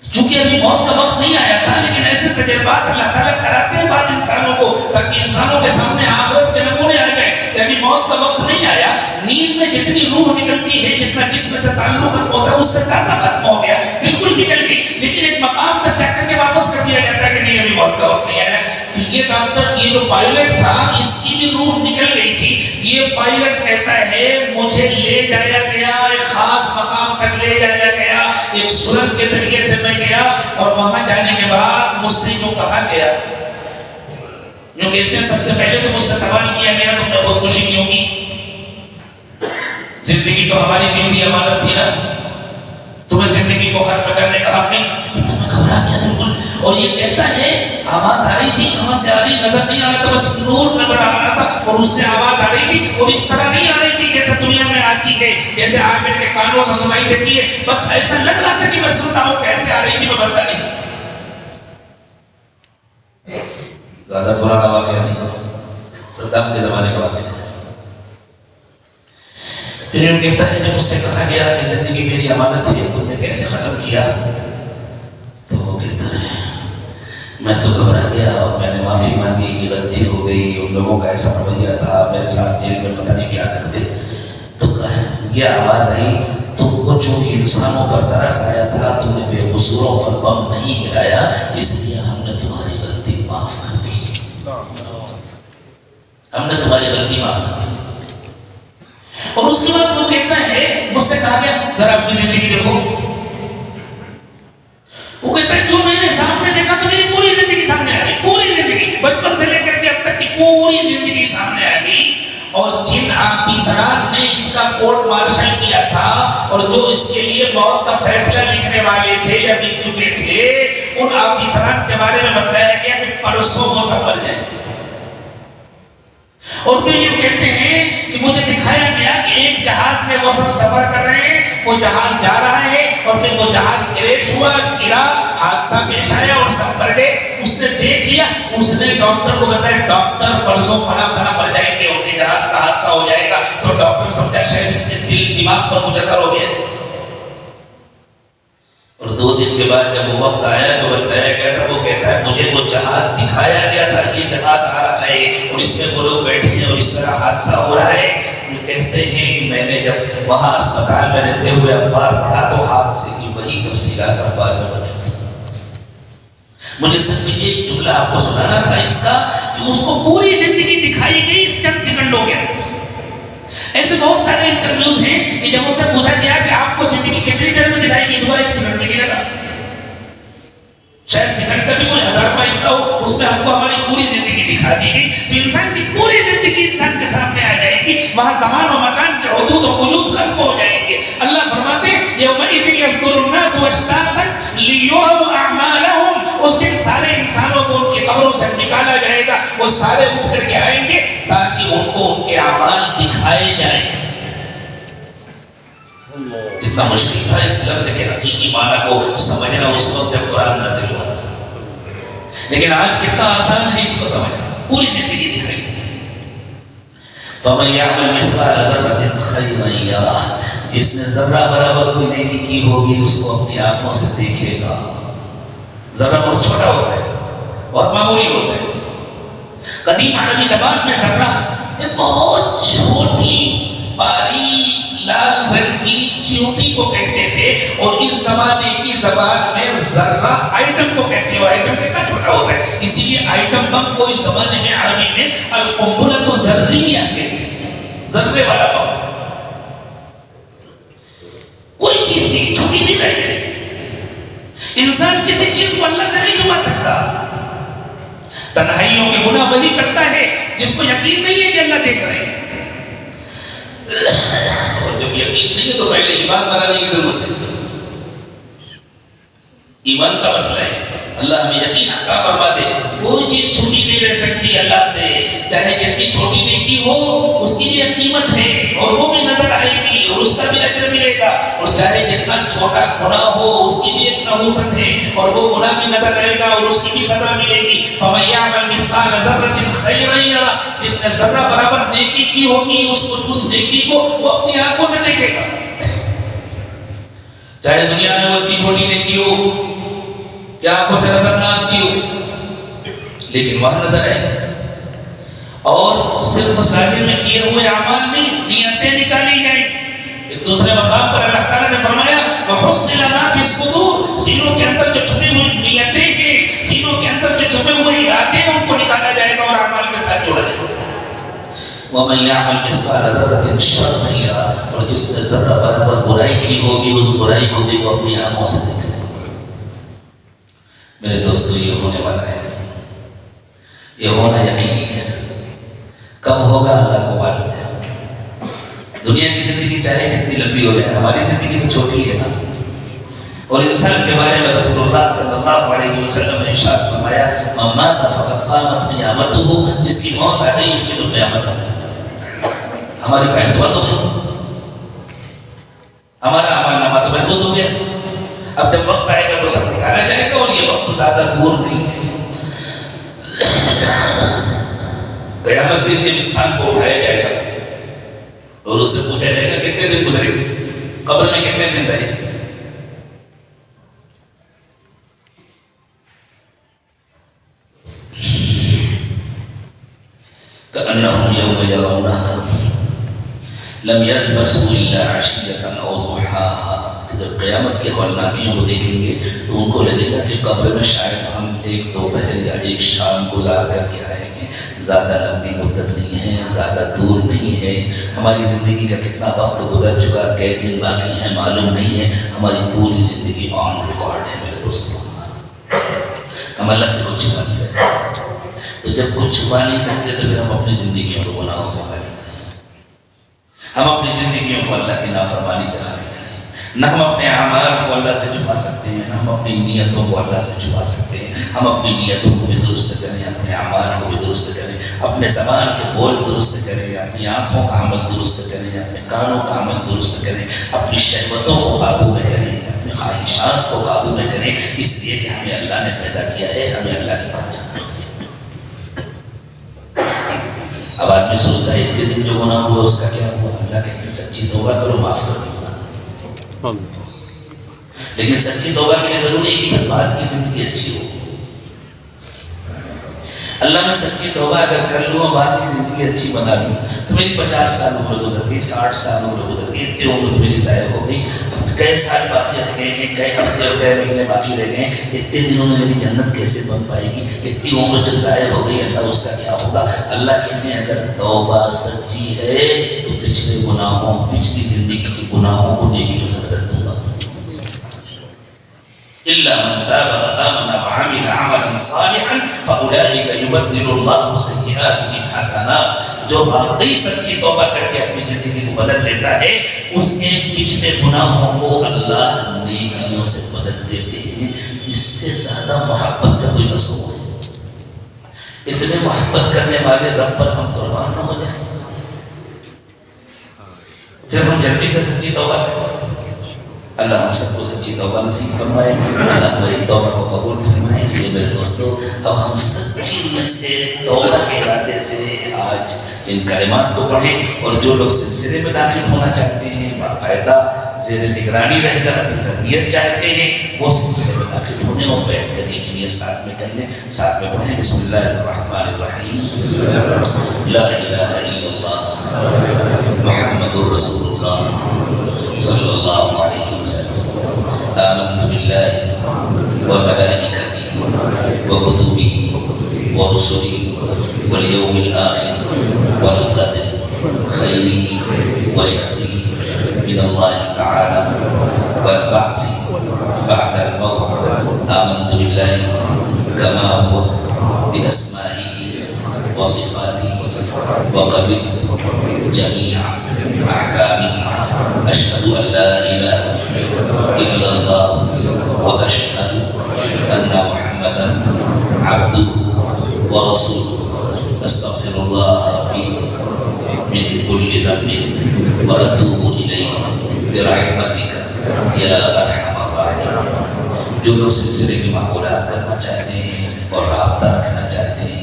چونکہ ابھی موت کا وقت نہیں آیا تھا, لیکن ایسے تجربات اللہ تعالیٰ کراتے ہیں بات انسانوں کو تاکہ انسانوں کے سامنے آخرت کے نمونے آ گئے کہ ابھی موت کا وقت نہیں آیا. نیند میں جتنی روح نکلتی ہے, جتنا جسم سے تعلق ختم ہوتا ہے, اس سے زیادہ ختم ہو گیا, بالکل نکل گئی. لیکن ایک مقام تک جا کر کے واپس کر دیا جاتا ہے کہ نہیں ابھی موت کا وقت نہیں آیا. تو یہ ڈاکٹر, یہ جو پائلٹ تھا, اس کی بھی روح نکل گئی تھی. یہ پائلٹ کہتا ہے مجھے لے جایا گیا, ایک خاص مقام تک لے جایا گیا, ایک سرنگ کے ذریعے سے میں گیا اور وہاں جانے کے بعد مجھ سے جو کہا گیا, جو کہتے ہیں سب سے پہلے تو مجھ سے سوال کیا گیا تم نے خودکشی کیوں کی. زندگی تو ہماری دی ہوئی امانت تھی نا, تمہیں زندگی کو ختم کرنے کا حق نہیں. میں گھبرا گیا بالکل اور یہ کہتا ہے آواز آ رہی تھی، کہاں سے آ رہی نظر نہیں آ رہا تھا، بس نور نظر آ رہا تھا اور اس سے آواز آ رہی تھی، اور اس طرح نہیں آ رہی تھی جیسے دنیا میں آتی ہے، جیسے عامر کے کانوں سے سنائی دیتی ہے، بس ایسا لگ رہا تھا کہ میں سنتا ہوں، کیسے آ رہی تھی میں بتا نہیں سکتا۔ زیادہ پرانا واقعہ نہیں، صدام کے زمانے کا واقعہ ہے۔ پھر وہ کہتا ہے جب اس سے کہا گیا کہ زندگی میری امانت ہے، تم نے کیسے ختم کیا؟ تو وہ کہتا ہے میں تو گھبرا گیا اور میں نے معافی مانگی کہ غلطی ہو گئی، ان لوگوں کا ایسا رویہ تھا، میرے ساتھ جیل میں پتہ نہیں کیا کرتے۔ تو کہا یہ آواز آئی تم کو چونکہ انسانوں پر ترس آیا تھا، تم نے بے قصوروں پر بم نہیں گرایا، اس لیے ہم نے تمہاری غلطی معاف کر دی، ہم نے تمہاری غلطی معاف کر دی۔ اور اس کے بعد وہ کہتا ہے مجھ سے کہا گیا ذرا اپنی زندگی دیکھو، وہ کہتا ہے جو میں نے سامنے دیکھا تو میری پوری زندگی سامنے آ گئی، پوری زندگی بچپن سے لے کر کے اب تک کی پوری زندگی سامنے آ گئی، اور جن آفیسران نے اس کا کورٹ مارشل کیا تھا اور جو اس کے لیے موت کا فیصلہ لکھنے والے تھے یا لکھ چکے تھے، ان آفیسران کے بارے میں بتایا گیا کہ پرسوں وہ سب مر جائیں گے۔ اور پھر یہ کہتے ہیں کہ مجھے دکھایا گیا کہ ایک جہاز میں وہ سب سفر کر رہے ہیں، وہ جہاز جا رہا ہے اور پھر وہ جہاز کریش ہوا، گرا، حادثہ پیش آیا اور سب مر گئے۔ اس نے دیکھ لیا، اس نے ڈاکٹر کو بتایا ڈاکٹر پرسوں فلاں فلاں مر جائیں گے، ان کے جہاز کا حادثہ ہو جائے گا۔ تو ڈاکٹر سمجھا شاید اس کے دل دماغ پر کچھ اثر ہو گیا، اور 2 دن کے بعد جب وہ وقت آیا تو بتایا گیا تھا، وہ کہتا ہے مجھے وہ جہاز دکھایا گیا تھا، یہ جہاز آ رہا ہے اور اس میں وہ لوگ بیٹھے ہیں اور اس طرح حادثہ ہو رہا ہے۔ وہ کہتے ہیں کہ میں نے جب وہاں اسپتال میں رہتے ہوئے اخبار پڑھا تو حادثے کی وہی تفصیلات اخبار میں موجود تھی۔ مجھے صرف ایک جملہ آپ کو سنانا تھا اس کا کہ اس کو پوری زندگی دکھائی گئی اس چند سیکنڈوں کے اندر۔ ایسے بہت سارے انٹرویوز ہیں کہ جب ان سے پوچھا گیا کہ آپ کو زندگی کتنی دیر میں دکھائی گئی، دوبارہ 1 سیکنڈ میں گرا، شاید سیکنڈ کا بھی کوئی 1000واں حصہ ہو، اس میں ہم کو ہماری پوری زندگی دکھا دی گئی۔ تو انسان کی پوری زندگی انسان کے سامنے آ جائے گی، وہاں زمان و مکان کے حدود و قیود ختم ہو جائیں گے۔ اللہ فرماتے ہیں یومئذ یصدر الناس اشتاتا لیروا اعمالهم، اس دن سارے انسانوں کو ان کی قبروں سے نکالا جائے گا، وہ سارے اٹھ کر کے آئیں گے تاکہ ان کو ان کے اعمال دکھائے جائیں۔ اتنا مشکل تھا اس لفظ کے حقیقی معنی کو سمجھنا اس وقت جب قرآن نازل ہوا، لیکن آج کتنا آسان ہے اس کو سمجھنا، پوری زندگی دکھائی دی۔ فَمَن يَعْمَلْ مِثْقَالَ ذَرَّةٍ خَيْرًا يَرَهُ، جس نے ذرہ برابر کوئی نیکی کی ہوگی اس کو اپنی آنکھوں سے دیکھے گا۔ ذرہ بہت چھوٹا ہوتا ہے، بہت معمولی ہوتا ہے۔ قدیم عربی زبان میں ذرہ ایک بہت چھوٹی باریک لال رنگ کی چیونٹی کو کہتے تھے، اور اس زمانے کی زبان میں ذرہ آئٹم کو کہتے ہیں۔ آئٹم کتنا چھوٹا ہوتا ہے، اسی لیے آئٹم بم کو اس زمانے میں عربی میں القنبلۃ الذریہ کہتے ہیں، ذرے والا بم۔ کوئی چیز نہیں چھوٹی نہیں رہ جائے، انسان کسی چیز کو اللہ سے نہیں چھپا سکتا۔ تنہائیوں کے گناہ وہی کرتا ہے جس کو یقین نہیں ہے کہ اللہ دیکھ رہے ہیں، اور جب یقین نہیں ہے تو پہلے ایمان بنانے کی ضرورت ہے۔ ایمان کا مسئلہ ہے، اللہ ہمیں یقین عطا فرما دے۔ کوئی چیز چھوٹی نہیں رہ سکتی اللہ سے، چاہے جتنی چھوٹی نیکی ہو اس کی بھی ایک قیمت ہے اور وہ بھی نظر آئے گی اور اس کا بھی اجر ملے گا، اور چاہے جتنا چھوٹا گناہ ہو اس کی بھی ایک نحوست ہے اور وہ گناہ بھی نظر آئے گا اور اس کی بھی سزا ملے گی۔ فَمَن يَعْمَلْ مِثْقَالَ ذَرَّةٍ خَيْرًا يَرَهُ، جس نے ذرہ برابر نیکی کی ہوگی اس نیکی کو وہ اپنی آنکھوں سے دیکھے گا، چاہے دنیا میں وہ اتنی چھوٹی نیکی ہو کہ آنکھوں سے نظر نہ آتی ہو، لیکن وہاں نظر آئے گا۔ اور صرف ظاہر میں کیے ہوئے اعمال نہیں، نیتیں نکالی جائیں۔ ایک دوسرے مقام پر اللہ تعالیٰ نے فرمایا وَحُصِّلَ مَا فِي الصُّدُورِ، سینوں کے اندر جو چھپی ہوئی نیتیں ہیں، سینوں کے اندر جو چھپے ہوئے ارادے ہیں ان کو نکالا جائے گا اور اعمال کے ساتھ جوڑا جائے گا۔ وَمَن يَعْمَلْ مِثْقَالَ ذَرَّةٍ شَرًّا يَرَهُ، اور جس نے ذرہ برابر برائی کی ہوگی اس برائی کو بھی وہ اپنی آنکھوں سے دیکھے۔ میرے دوستو یہ ہونے والا ہے، یہ ہونا یقینی ہے، کب ہوگا اللہ کو معلوم ہے۔ دنیا کی زندگی چاہے کتنی لمبی ہو جائے، ہماری زندگی تو چھوٹی ہے نا، اور انسان کے بارے میں رسول اللہ صلی اللہ علیہ وسلم نے ارشاد فرمایا من مات فقد قامت قیامتہ، جس کی موت آ گئی اس کی تو قیامت آ گئی۔ ہماری فائل تو بند ہو گئی، ہمارا عمل نامہ تو محفوظ ہو گیا۔ اب جب وقت آئے گا تو سب نکالا جائے گا، اور یہ وقت زیادہ دور نہیں ہے۔ قیامت کے دن انسان کو اٹھایا جائے گا اور اس سے پوچھا جائے گا کتنے دن گزرے، قبر میں کتنے دن رہے۔ كأنهم يوم يرونها لم يلبسوا إلا عشية أو ضحاها، جب قیامت کے ہولناکیوں کو دیکھیں گے تو ان کو لگے گا کہ قبر میں شاید ہم ایک دوپہر یا ایک شام گزار کر کے آئے ہیں، زیادہ لمبی مدت نہیں ہے، زیادہ دور نہیں ہے۔ ہماری زندگی کا کتنا وقت گزر چکا، کئی دن باقی ہیں معلوم نہیں ہے، ہماری پوری زندگی آن ریکارڈ ہے میرے دوستوں۔ ہم اللہ سے کچھ چھپا نہیں سکتے، تو جب کچھ چھپا نہیں سکتے تو پھر ہم اپنی زندگیوں کو گناہوں سے خالی کریں، ہم اپنی زندگیوں کو اللہ کی نافرمانی سے خالی کریں۔ نہ ہم اپنے اعمال کو اللہ سے چھپا سکتے ہیں، نہ ہم اپنی نیتوں کو اللہ سے چھپا سکتے ہیں۔ ہم اپنی نیتوں کو بھی درست کریں، اپنے اعمال کو بھی درست کریں، اپنے زبان کے بول درست کریں، اپنی آنکھوں کا عمل درست کریں، اپنے کانوں کا عمل درست کریں، اپنی شہوتوں کو قابو میں کریں، اپنی خواہشات کو قابو میں کریں، اس لیے کہ ہمیں اللہ نے پیدا کیا ہے، ہمیں اللہ کی بات جاننا ہے۔ اب آدمی سوچتا ہے اتنے دن جو گناہ ہوا اس کا کیا ہوا؟ اللہ کہتے ہیں سچی توبہ کرو، معاف کر دوں گا۔ لیکن سچی توبہ کے لیے ضروری ہے کہ پھر بعد کی زندگی اچھی ہو۔ اللہ میں سچی توبہ اگر کر لوں اور بعد کی زندگی اچھی بنا لوں تو میری 50 سال عمر گزر گئی، 60 سال عمر گزر گئی، اتنی عمر تو میری ضائع ہو گئی، کئی سال باقی رہ گئے ہیں، کئی ہفتے اور کئی مہینے باقی رہ گئے ہیں، اتنے دنوں میں میری جنت کیسے بن پائے گی؟ اتنی عمر جو ضائع ہو گئی اللہ اس کا کیا ہوگا؟ اللہ کہتے ہیں اگر توبہ سچی ہے تو پچھلے گناہوں، پچھلی زندگی کے گناہوں کو نیکیوں سے بدل دوں گا۔ إلا من تاب وآمن وعمل عملا صالحا فأولئك يبدل الله سيئاتهم حسنات، جو واقعی سچی توبہ کر کے اپنی زندگی کو بدل لیتا ہے اس کے پچھلے گناہوں کو اللہ نیکیوں سے بدل دیتے ہیں۔ اس سے زیادہ محبت کا کوئی تصور نہیں۔ اتنے محبت کرنے والے رب پر ہم قربان نہ ہو جائیں، پھر ہم جلدی سے سچی توبہ کریں۔ اللہ ہم سب کو سچی توبہ نصیب فرمائے، اللہ ہماری توبہ کو قبول فرمائے۔ اس لیے میرے دوستو اب ہم سچی نیت سے توبہ کے ارادے سے آج ان کلمات کو پڑھیں، اور جو لوگ سلسلے میں داخل ہونا چاہتے ہیں، باقاعدہ زیر نگرانی رہ کر اپنی تربیت چاہتے ہیں، وہ سلسلے میں داخل ہونے اور بیعت کرنے کی نیت ساتھ میں کر لیں۔ ساتھ میں پڑھیں بسم اللہ الرحمن الرحیم، لا الہ الا اللہ محمد الرسول اللہ صلی اللہ علیہ وسلم، آمنت باللہ وملائکتہ وکتبہ ورسلہ والیوم الآخر والقدر خیرہ وشرہ من اللہ تعالی والبعث بعد الموت، آمنت باللہ کما هو بأسمائہ وصفاتہ وقبلت جميع أحكامه، أشهد أن لا إله إلا الله وأشهد أن محمدا عبده ورسوله، أستغفر الله ربي من كل ذنب وأتوب إليه برحمتك يا أرحم الراحمين۔ جو لوگ سلسلے کی معقولات کرنا چاہتے ہیں اور رابطہ رکھنا چاہتے ہیں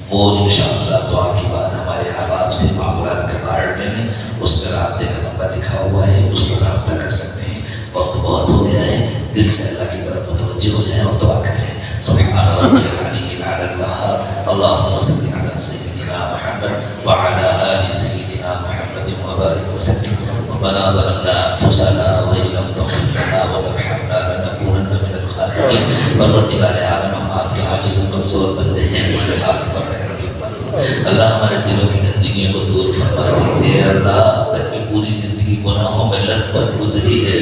وہ انشاءاللہ دعا کے بعد ہمارے احباب سے معمولات کا کارڈ لے لیں، اس پہ رابطے کا نمبر لکھا ہوا ہے، اس پر رابطہ کر سکتے ہیں۔ وقت بہت ہو گیا ہے، دل سے اللہ کی طرف متوجہ ہو جائیں اور دعا کر لیں۔ سبحان ربی العلی الاعلی الوہاب، اللہم صل علی سیدنا محمد وعلی آل سیدنا محمد وبارک وسلم۔ ربنا ظلمنا انفسنا وان لم تغفر لنا وترحمنا لنکونن من الخاسرین۔ پروردگار عالم ہم آپ کے عاجز و کمزور بندے ہیں، ہمارے ہاتھ پر رحم فرمائیے۔ اللہ ہمارے دلوں کی گندگیوں کو دور فرما دیجیے۔ اللہ اب تک کی پوری زندگی گناہوں میں لت پت گزری ہے،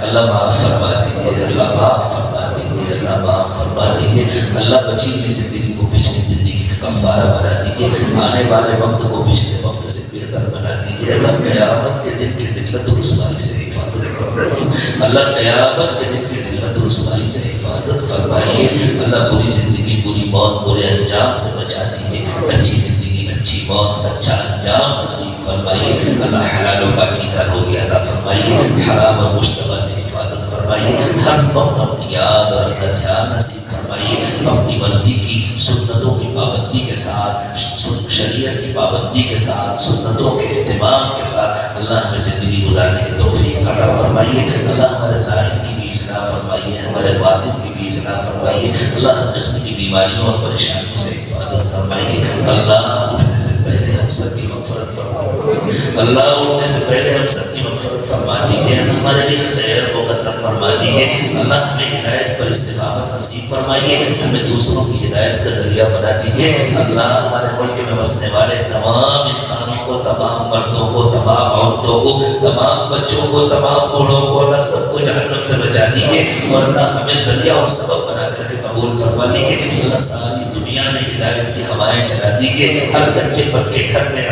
اللہ معاف فرما دیجیے، اللہ معاف فرما دیجیے، اللہ معاف فرما دیجیے۔ اللہ بچی ہوئی زندگی کو پچھلی زندگی کا کفارہ بنا دیجیے، آنے والے وقت کو پچھلے وقت سے بہتر بنا دیجیے۔ اللہ قیامت کے دن کی ذلت و رسوائی سے حفاظت فرمائیے، اللہ قیامت کے دن کی ذلت و رسوائی سے حفاظت فرمائیے۔ اللہ بری زندگی بری موت برے انجام سے بچا دیجیے، اچھی زندگی اچھی موت اچھا انجام نصیب فرمائیے۔ اللہ حلال و پاکیزہ روزی عطا فرمائیے، حرام و مشتبہ سے حفاظت فرمائیے۔ ہر وقت اپنی یاد اور اپنا دھیان نصیب فرمائیے، اپنی مرضی کی سنتوں کی پابندی کے ساتھ، شریعت کی پابندی کے ساتھ، سنتوں کے اہتمام کے ساتھ اللہ ہمیں زندگی گزارنے کی توفیق عطا فرمائیے۔ اللہ ہمارے ظاہر کی بھی اصلاح فرمائیے، ہمارے باطن کی بھی اصلاح فرمائیے۔ اللہ ہر قسم کی بیماریوں اور پریشانیوں سے حفاظت فرمائیے۔ اللہ اٹھنے سے پہلے ہم سب کی مغفرت فرمائیے، اللہ اٹھنے سے پہلے ہم سب کی مغفرت فرما دیجیے، ہمارے لیے خیر مقدر فرما دیجیے۔ اللہ ہمیں ہدایت پر استقامت نصیب فرمائیے، ہمیں دوسروں کی ہدایت کا ذریعہ بنا دیجیے۔ اللہ ہمارے ملک میں بسنے والے تمام انسانوں کو، تمام مردوں کو، تمام عورتوں کو، تمام بچوں کو، تمام بوڑھوں کو، اللہ سب کو جہنم سے بچا دیجیے، اور اللہ ہمیں ذریعہ اور سبب بنا کر کے قبول فرما لیجیے۔ اللہ ساری دنیا میں ہدایت کی ہوائیں چلا دیجیے، ہر کچے پکے گھر میں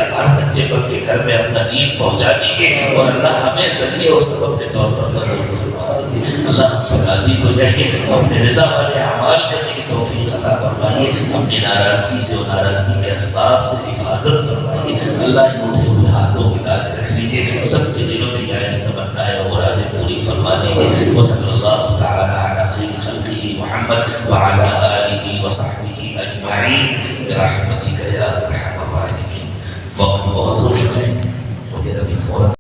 اپنا دین پہنچا دیجیے، اور اللہ ہمیں ذریعے اور سبب کے طور پر قبول فرما دیجیے۔ اللہ ہم سے راضی ہو جائیے، اپنے رضا والے اعمال کرنے کی توفیق عطا فرمائیے، اپنی ناراضگی سے اور ناراضگی کے اسباب سے حفاظت فرمائیے۔ اللہ ان اٹھے ہوئے ہاتھوں کی لاج رکھ لیجیے، سب کے دلوں میں جائز تمنائیں اور مرادیں پوری فرما دیجیے۔ وصلی اللہ تعالی علی خیر خلقہ محمد وعلی آلہ وصحبہ اجمعین برحمتک یا ارحم الراحمین۔ وقت بہت ہو چکا ہے، مجھے ابھی فوراً